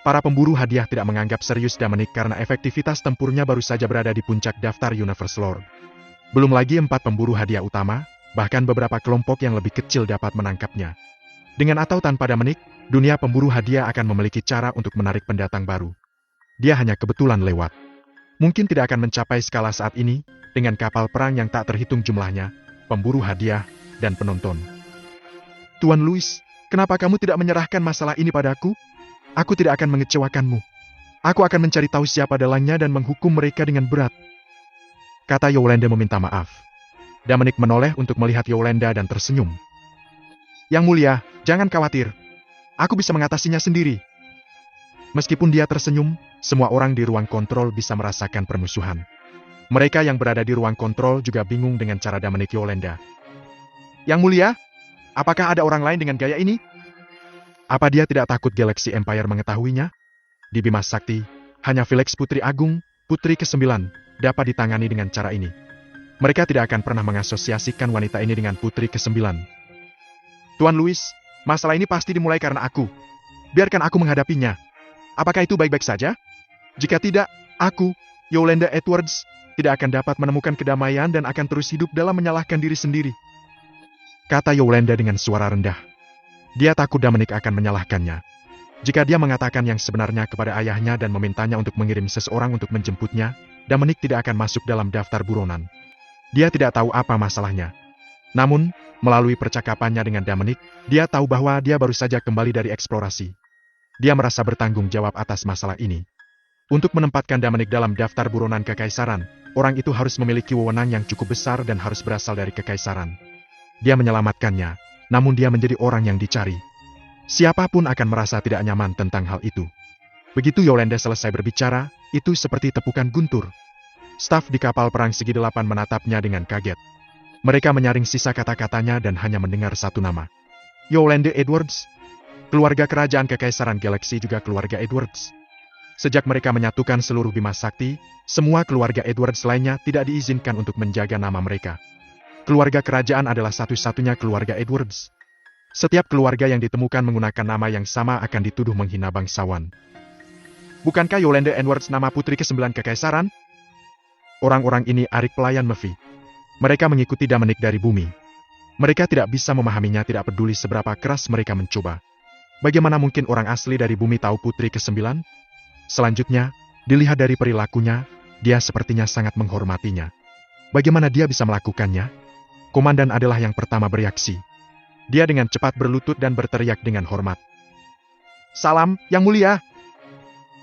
Para pemburu hadiah tidak menganggap serius Dominic karena efektivitas tempurnya baru saja berada di puncak daftar Universe Lord. Belum lagi 4 pemburu hadiah utama, bahkan beberapa kelompok yang lebih kecil dapat menangkapnya. Dengan atau tanpa Dominic, dunia pemburu hadiah akan memiliki cara untuk menarik pendatang baru. Dia hanya kebetulan lewat. Mungkin tidak akan mencapai skala saat ini, dengan kapal perang yang tak terhitung jumlahnya, pemburu hadiah, dan penonton. Tuan Louis, Kenapa kamu tidak menyerahkan masalah ini padaku? Aku tidak akan mengecewakanmu. Aku akan mencari tahu siapa dalangnya dan menghukum mereka dengan berat. Kata Yolanda meminta maaf. Dominic menoleh untuk melihat Yolanda dan tersenyum. Yang mulia, jangan khawatir. Aku bisa mengatasinya sendiri. Meskipun dia tersenyum, semua orang di ruang kontrol bisa merasakan permusuhan. Mereka yang berada di ruang kontrol juga bingung dengan cara Dominic Yolanda. Yang mulia, apakah ada orang lain dengan gaya ini? Apa dia tidak takut Galaxy Empire mengetahuinya? Di Bima Sakti, hanya Felix Putri Agung, Putri ke-9, dapat ditangani dengan cara ini. Mereka tidak akan pernah mengasosiasikan wanita ini dengan Putri ke-9. Tuan Louis, masalah ini pasti dimulai karena aku. Biarkan aku menghadapinya. Apakah itu baik-baik saja? Jika tidak, aku, Yolanda Edwards, tidak akan dapat menemukan kedamaian dan akan terus hidup dalam menyalahkan diri sendiri. Kata Yolanda dengan suara rendah. Dia takut Dominic akan menyalahkannya. Jika dia mengatakan yang sebenarnya kepada ayahnya dan memintanya untuk mengirim seseorang untuk menjemputnya, Dominic tidak akan masuk dalam daftar buronan. Dia tidak tahu apa masalahnya. Namun, melalui percakapannya dengan Dominic, dia tahu bahwa dia baru saja kembali dari eksplorasi. Dia merasa bertanggung jawab atas masalah ini. Untuk menempatkan Dominic dalam daftar buronan kekaisaran, orang itu harus memiliki wewenang yang cukup besar dan harus berasal dari kekaisaran. Dia menyelamatkannya, namun dia menjadi orang yang dicari. Siapapun akan merasa tidak nyaman tentang hal itu. Begitu Yolanda selesai berbicara, itu seperti tepukan guntur. Staf di kapal perang segi 8 menatapnya dengan kaget. Mereka menyaring sisa kata-katanya dan hanya mendengar satu nama. Yolanda Edwards. Keluarga kerajaan kekaisaran galaksi juga keluarga Edwards. Sejak mereka menyatukan seluruh Bima Sakti, semua keluarga Edwards lainnya tidak diizinkan untuk menjaga nama mereka. Keluarga kerajaan adalah satu-satunya keluarga Edwards. Setiap keluarga yang ditemukan menggunakan nama yang sama akan dituduh menghina bangsawan. Bukankah Yolanda Edwards nama putri ke-9 kekaisaran? Orang-orang ini arik pelayan Mevi. Mereka mengikuti Dominic dari bumi. Mereka tidak bisa memahaminya, tidak peduli seberapa keras mereka mencoba. Bagaimana mungkin orang asli dari bumi tahu putri ke-9? Selanjutnya, dilihat dari perilakunya, dia sepertinya sangat menghormatinya. Bagaimana dia bisa melakukannya? Komandan adalah yang pertama bereaksi. Dia dengan cepat berlutut dan berteriak dengan hormat. Salam, Yang Mulia.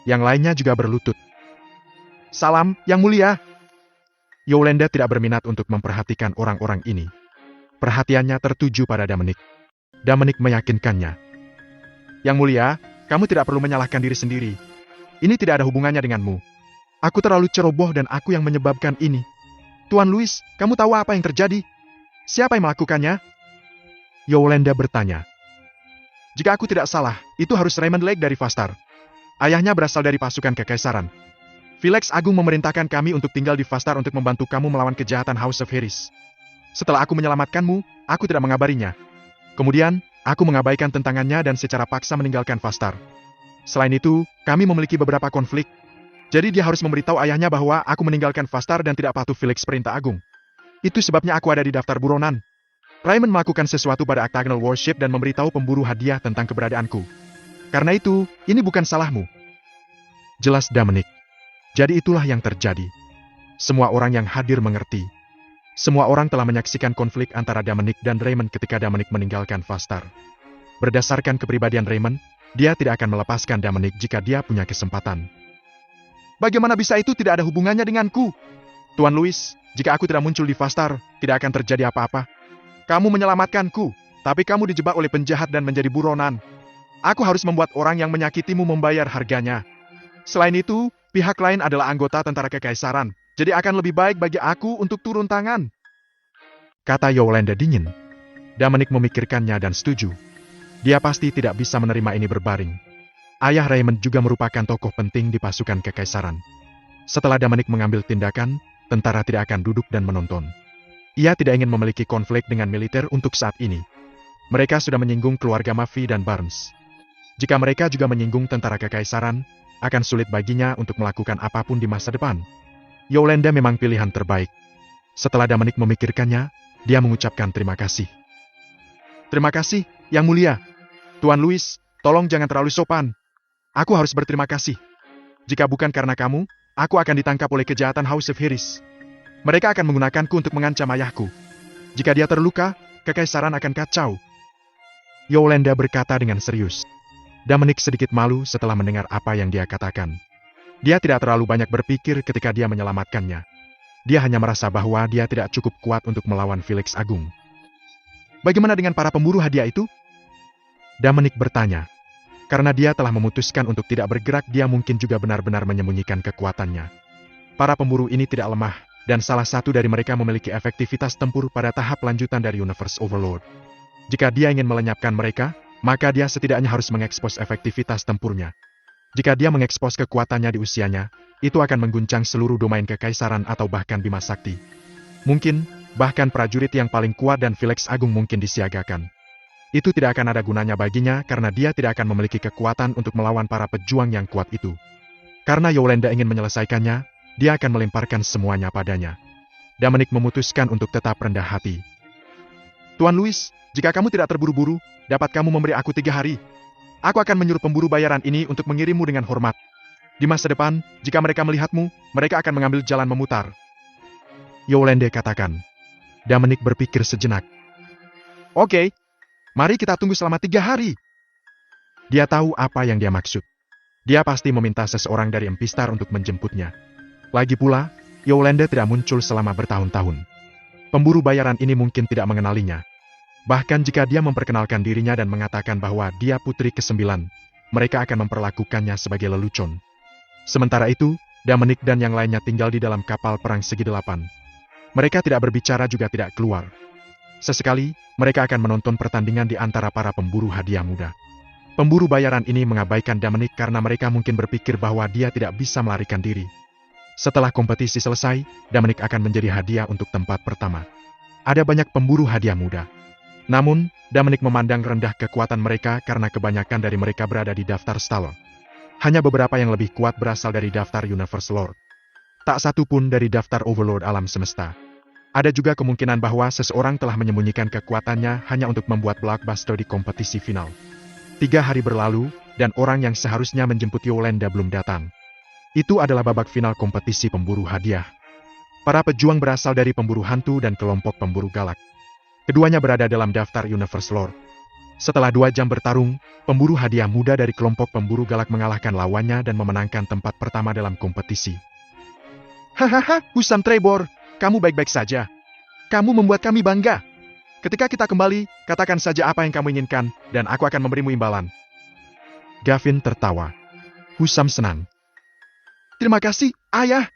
Yang lainnya juga berlutut. Salam, Yang Mulia. Yolanda tidak berminat untuk memperhatikan orang-orang ini. Perhatiannya tertuju pada Dominic. Dominic meyakinkannya. Yang Mulia, kamu tidak perlu menyalahkan diri sendiri. Ini tidak ada hubungannya denganmu. Aku terlalu ceroboh dan aku yang menyebabkan ini. Tuan Louis, kamu tahu apa yang terjadi? Siapa yang melakukannya? Yolanda bertanya. Jika aku tidak salah, itu harus Raymond Lake dari Fastar. Ayahnya berasal dari pasukan kekaisaran. Felix Agung memerintahkan kami untuk tinggal di Fastar untuk membantu kamu melawan kejahatan House of Harris. Setelah aku menyelamatkanmu, aku tidak mengabarinya. Kemudian, aku mengabaikan tentangannya dan secara paksa meninggalkan Fastar. Selain itu, kami memiliki beberapa konflik. Jadi dia harus memberitahu ayahnya bahwa aku meninggalkan Fastar dan tidak patuh Felix perintah Agung. Itu sebabnya aku ada di daftar buronan. Raymond melakukan sesuatu pada Octagonal Warship dan memberitahu pemburu hadiah tentang keberadaanku. Karena itu, ini bukan salahmu. Jelas Dominic. Jadi itulah yang terjadi. Semua orang yang hadir mengerti. Semua orang telah menyaksikan konflik antara Dominic dan Raymond ketika Dominic meninggalkan Fastar. Berdasarkan kepribadian Raymond, dia tidak akan melepaskan Dominic jika dia punya kesempatan. Bagaimana bisa itu tidak ada hubungannya denganku? Tuan Louis, jika aku tidak muncul di Fastar, tidak akan terjadi apa-apa. Kamu menyelamatkanku, tapi kamu dijebak oleh penjahat dan menjadi buronan. Aku harus membuat orang yang menyakitimu membayar harganya. Selain itu, pihak lain adalah anggota tentara kekaisaran, jadi akan lebih baik bagi aku untuk turun tangan. Kata Yolanda dingin. Dominic memikirkannya dan setuju. Dia pasti tidak bisa menerima ini berbaring. Ayah Raymond juga merupakan tokoh penting di pasukan kekaisaran. Setelah Dominic mengambil tindakan, tentara tidak akan duduk dan menonton. Ia tidak ingin memiliki konflik dengan militer untuk saat ini. Mereka sudah menyinggung keluarga Mavi dan Barnes. Jika mereka juga menyinggung tentara kekaisaran, akan sulit baginya untuk melakukan apapun di masa depan. Yolanda memang pilihan terbaik. Setelah Dominic memikirkannya, dia mengucapkan terima kasih. Terima kasih, Yang Mulia. Tuan Louis, tolong jangan terlalu sopan. Aku harus berterima kasih. Jika bukan karena kamu, aku akan ditangkap oleh kejahatan House of Harris. Mereka akan menggunakanku untuk mengancam ayahku. Jika dia terluka, kekaisaran akan kacau. Yolanda berkata dengan serius. Dominic sedikit malu setelah mendengar apa yang dia katakan. Dia tidak terlalu banyak berpikir ketika dia menyelamatkannya. Dia hanya merasa bahwa dia tidak cukup kuat untuk melawan Felix Agung. Bagaimana dengan para pemburu hadiah itu? Dominic bertanya. Karena dia telah memutuskan untuk tidak bergerak, dia mungkin juga benar-benar menyembunyikan kekuatannya. Para pemburu ini tidak lemah, dan salah satu dari mereka memiliki efektivitas tempur pada tahap lanjutan dari Universe Overlord. Jika dia ingin melenyapkan mereka, maka dia setidaknya harus mengekspos efektivitas tempurnya. Jika dia mengekspos kekuatannya di usianya, itu akan mengguncang seluruh domain kekaisaran atau bahkan Bima Sakti. Mungkin, bahkan prajurit yang paling kuat dan Felix Agung mungkin disiagakan. Itu tidak akan ada gunanya baginya karena dia tidak akan memiliki kekuatan untuk melawan para pejuang yang kuat itu. Karena Yolanda ingin menyelesaikannya, dia akan melemparkan semuanya padanya. Dominic memutuskan untuk tetap rendah hati. Tuan Louis, jika kamu tidak terburu-buru, dapat kamu memberi aku 3 hari. Aku akan menyuruh pemburu bayaran ini untuk mengirimmu dengan hormat. Di masa depan, jika mereka melihatmu, mereka akan mengambil jalan memutar. Yolanda katakan. Dominic berpikir sejenak. Oke. Mari kita tunggu selama 3 hari. Dia tahu apa yang dia maksud. Dia pasti meminta seseorang dari Empistar untuk menjemputnya. Lagi pula, Yolanda tidak muncul selama bertahun-tahun. Pemburu bayaran ini mungkin tidak mengenalinya. Bahkan jika dia memperkenalkan dirinya dan mengatakan bahwa dia putri ke-9, mereka akan memperlakukannya sebagai lelucon. Sementara itu, Dominic dan yang lainnya tinggal di dalam kapal perang segi 8. Mereka tidak berbicara juga tidak keluar. Sesekali, mereka akan menonton pertandingan di antara para pemburu hadiah muda. Pemburu bayaran ini mengabaikan Dominic karena mereka mungkin berpikir bahwa dia tidak bisa melarikan diri. Setelah kompetisi selesai, Dominic akan menjadi hadiah untuk tempat pertama. Ada banyak pemburu hadiah muda. Namun, Dominic memandang rendah kekuatan mereka karena kebanyakan dari mereka berada di daftar Stalor. Hanya beberapa yang lebih kuat berasal dari daftar Universe Lord. Tak satu pun dari daftar Overlord alam semesta. Ada juga kemungkinan bahwa seseorang telah menyembunyikan kekuatannya hanya untuk membuat blockbuster di kompetisi final. 3 hari berlalu, dan orang yang seharusnya menjemput Yolanda belum datang. Itu adalah babak final kompetisi pemburu hadiah. Para pejuang berasal dari pemburu hantu dan kelompok pemburu galak. Keduanya berada dalam daftar Universe Lord. Setelah 2 jam bertarung, pemburu hadiah muda dari kelompok pemburu galak mengalahkan lawannya dan memenangkan tempat pertama dalam kompetisi. Hahaha, Husam Trebor. Kamu baik-baik saja. Kamu membuat kami bangga. Ketika kita kembali, katakan saja apa yang kamu inginkan, dan aku akan memberimu imbalan. Gavin tertawa. Husam senang. Terima kasih, Ayah.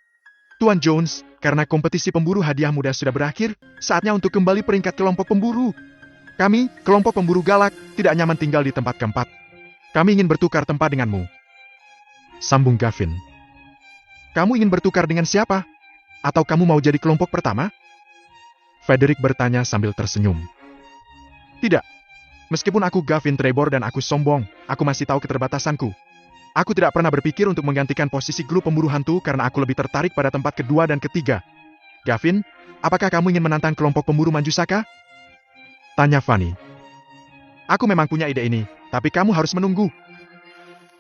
Tuan Jones, karena kompetisi pemburu hadiah muda sudah berakhir, saatnya untuk kembali peringkat kelompok pemburu. Kami, kelompok pemburu galak, tidak nyaman tinggal di tempat keempat. Kami ingin bertukar tempat denganmu. Sambung Gavin. Kamu ingin bertukar dengan siapa? Atau kamu mau jadi kelompok pertama? Frederick bertanya sambil tersenyum. Tidak. Meskipun aku Gavin Trebor dan aku sombong, aku masih tahu keterbatasanku. Aku tidak pernah berpikir untuk menggantikan posisi grup pemburu hantu karena aku lebih tertarik pada tempat kedua dan ketiga. Gavin, apakah kamu ingin menantang kelompok pemburu Manjusaka? Tanya Fanny. Aku memang punya ide ini, tapi kamu harus menunggu.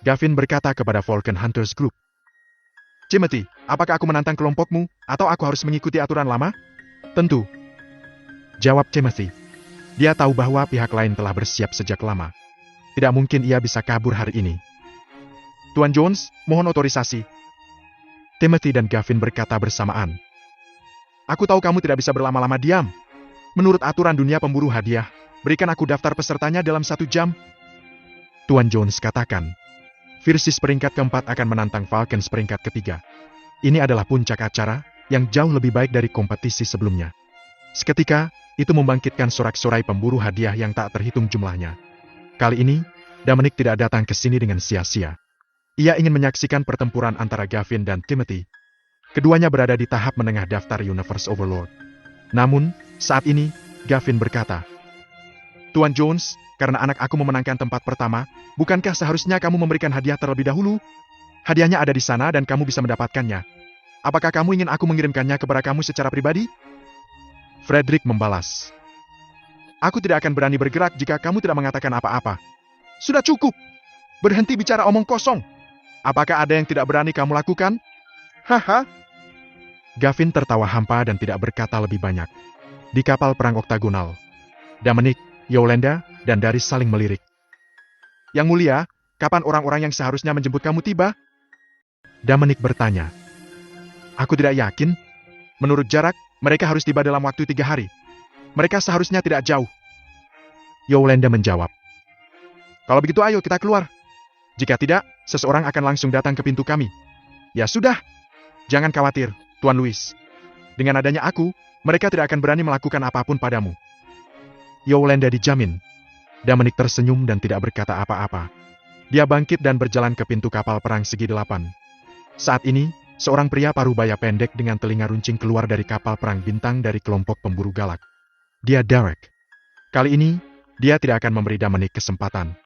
Gavin berkata kepada Vulcan Hunters Group. Timothy, apakah aku menantang kelompokmu, atau aku harus mengikuti aturan lama? Tentu. Jawab Timothy. Dia tahu bahwa pihak lain telah bersiap sejak lama. Tidak mungkin ia bisa kabur hari ini. Tuan Jones, mohon otorisasi. Timothy dan Gavin berkata bersamaan. Aku tahu kamu tidak bisa berlama-lama diam. Menurut aturan dunia pemburu hadiah, berikan aku daftar pesertanya dalam 1 jam. Tuan Jones katakan. Virsis peringkat keempat akan menantang Falcons peringkat ketiga. Ini adalah puncak acara, yang jauh lebih baik dari kompetisi sebelumnya. Seketika, itu membangkitkan sorak-sorai pemburu hadiah yang tak terhitung jumlahnya. Kali ini, Dominic tidak datang ke sini dengan sia-sia. Ia ingin menyaksikan pertempuran antara Gavin dan Timothy. Keduanya berada di tahap menengah daftar Universe Overlord. Namun, saat ini, Gavin berkata, Tuan Jones, karena anak aku memenangkan tempat pertama, bukankah seharusnya kamu memberikan hadiah terlebih dahulu? Hadiahnya ada di sana dan kamu bisa mendapatkannya. Apakah kamu ingin aku mengirimkannya kepada kamu secara pribadi? Frederick membalas. Aku tidak akan berani bergerak jika kamu tidak mengatakan apa-apa. Sudah cukup. Berhenti bicara omong kosong. Apakah ada yang tidak berani kamu lakukan? Haha. Gavin tertawa hampa dan tidak berkata lebih banyak. Di kapal perang oktagonal, Dominic, Yolanda, dan Daris saling melirik. Yang mulia, kapan orang-orang yang seharusnya menjemput kamu tiba? Damanik bertanya. Aku tidak yakin. Menurut jarak, mereka harus tiba dalam waktu 3 hari. Mereka seharusnya tidak jauh. Yolanda menjawab. Kalau begitu ayo kita keluar. Jika tidak, seseorang akan langsung datang ke pintu kami. Ya sudah. Jangan khawatir, Tuan Louis. Dengan adanya aku, mereka tidak akan berani melakukan apapun padamu. Yolanda dijamin. Damanik tersenyum dan tidak berkata apa-apa. Dia bangkit dan berjalan ke pintu kapal perang segi 8. Saat ini, seorang pria parubaya pendek dengan telinga runcing keluar dari kapal perang bintang dari kelompok pemburu galak. Dia Derek. Kali ini, dia tidak akan memberi Damanik kesempatan.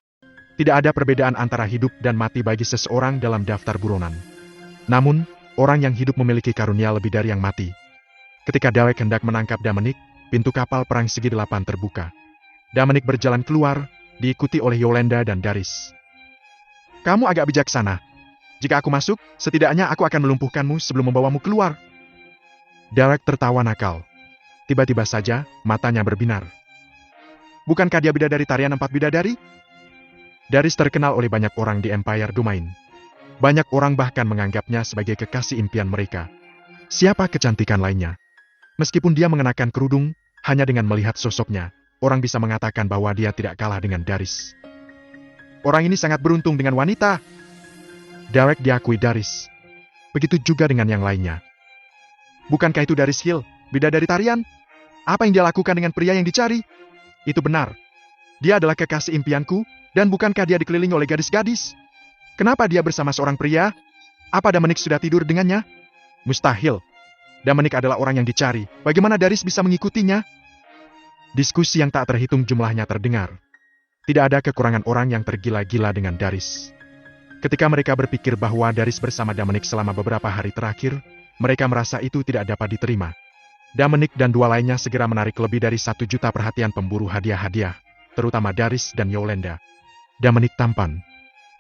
Tidak ada perbedaan antara hidup dan mati bagi seseorang dalam daftar buronan. Namun, orang yang hidup memiliki karunia lebih dari yang mati. Ketika Derek hendak menangkap Damanik, pintu kapal perang segi 8 terbuka. Damanik berjalan keluar, diikuti oleh Yolanda dan Daris. Kamu agak bijaksana. Jika aku masuk, setidaknya aku akan melumpuhkanmu sebelum membawamu keluar. Derek tertawa nakal. Tiba-tiba saja, matanya berbinar. Bukankah dia bidadari tarian 4 bidadari? Daris terkenal oleh banyak orang di Empire Domain. Banyak orang bahkan menganggapnya sebagai kekasih impian mereka. Siapa kecantikan lainnya? Meskipun dia mengenakan kerudung, hanya dengan melihat sosoknya, orang bisa mengatakan bahwa dia tidak kalah dengan Daris. Orang ini sangat beruntung dengan wanita. Derek diakui Daris. Begitu juga dengan yang lainnya. Bukankah itu Daris Hill, bidadari tarian? Apa yang dia lakukan dengan pria yang dicari? Itu benar. Dia adalah kekasih impianku, dan bukankah dia dikelilingi oleh gadis-gadis? Kenapa dia bersama seorang pria? Apa Damanik sudah tidur dengannya? Mustahil. Damanik adalah orang yang dicari. Bagaimana Daris bisa mengikutinya? Diskusi yang tak terhitung jumlahnya terdengar. Tidak ada kekurangan orang yang tergila-gila dengan Daris. Ketika mereka berpikir bahwa Daris bersama Damanik selama beberapa hari terakhir, mereka merasa itu tidak dapat diterima. Damanik dan 2 lainnya segera menarik lebih dari 1 juta perhatian pemburu hadiah-hadiah, terutama Daris dan Yolanda. Damanik tampan.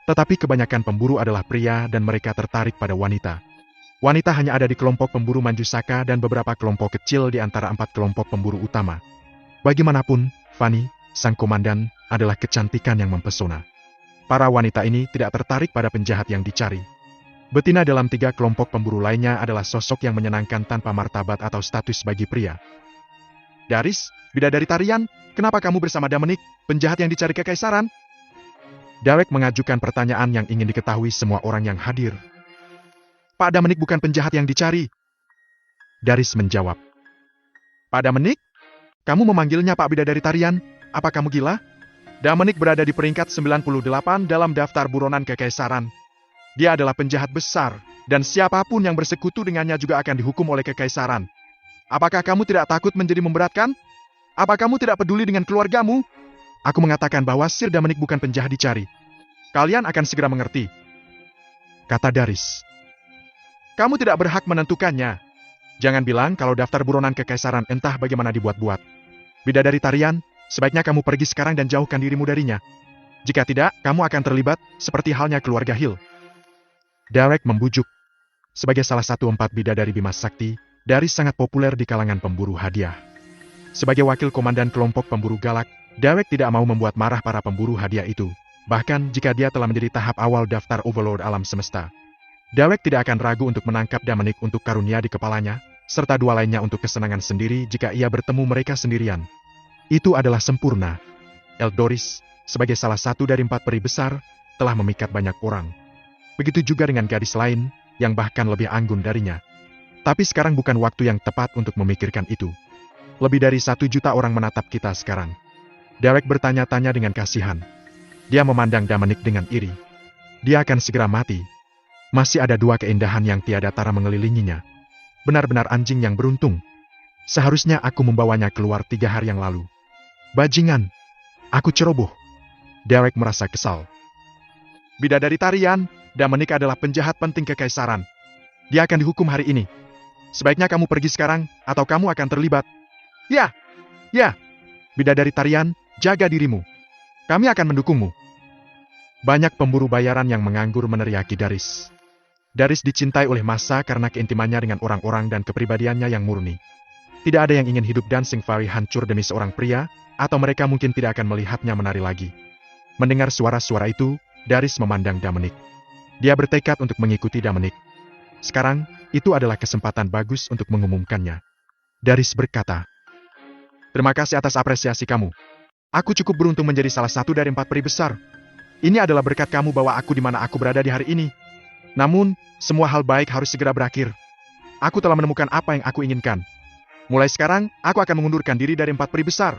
Tetapi kebanyakan pemburu adalah pria dan mereka tertarik pada wanita. Wanita hanya ada di kelompok pemburu Manjusaka dan beberapa kelompok kecil di antara 4 kelompok pemburu utama. Bagaimanapun, Fanny, sang komandan, adalah kecantikan yang mempesona. Para wanita ini tidak tertarik pada penjahat yang dicari. Betina dalam 3 kelompok pemburu lainnya adalah sosok yang menyenangkan tanpa martabat atau status bagi pria. Daris, bidadari tarian, kenapa kamu bersama Damanik, penjahat yang dicari kekaisaran? Derek mengajukan pertanyaan yang ingin diketahui semua orang yang hadir. Pak Damanik bukan penjahat yang dicari. Daris menjawab. Pak Damanik? Kamu memanggilnya Pak Bidadari Tarian? Apa kamu gila? Damanik berada di peringkat 98 dalam daftar buronan kekaisaran. Dia adalah penjahat besar, dan siapapun yang bersekutu dengannya juga akan dihukum oleh kekaisaran. Apakah kamu tidak takut menjadi memberatkan? Apa kamu tidak peduli dengan keluargamu? Aku mengatakan bahwa Sir Damanik bukan penjahat dicari. Kalian akan segera mengerti. Kata Daris. Kamu tidak berhak menentukannya. Jangan bilang kalau daftar buronan kekaisaran entah bagaimana dibuat-buat. Bidadari tarian, sebaiknya kamu pergi sekarang dan jauhkan dirimu darinya. Jika tidak, kamu akan terlibat, seperti halnya keluarga Hill. Derek membujuk. Sebagai salah satu 4 bidadari Bima Sakti, Daris sangat populer di kalangan pemburu hadiah. Sebagai wakil komandan kelompok pemburu galak, Derek tidak mau membuat marah para pemburu hadiah itu, bahkan jika dia telah menjadi tahap awal daftar Overlord alam semesta. Derek tidak akan ragu untuk menangkap Damanik untuk karunia di kepalanya, serta 2 lainnya untuk kesenangan sendiri jika ia bertemu mereka sendirian. Itu adalah sempurna. Eldoris, sebagai salah satu dari 4 peri besar, telah memikat banyak orang. Begitu juga dengan gadis lain, yang bahkan lebih anggun darinya. Tapi sekarang bukan waktu yang tepat untuk memikirkan itu. Lebih dari 1 juta orang menatap kita sekarang. Derek bertanya-tanya dengan kasihan. Dia memandang Damanik dengan iri. Dia akan segera mati. Masih ada 2 keindahan yang tiada tara mengelilinginya. Benar-benar anjing yang beruntung. Seharusnya aku membawanya keluar 3 hari yang lalu. Bajingan. Aku ceroboh. Derek merasa kesal. Bidadari tarian, Damanik adalah penjahat penting kekaisaran. Dia akan dihukum hari ini. Sebaiknya kamu pergi sekarang, atau kamu akan terlibat. Ya. Bidadari tarian, jaga dirimu. Kami akan mendukungmu. Banyak pemburu bayaran yang menganggur meneriaki Daris. Daris dicintai oleh massa karena keintimannya dengan orang-orang dan kepribadiannya yang murni. Tidak ada yang ingin hidup Dancing Fairy hancur demi seorang pria, atau mereka mungkin tidak akan melihatnya menari lagi. Mendengar suara-suara itu, Darius memandang Dominic. Dia bertekad untuk mengikuti Dominic. Sekarang, itu adalah kesempatan bagus untuk mengumumkannya. Darius berkata, "Terima kasih atas apresiasi kamu. Aku cukup beruntung menjadi salah satu dari 4 peri besar. Ini adalah berkat kamu bawa aku di mana aku berada di hari ini. Namun, semua hal baik harus segera berakhir. Aku telah menemukan apa yang aku inginkan. Mulai sekarang, aku akan mengundurkan diri dari 4 peri besar.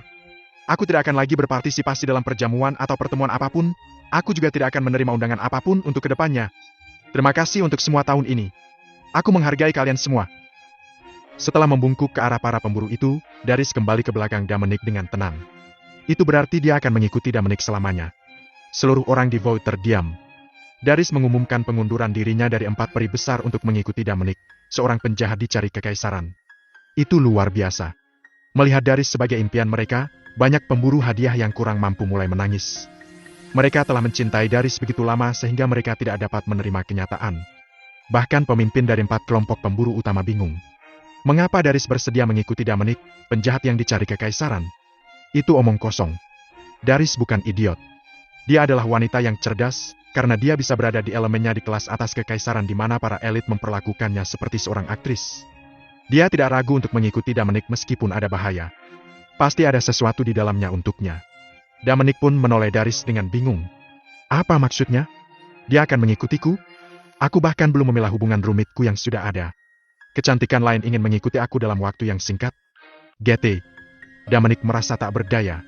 Aku tidak akan lagi berpartisipasi dalam perjamuan atau pertemuan apapun. Aku juga tidak akan menerima undangan apapun untuk kedepannya. Terima kasih untuk semua tahun ini. Aku menghargai kalian semua." Setelah membungkuk ke arah para pemburu itu, Darius kembali ke belakang Dominic dengan tenang. Itu berarti dia akan mengikuti Dominic selamanya. Seluruh orang di Void terdiam. Darius mengumumkan pengunduran dirinya dari 4 peri besar untuk mengikuti Dominic, seorang penjahat dicari kekaisaran. Itu luar biasa. Melihat Darius sebagai impian mereka, banyak pemburu hadiah yang kurang mampu mulai menangis. Mereka telah mencintai Darius begitu lama sehingga mereka tidak dapat menerima kenyataan. Bahkan pemimpin dari 4 kelompok pemburu utama bingung. Mengapa Darius bersedia mengikuti Dominic, penjahat yang dicari kekaisaran? Itu omong kosong. Darius bukan idiot. Dia adalah wanita yang cerdas, karena dia bisa berada di elemennya di kelas atas kekaisaran di mana para elit memperlakukannya seperti seorang aktris. Dia tidak ragu untuk mengikuti Dominic meskipun ada bahaya. Pasti ada sesuatu di dalamnya untuknya. Dominic pun menoleh Darius dengan bingung. Apa maksudnya? Dia akan mengikutiku? Aku bahkan belum memilah hubungan rumitku yang sudah ada. Kecantikan lain ingin mengikuti aku dalam waktu yang singkat? GT. Dominic merasa tak berdaya.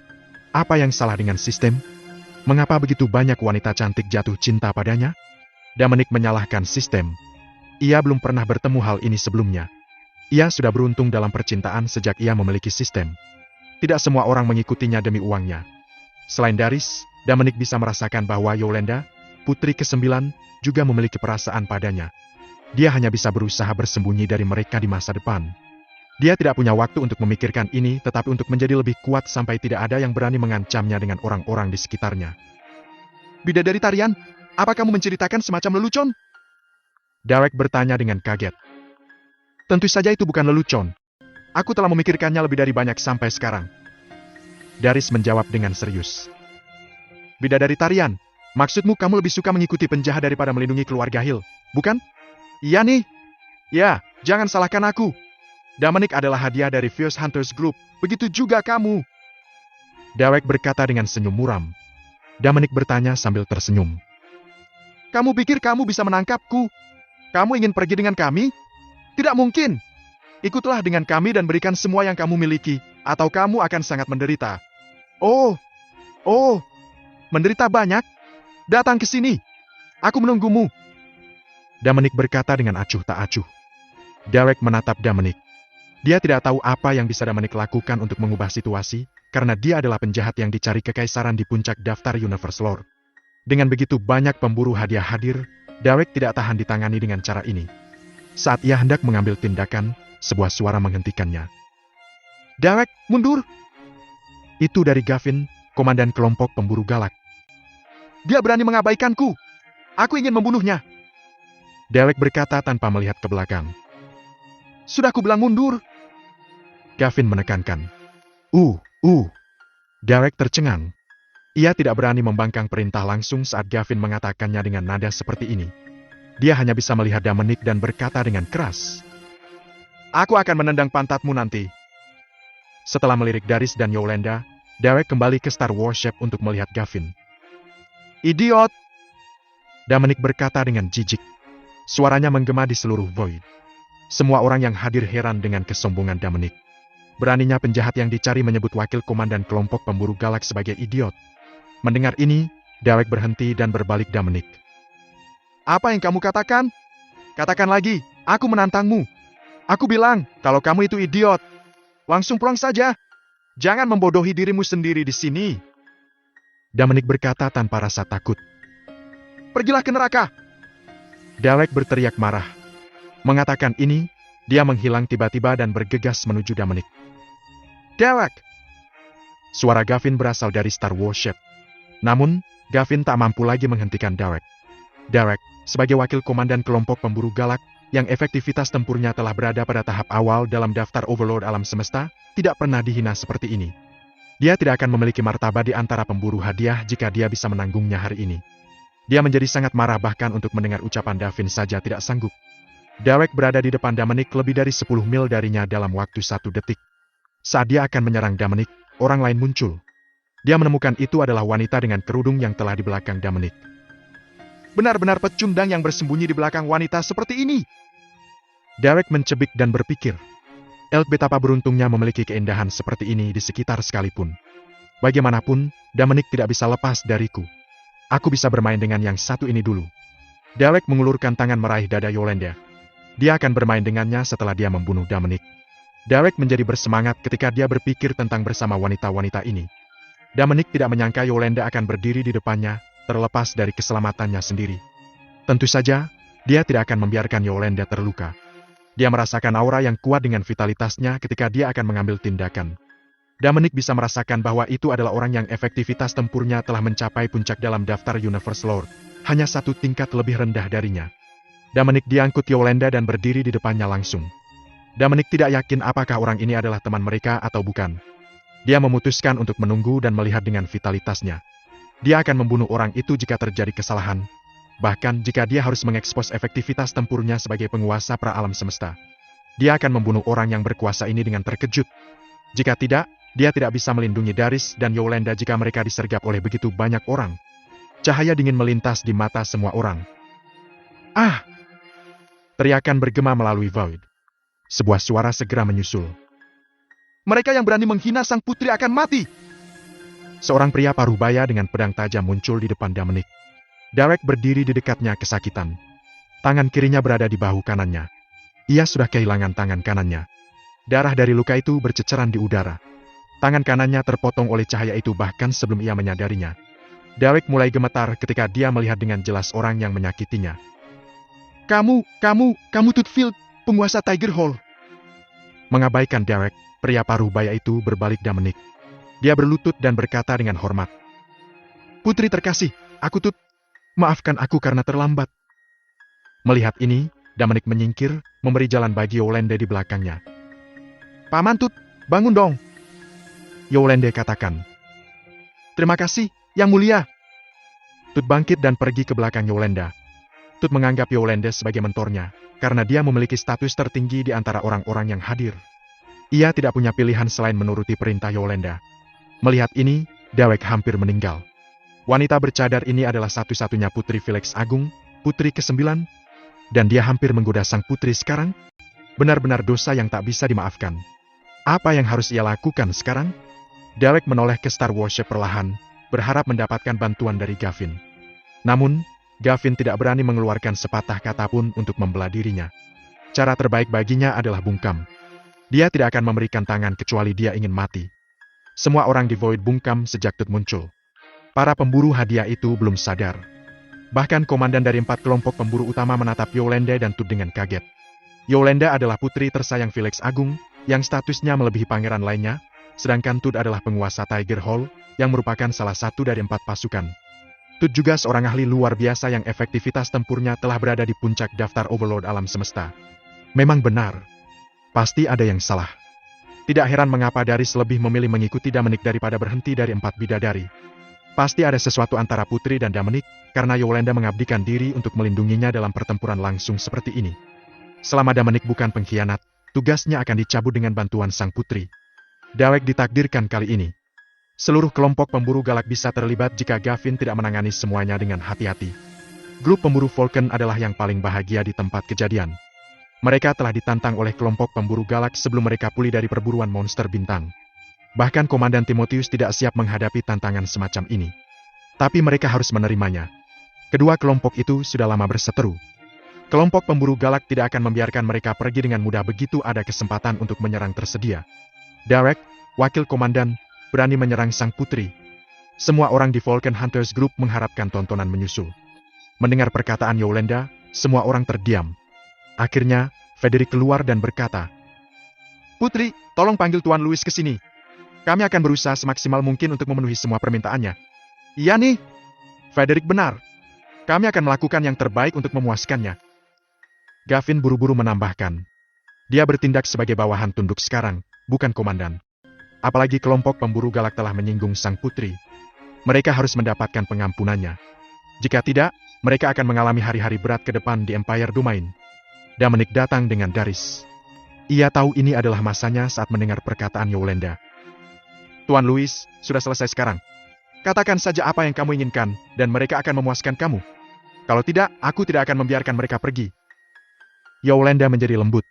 Apa yang salah dengan sistem? Mengapa begitu banyak wanita cantik jatuh cinta padanya? Dominic menyalahkan sistem. Ia belum pernah bertemu hal ini sebelumnya. Ia sudah beruntung dalam percintaan sejak ia memiliki sistem. Tidak semua orang mengikutinya demi uangnya. Selain Darius, Dominic bisa merasakan bahwa Yolanda, putri ke-9, juga memiliki perasaan padanya. Dia hanya bisa berusaha bersembunyi dari mereka di masa depan. Dia tidak punya waktu untuk memikirkan ini, tetapi untuk menjadi lebih kuat sampai tidak ada yang berani mengancamnya dengan orang-orang di sekitarnya. "Bidadari tarian, apa kamu menceritakan semacam lelucon?" Derek bertanya dengan kaget. "Tentu saja itu bukan lelucon. Aku telah memikirkannya lebih dari banyak sampai sekarang." Darius menjawab dengan serius. "Bidadari tarian, maksudmu kamu lebih suka mengikuti penjahat daripada melindungi keluarga Hill, bukan?" "Iya nih." "Ya, jangan salahkan aku. Dominic adalah hadiah dari Fierce Hunters Group, begitu juga kamu." Derek berkata dengan senyum muram. Dominic bertanya sambil tersenyum. "Kamu pikir kamu bisa menangkapku? Kamu ingin pergi dengan kami? Tidak mungkin. Ikutlah dengan kami dan berikan semua yang kamu miliki, atau kamu akan sangat menderita." Oh, menderita banyak? Datang ke sini. Aku menunggumu." Dominic berkata dengan acuh tak acuh. Derek menatap Dominic. Dia tidak tahu apa yang bisa Dominic lakukan untuk mengubah situasi, karena dia adalah penjahat yang dicari kekaisaran di puncak daftar Universe Lore. Dengan begitu banyak pemburu hadiah hadir, Derek tidak tahan ditangani dengan cara ini. Saat ia hendak mengambil tindakan, sebuah suara menghentikannya. "Derek, mundur!" Itu dari Gavin, komandan kelompok pemburu galak. "Dia berani mengabaikanku. Aku ingin membunuhnya." Derek berkata tanpa melihat ke belakang. "Sudah kubilang mundur." Gavin menekankan. Derek tercengang. Ia tidak berani membangkang perintah langsung saat Gavin mengatakannya dengan nada seperti ini. Dia hanya bisa melihat Dominic dan berkata dengan keras. "Aku akan menendang pantatmu nanti." Setelah melirik Darius dan Yolanda, Derek kembali ke Star Warship untuk melihat Gavin. "Idiot!" Dominic berkata dengan jijik. Suaranya menggema di seluruh Void. Semua orang yang hadir heran dengan kesombongan Dominic. Beraninya penjahat yang dicari menyebut wakil komandan kelompok pemburu galak sebagai idiot. Mendengar ini, Derek berhenti dan berbalik Dominic. "Apa yang kamu katakan? Katakan lagi, aku menantangmu. Aku bilang, kalau kamu itu idiot. Langsung pulang saja. Jangan membodohi dirimu sendiri di sini." Dominic berkata tanpa rasa takut. "Pergilah ke neraka." Derek berteriak marah. Mengatakan ini, dia menghilang tiba-tiba dan bergegas menuju Dominic. "Derek!" Suara Gavin berasal dari Star Warship. Namun, Gavin tak mampu lagi menghentikan Derek. Derek, sebagai wakil komandan kelompok pemburu galak, yang efektivitas tempurnya telah berada pada tahap awal dalam daftar Overlord alam semesta, tidak pernah dihina seperti ini. Dia tidak akan memiliki martabat di antara pemburu hadiah jika dia bisa menanggungnya hari ini. Dia menjadi sangat marah bahkan untuk mendengar ucapan Davin saja tidak sanggup. Derek berada di depan Dominic lebih dari 10 mil darinya dalam waktu 1 detik. Saat dia akan menyerang Dominic, orang lain muncul. Dia menemukan itu adalah wanita dengan kerudung yang telah di belakang Dominic. Benar-benar pecundang yang bersembunyi di belakang wanita seperti ini. Derek mencebik dan berpikir, betapa beruntungnya memiliki keindahan seperti ini di sekitar sekalipun. Bagaimanapun, Dominic tidak bisa lepas dariku. Aku bisa bermain dengan yang satu ini dulu. Derek mengulurkan tangan meraih dada Yolanda. Dia akan bermain dengannya setelah dia membunuh Dominic. Derek menjadi bersemangat ketika dia berpikir tentang bersama wanita-wanita ini. Dominic tidak menyangka Yolanda akan berdiri di depannya, terlepas dari keselamatannya sendiri. Tentu saja, dia tidak akan membiarkan Yolanda terluka. Dia merasakan aura yang kuat dengan vitalitasnya ketika dia akan mengambil tindakan. Dominic bisa merasakan bahwa itu adalah orang yang efektivitas tempurnya telah mencapai puncak dalam daftar Universe Lord, hanya 1 tingkat lebih rendah darinya. Dominic diangkut Yolanda dan berdiri di depannya langsung. Dominic tidak yakin apakah orang ini adalah teman mereka atau bukan. Dia memutuskan untuk menunggu dan melihat dengan vitalitasnya. Dia akan membunuh orang itu jika terjadi kesalahan. Bahkan jika dia harus mengekspos efektivitas tempurnya sebagai penguasa pra-alam semesta. Dia akan membunuh orang yang berkuasa ini dengan terkejut. Jika tidak, dia tidak bisa melindungi Darius dan Yolanda jika mereka disergap oleh begitu banyak orang. Cahaya dingin melintas di mata semua orang. Ah! Teriakan bergema melalui Void. Sebuah suara segera menyusul. Mereka yang berani menghina sang putri akan mati! Seorang pria parubaya dengan pedang tajam muncul di depan Dominic. Derek berdiri di dekatnya kesakitan. Tangan kirinya berada di bahu kanannya. Ia sudah kehilangan tangan kanannya. Darah dari luka itu berceceran di udara. Tangan kanannya terpotong oleh cahaya itu bahkan sebelum ia menyadarinya. Derek mulai gemetar ketika dia melihat dengan jelas orang yang menyakitinya. Kamu Tutfield, penguasa Tiger Hall. Mengabaikan Derek, pria parubaya itu berbalik Dominic. Dia berlutut dan berkata dengan hormat. Putri terkasih, aku maafkan aku karena terlambat. Melihat ini, Dominic menyingkir, memberi jalan bagi Yolanda di belakangnya. Paman Tut, bangun dong. Yolanda katakan. Terima kasih, Yang Mulia. Tut bangkit dan pergi ke belakang Yolanda. Tut menganggap Yolanda sebagai mentornya, karena dia memiliki status tertinggi di antara orang-orang yang hadir. Ia tidak punya pilihan selain menuruti perintah Yolanda. Melihat ini, Derek hampir meninggal. Wanita bercadar ini adalah satu-satunya putri Felix Agung, putri ke-9, dan dia hampir menggoda sang putri sekarang. Benar-benar dosa yang tak bisa dimaafkan. Apa yang harus ia lakukan sekarang? Derek menoleh ke Star Worship perlahan, berharap mendapatkan bantuan dari Gavin. Namun, Gavin tidak berani mengeluarkan sepatah kata pun untuk membela dirinya. Cara terbaik baginya adalah bungkam. Dia tidak akan memberikan tangan kecuali dia ingin mati. Semua orang di Void bungkam sejak Tut muncul. Para pemburu hadiah itu belum sadar. Bahkan komandan dari 4 kelompok pemburu utama menatap Yolanda dan Tut dengan kaget. Yolanda adalah putri tersayang Felix Agung, yang statusnya melebihi pangeran lainnya, sedangkan Tut adalah penguasa Tiger Hall, yang merupakan salah satu dari 4 pasukan. Tut juga seorang ahli luar biasa yang efektivitas tempurnya telah berada di puncak daftar Overlord alam semesta. Memang benar. Pasti ada yang salah. Tidak heran mengapa Darius lebih memilih mengikuti Dominic daripada berhenti dari 4 bidadari. Pasti ada sesuatu antara Putri dan Dominic, karena Yolanda mengabdikan diri untuk melindunginya dalam pertempuran langsung seperti ini. Selama Dominic bukan pengkhianat, tugasnya akan dicabut dengan bantuan sang putri. Derek ditakdirkan kali ini. Seluruh kelompok pemburu galak bisa terlibat jika Gavin tidak menangani semuanya dengan hati-hati. Grup pemburu Vulcan adalah yang paling bahagia di tempat kejadian. Mereka telah ditantang oleh kelompok pemburu galak sebelum mereka pulih dari perburuan monster bintang. Bahkan Komandan Timotius tidak siap menghadapi tantangan semacam ini. Tapi mereka harus menerimanya. Kedua kelompok itu sudah lama berseteru. Kelompok pemburu galak tidak akan membiarkan mereka pergi dengan mudah begitu ada kesempatan untuk menyerang tersedia. Derek, wakil komandan, berani menyerang sang putri. Semua orang di Vulcan Hunters Group mengharapkan tontonan menyusul. Mendengar perkataan Yolanda, semua orang terdiam. Akhirnya, Frederick keluar dan berkata, Putri, tolong panggil Tuan Louis ke sini. Kami akan berusaha semaksimal mungkin untuk memenuhi semua permintaannya. Iya nih. Frederick benar. Kami akan melakukan yang terbaik untuk memuaskannya. Gavin buru-buru menambahkan. Dia bertindak sebagai bawahan tunduk sekarang, bukan komandan. Apalagi kelompok pemburu galak telah menyinggung sang putri. Mereka harus mendapatkan pengampunannya. Jika tidak, mereka akan mengalami hari-hari berat ke depan di Empire Domain. Dominic datang dengan garis. Ia tahu ini adalah masanya saat mendengar perkataan Yolanda. Tuan Louis, sudah selesai sekarang. Katakan saja apa yang kamu inginkan, dan mereka akan memuaskan kamu. Kalau tidak, aku tidak akan membiarkan mereka pergi. Yolanda menjadi lembut.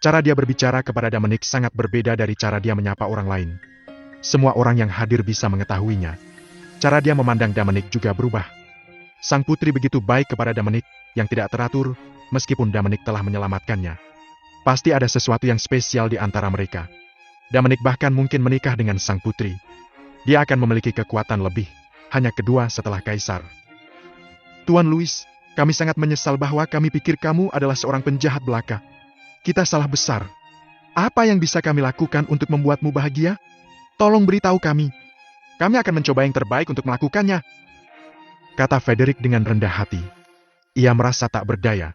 Cara dia berbicara kepada Dominic sangat berbeda dari cara dia menyapa orang lain. Semua orang yang hadir bisa mengetahuinya. Cara dia memandang Dominic juga berubah. Sang putri begitu baik kepada Dominic, yang tidak teratur, meskipun Dominic telah menyelamatkannya. Pasti ada sesuatu yang spesial di antara mereka. Dominic bahkan mungkin menikah dengan sang putri. Dia akan memiliki kekuatan lebih, hanya kedua setelah Kaisar. Tuan Louis, kami sangat menyesal bahwa kami pikir kamu adalah seorang penjahat belaka. Kita salah besar. Apa yang bisa kami lakukan untuk membuatmu bahagia? Tolong beritahu kami. Kami akan mencoba yang terbaik untuk melakukannya. Kata Frederick dengan rendah hati. Ia merasa tak berdaya.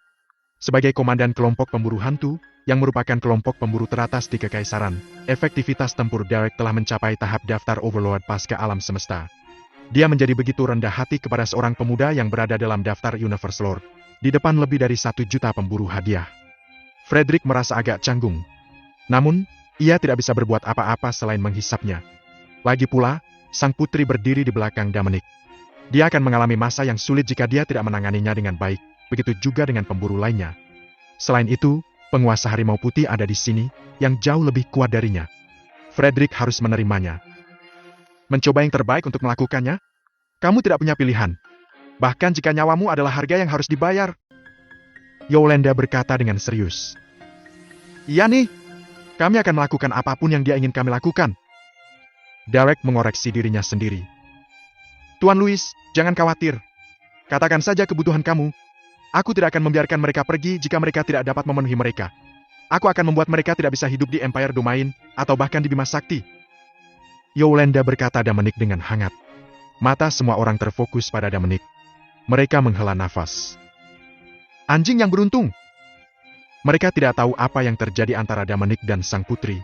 Sebagai komandan kelompok pemburu hantu, yang merupakan kelompok pemburu teratas di Kekaisaran, efektivitas tempur Derek telah mencapai tahap daftar Overlord pasca alam semesta. Dia menjadi begitu rendah hati kepada seorang pemuda yang berada dalam daftar Universe Lord, di depan lebih dari 1 juta pemburu hadiah. Frederick merasa agak canggung. Namun, ia tidak bisa berbuat apa-apa selain menghisapnya. Lagi pula, sang putri berdiri di belakang Dominic. Dia akan mengalami masa yang sulit jika dia tidak menanganinya dengan baik, begitu juga dengan pemburu lainnya. Selain itu, penguasa harimau putih ada di sini, yang jauh lebih kuat darinya. Frederick harus menerimanya. Mencoba yang terbaik untuk melakukannya? Kamu tidak punya pilihan. Bahkan jika nyawamu adalah harga yang harus dibayar. Yolanda berkata dengan serius. Iya nih, kami akan melakukan apapun yang dia ingin kami lakukan. Derek mengoreksi dirinya sendiri. Tuan Louis, jangan khawatir. Katakan saja kebutuhan kamu. Aku tidak akan membiarkan mereka pergi jika mereka tidak dapat memenuhi mereka. Aku akan membuat mereka tidak bisa hidup di Empire Domain, atau bahkan di Bima Sakti. Yolanda berkata Dominic dengan hangat. Mata semua orang terfokus pada Dominic. Mereka menghela nafas. Anjing yang beruntung. Mereka tidak tahu apa yang terjadi antara Dominic dan sang putri.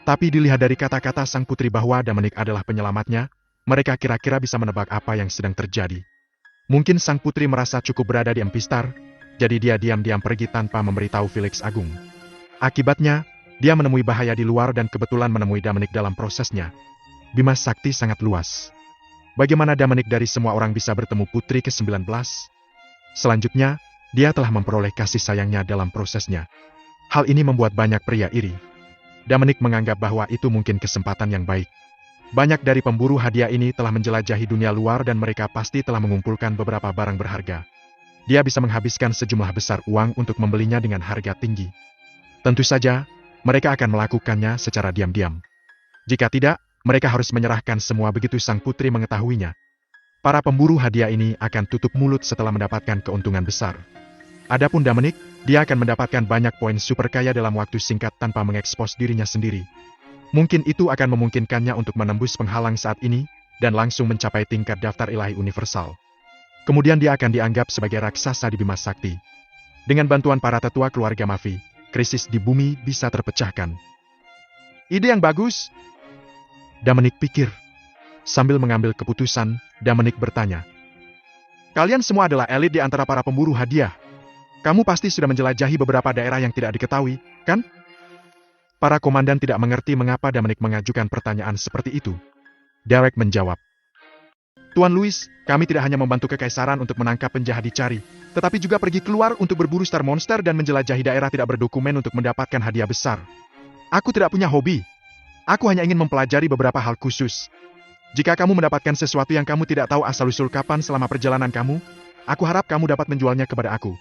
Tapi dilihat dari kata-kata sang putri bahwa Dominic adalah penyelamatnya, mereka kira-kira bisa menebak apa yang sedang terjadi. Mungkin sang putri merasa cukup berada di Empistar, jadi dia diam-diam pergi tanpa memberitahu Felix Agung. Akibatnya, dia menemui bahaya di luar dan kebetulan menemui Dominic dalam prosesnya. Bima Sakti sangat luas. Bagaimana Dominic dari semua orang bisa bertemu putri ke-19? Selanjutnya, dia telah memperoleh kasih sayangnya dalam prosesnya. Hal ini membuat banyak pria iri. Dominic menganggap bahwa itu mungkin kesempatan yang baik. Banyak dari pemburu hadiah ini telah menjelajahi dunia luar dan mereka pasti telah mengumpulkan beberapa barang berharga. Dia bisa menghabiskan sejumlah besar uang untuk membelinya dengan harga tinggi. Tentu saja, mereka akan melakukannya secara diam-diam. Jika tidak, mereka harus menyerahkan semua begitu sang putri mengetahuinya. Para pemburu hadiah ini akan tutup mulut setelah mendapatkan keuntungan besar. Adapun Dominic, dia akan mendapatkan banyak poin super kaya dalam waktu singkat tanpa mengekspos dirinya sendiri. Mungkin itu akan memungkinkannya untuk menembus penghalang saat ini, dan langsung mencapai tingkat daftar ilahi universal. Kemudian dia akan dianggap sebagai raksasa di Bima Sakti. Dengan bantuan para tetua keluarga Mavi, krisis di bumi bisa terpecahkan. Ide yang bagus. Dominic pikir. Sambil mengambil keputusan, Dominic bertanya. Kalian semua adalah elit di antara para pemburu hadiah. Kamu pasti sudah menjelajahi beberapa daerah yang tidak diketahui, kan? Para komandan tidak mengerti mengapa Dominic mengajukan pertanyaan seperti itu. Derek menjawab. Tuan Louis, kami tidak hanya membantu Kekaisaran untuk menangkap penjahat dicari, tetapi juga pergi keluar untuk berburu star monster dan menjelajahi daerah tidak berdokumen untuk mendapatkan hadiah besar. Aku tidak punya hobi. Aku hanya ingin mempelajari beberapa hal khusus. Jika kamu mendapatkan sesuatu yang kamu tidak tahu asal-usul kapan selama perjalanan kamu, aku harap kamu dapat menjualnya kepada aku.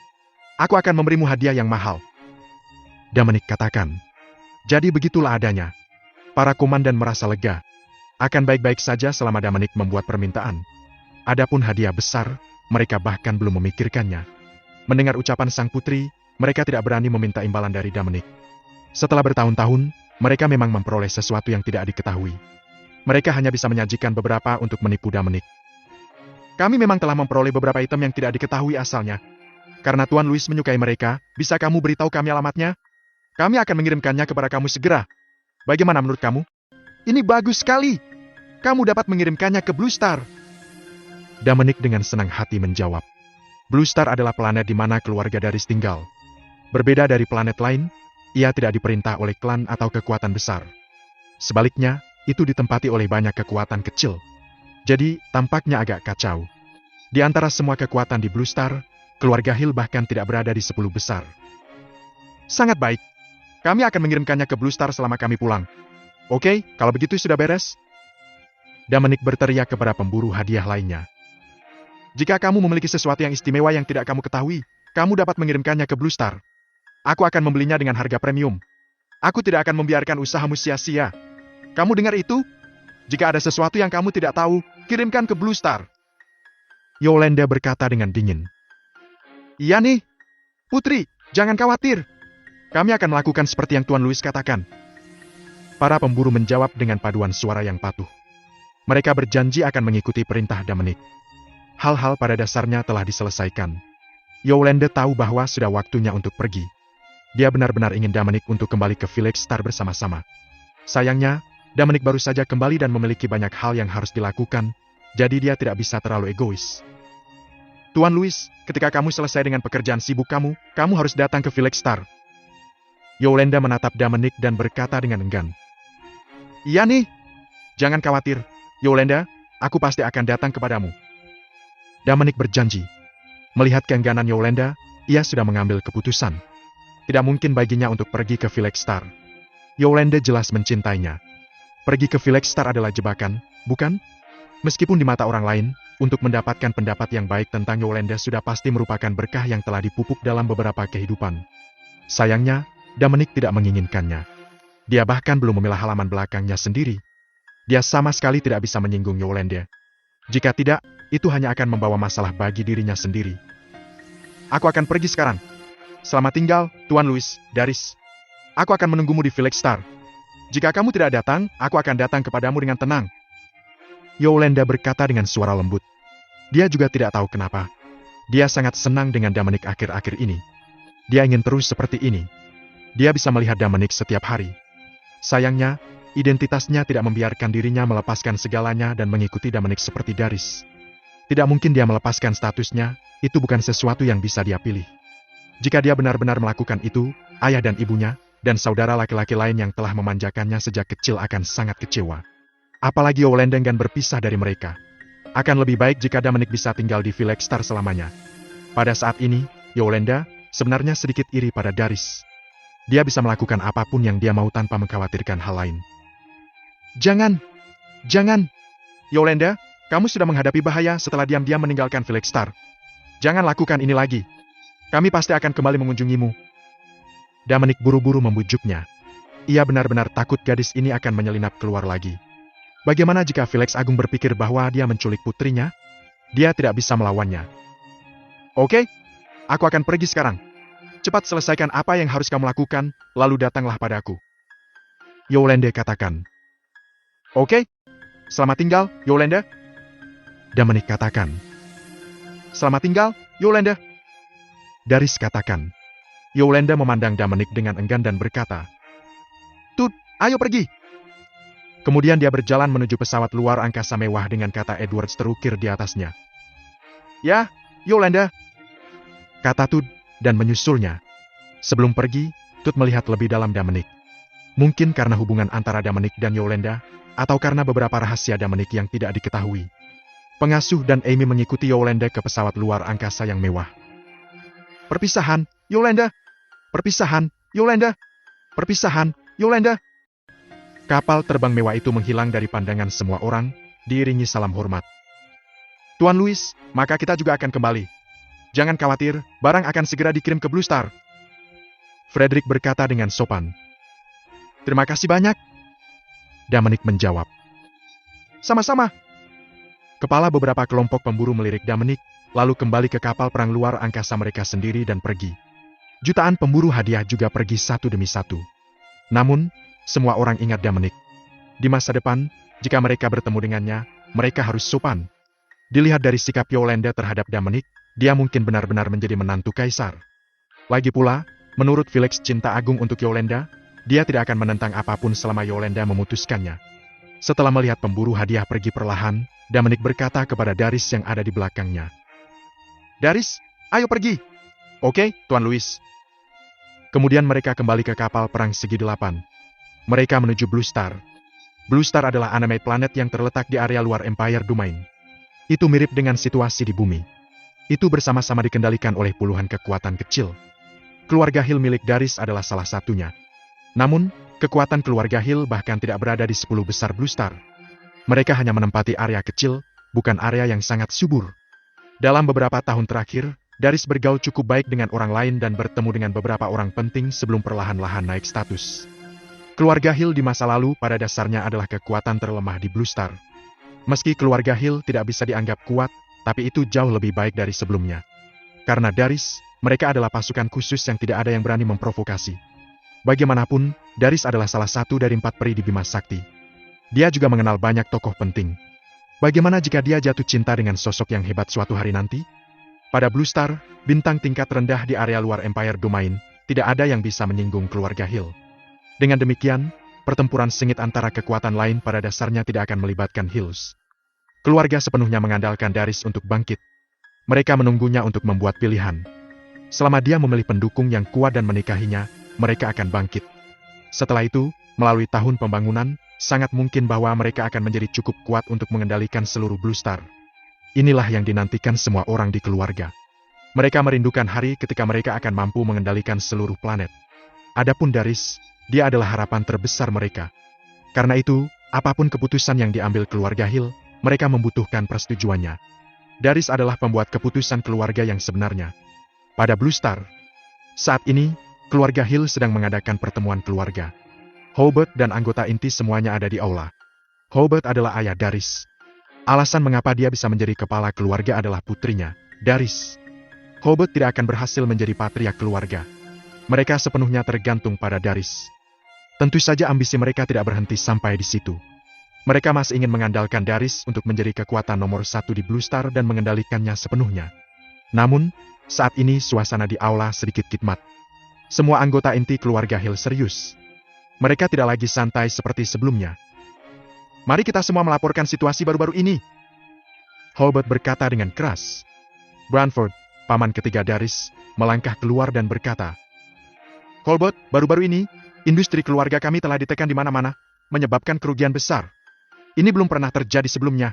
Aku akan memberimu hadiah yang mahal. Dominic katakan. Jadi begitulah adanya. Para komandan merasa lega. Akan baik-baik saja selama Dominic membuat permintaan. Adapun hadiah besar, mereka bahkan belum memikirkannya. Mendengar ucapan sang putri, mereka tidak berani meminta imbalan dari Dominic. Setelah bertahun-tahun, mereka memang memperoleh sesuatu yang tidak diketahui. Mereka hanya bisa menyajikan beberapa untuk menipu Dominic. Kami memang telah memperoleh beberapa item yang tidak diketahui asalnya. Karena Tuan Louis menyukai mereka, bisa kamu beritahu kami alamatnya? Kami akan mengirimkannya kepada kamu segera. Bagaimana menurut kamu? Ini bagus sekali. Kamu dapat mengirimkannya ke Blue Star. Dominic dengan senang hati menjawab. Blue Star adalah planet di mana keluarga Darius tinggal. Berbeda dari planet lain, ia tidak diperintah oleh klan atau kekuatan besar. Sebaliknya, itu ditempati oleh banyak kekuatan kecil. Jadi, tampaknya agak kacau. Di antara semua kekuatan di Blue Star, keluarga Hill bahkan tidak berada di 10 besar. Sangat baik. Kami akan mengirimkannya ke Blue Star selama kami pulang. Oke, kalau begitu sudah beres. Dominic berteriak kepada pemburu hadiah lainnya. Jika kamu memiliki sesuatu yang istimewa yang tidak kamu ketahui, kamu dapat mengirimkannya ke Blue Star. Aku akan membelinya dengan harga premium. Aku tidak akan membiarkan usahamu sia-sia. Kamu dengar itu? Jika ada sesuatu yang kamu tidak tahu, kirimkan ke Blue Star. Yolanda berkata dengan dingin. Iya nih. Putri, jangan khawatir. Kami akan melakukan seperti yang Tuan Louis katakan. Para pemburu menjawab dengan paduan suara yang patuh. Mereka berjanji akan mengikuti perintah Dominic. Hal-hal pada dasarnya telah diselesaikan. Yolanda tahu bahwa sudah waktunya untuk pergi. Dia benar-benar ingin Dominic untuk kembali ke Village Star bersama-sama. Sayangnya, Dominic baru saja kembali dan memiliki banyak hal yang harus dilakukan, jadi dia tidak bisa terlalu egois. Tuan Louis, ketika kamu selesai dengan pekerjaan sibuk kamu harus datang ke Village Star. Yolanda menatap Dominic dan berkata dengan enggan. Iya nih. Jangan khawatir, Yolanda, aku pasti akan datang kepadamu. Dominic berjanji. Melihat keengganan Yolanda, ia sudah mengambil keputusan. Tidak mungkin baginya untuk pergi ke Village Star. Yolanda jelas mencintainya. Pergi ke Village Star adalah jebakan, bukan? Meskipun di mata orang lain, untuk mendapatkan pendapat yang baik tentang Yolanda sudah pasti merupakan berkah yang telah dipupuk dalam beberapa kehidupan. Sayangnya, Dominic tidak menginginkannya. Dia bahkan belum memilah halaman belakangnya sendiri. Dia sama sekali tidak bisa menyinggung Yolanda. Jika tidak, itu hanya akan membawa masalah bagi dirinya sendiri. Aku akan pergi sekarang. Selamat tinggal, Tuan Louis, Darius. Aku akan menunggumu di Village Star. Jika kamu tidak datang, aku akan datang kepadamu dengan tenang. Yolanda berkata dengan suara lembut. Dia juga tidak tahu kenapa. Dia sangat senang dengan Dominic akhir-akhir ini. Dia ingin terus seperti ini. Dia bisa melihat Dominic setiap hari. Sayangnya, identitasnya tidak membiarkan dirinya melepaskan segalanya dan mengikuti Dominic seperti Darius. Tidak mungkin dia melepaskan statusnya, itu bukan sesuatu yang bisa dia pilih. Jika dia benar-benar melakukan itu, ayah dan ibunya, dan saudara laki-laki lain yang telah memanjakannya sejak kecil akan sangat kecewa. Apalagi Yolanda enggan berpisah dari mereka. Akan lebih baik jika Dominic bisa tinggal di Village Star selamanya. Pada saat ini, Yolanda sebenarnya sedikit iri pada Darius. Dia bisa melakukan apapun yang dia mau tanpa mengkhawatirkan hal lain. Jangan! Yolanda, kamu sudah menghadapi bahaya setelah diam-diam meninggalkan Village Star. Jangan lakukan ini lagi. Kami pasti akan kembali mengunjungimu. Dominic buru-buru membujuknya. Ia benar-benar takut gadis ini akan menyelinap keluar lagi. Bagaimana jika Felix Agung berpikir bahwa dia menculik putrinya? Dia tidak bisa melawannya. Oke, aku akan pergi sekarang. Cepat selesaikan apa yang harus kamu lakukan, lalu datanglah padaku. Yolanda katakan. Oke, selamat tinggal, Yolanda. Dominic katakan. Selamat tinggal, Yolanda. Darius katakan. Yolanda memandang Dominic dengan enggan dan berkata. Tut, ayo pergi. Kemudian dia berjalan menuju pesawat luar angkasa mewah dengan kata Edwards terukir di atasnya. Ya, Yolanda. Kata Tut, dan menyusulnya. Sebelum pergi, Tut melihat lebih dalam Dominic. Mungkin karena hubungan antara Dominic dan Yolanda, atau karena beberapa rahasia Dominic yang tidak diketahui. Pengasuh dan Amy mengikuti Yolanda ke pesawat luar angkasa yang mewah. Perpisahan, Yolanda. Perpisahan, Yolanda. Perpisahan, Yolanda. Kapal terbang mewah itu menghilang dari pandangan semua orang, diiringi salam hormat. Tuan Louis, maka kita juga akan kembali. Jangan khawatir, barang akan segera dikirim ke Blue Star. Frederick berkata dengan sopan. Terima kasih banyak. Dominic menjawab. Sama-sama. Kepala beberapa kelompok pemburu melirik Dominic, lalu kembali ke kapal perang luar angkasa mereka sendiri dan pergi. Jutaan pemburu hadiah juga pergi satu demi satu. Namun, semua orang ingat Dominic. Di masa depan, jika mereka bertemu dengannya, mereka harus sopan. Dilihat dari sikap Yolanda terhadap Dominic, dia mungkin benar-benar menjadi menantu kaisar. Lagi pula, menurut Felix cinta agung untuk Yolanda, dia tidak akan menentang apapun selama Yolanda memutuskannya. Setelah melihat pemburu hadiah pergi perlahan, Dominic berkata kepada Daris yang ada di belakangnya. Daris, ayo pergi. Oke, Tuan Louis. Kemudian mereka kembali ke kapal perang segi 8. Mereka menuju Blue Star. Blue Star adalah anime planet yang terletak di area luar Empire Domain. Itu mirip dengan situasi di bumi. Itu bersama-sama dikendalikan oleh puluhan kekuatan kecil. Keluarga Hill milik Daris adalah salah satunya. Namun, kekuatan keluarga Hill bahkan tidak berada di 10 besar Blue Star. Mereka hanya menempati area kecil, bukan area yang sangat subur. Dalam beberapa tahun terakhir, Daris bergaul cukup baik dengan orang lain dan bertemu dengan beberapa orang penting sebelum perlahan-lahan naik status. Keluarga Hill di masa lalu pada dasarnya adalah kekuatan terlemah di Blue Star. Meski keluarga Hill tidak bisa dianggap kuat, tapi itu jauh lebih baik dari sebelumnya. Karena Daris, mereka adalah pasukan khusus yang tidak ada yang berani memprovokasi. Bagaimanapun, Daris adalah salah satu dari 4 peri di Bima Sakti. Dia juga mengenal banyak tokoh penting. Bagaimana jika dia jatuh cinta dengan sosok yang hebat suatu hari nanti? Pada Blue Star, bintang tingkat rendah di area luar Empire Domain, tidak ada yang bisa menyinggung keluarga Hill. Dengan demikian, pertempuran sengit antara kekuatan lain pada dasarnya tidak akan melibatkan Hills. Keluarga sepenuhnya mengandalkan Daris untuk bangkit. Mereka menunggunya untuk membuat pilihan. Selama dia memilih pendukung yang kuat dan menikahinya, mereka akan bangkit. Setelah itu, melalui tahun pembangunan, sangat mungkin bahwa mereka akan menjadi cukup kuat untuk mengendalikan seluruh Blue Star. Inilah yang dinantikan semua orang di keluarga. Mereka merindukan hari ketika mereka akan mampu mengendalikan seluruh planet. Adapun Daris, dia adalah harapan terbesar mereka. Karena itu, apapun keputusan yang diambil keluarga Hill, mereka membutuhkan persetujuannya. Daris adalah pembuat keputusan keluarga yang sebenarnya. Pada Blue Star, saat ini, keluarga Hill sedang mengadakan pertemuan keluarga. Hobart dan anggota inti semuanya ada di aula. Hobart adalah ayah Daris. Alasan mengapa dia bisa menjadi kepala keluarga adalah putrinya, Daris. Hobart tidak akan berhasil menjadi patriark keluarga. Mereka sepenuhnya tergantung pada Daris. Tentu saja ambisi mereka tidak berhenti sampai di situ. Mereka masih ingin mengandalkan Daris untuk menjadi kekuatan nomor 1 di Blue Star dan mengendalikannya sepenuhnya. Namun, saat ini suasana di aula sedikit khidmat. Semua anggota inti keluarga Hill serius. Mereka tidak lagi santai seperti sebelumnya. Mari kita semua melaporkan situasi baru-baru ini. Hobart berkata dengan keras. Branford, paman ketiga Daris, melangkah keluar dan berkata, Hobart, baru-baru ini, industri keluarga kami telah ditekan di mana-mana, menyebabkan kerugian besar. Ini belum pernah terjadi sebelumnya.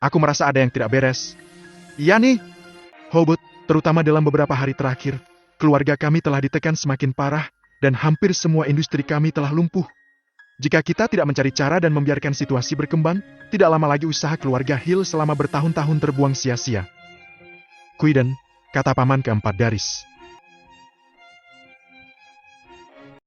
Aku merasa ada yang tidak beres. Iya nih. Hobart, terutama dalam beberapa hari terakhir, keluarga kami telah ditekan semakin parah, dan hampir semua industri kami telah lumpuh. Jika kita tidak mencari cara dan membiarkan situasi berkembang, tidak lama lagi usaha keluarga Hill selama bertahun-tahun terbuang sia-sia. Quiden, kata paman keempat Daris.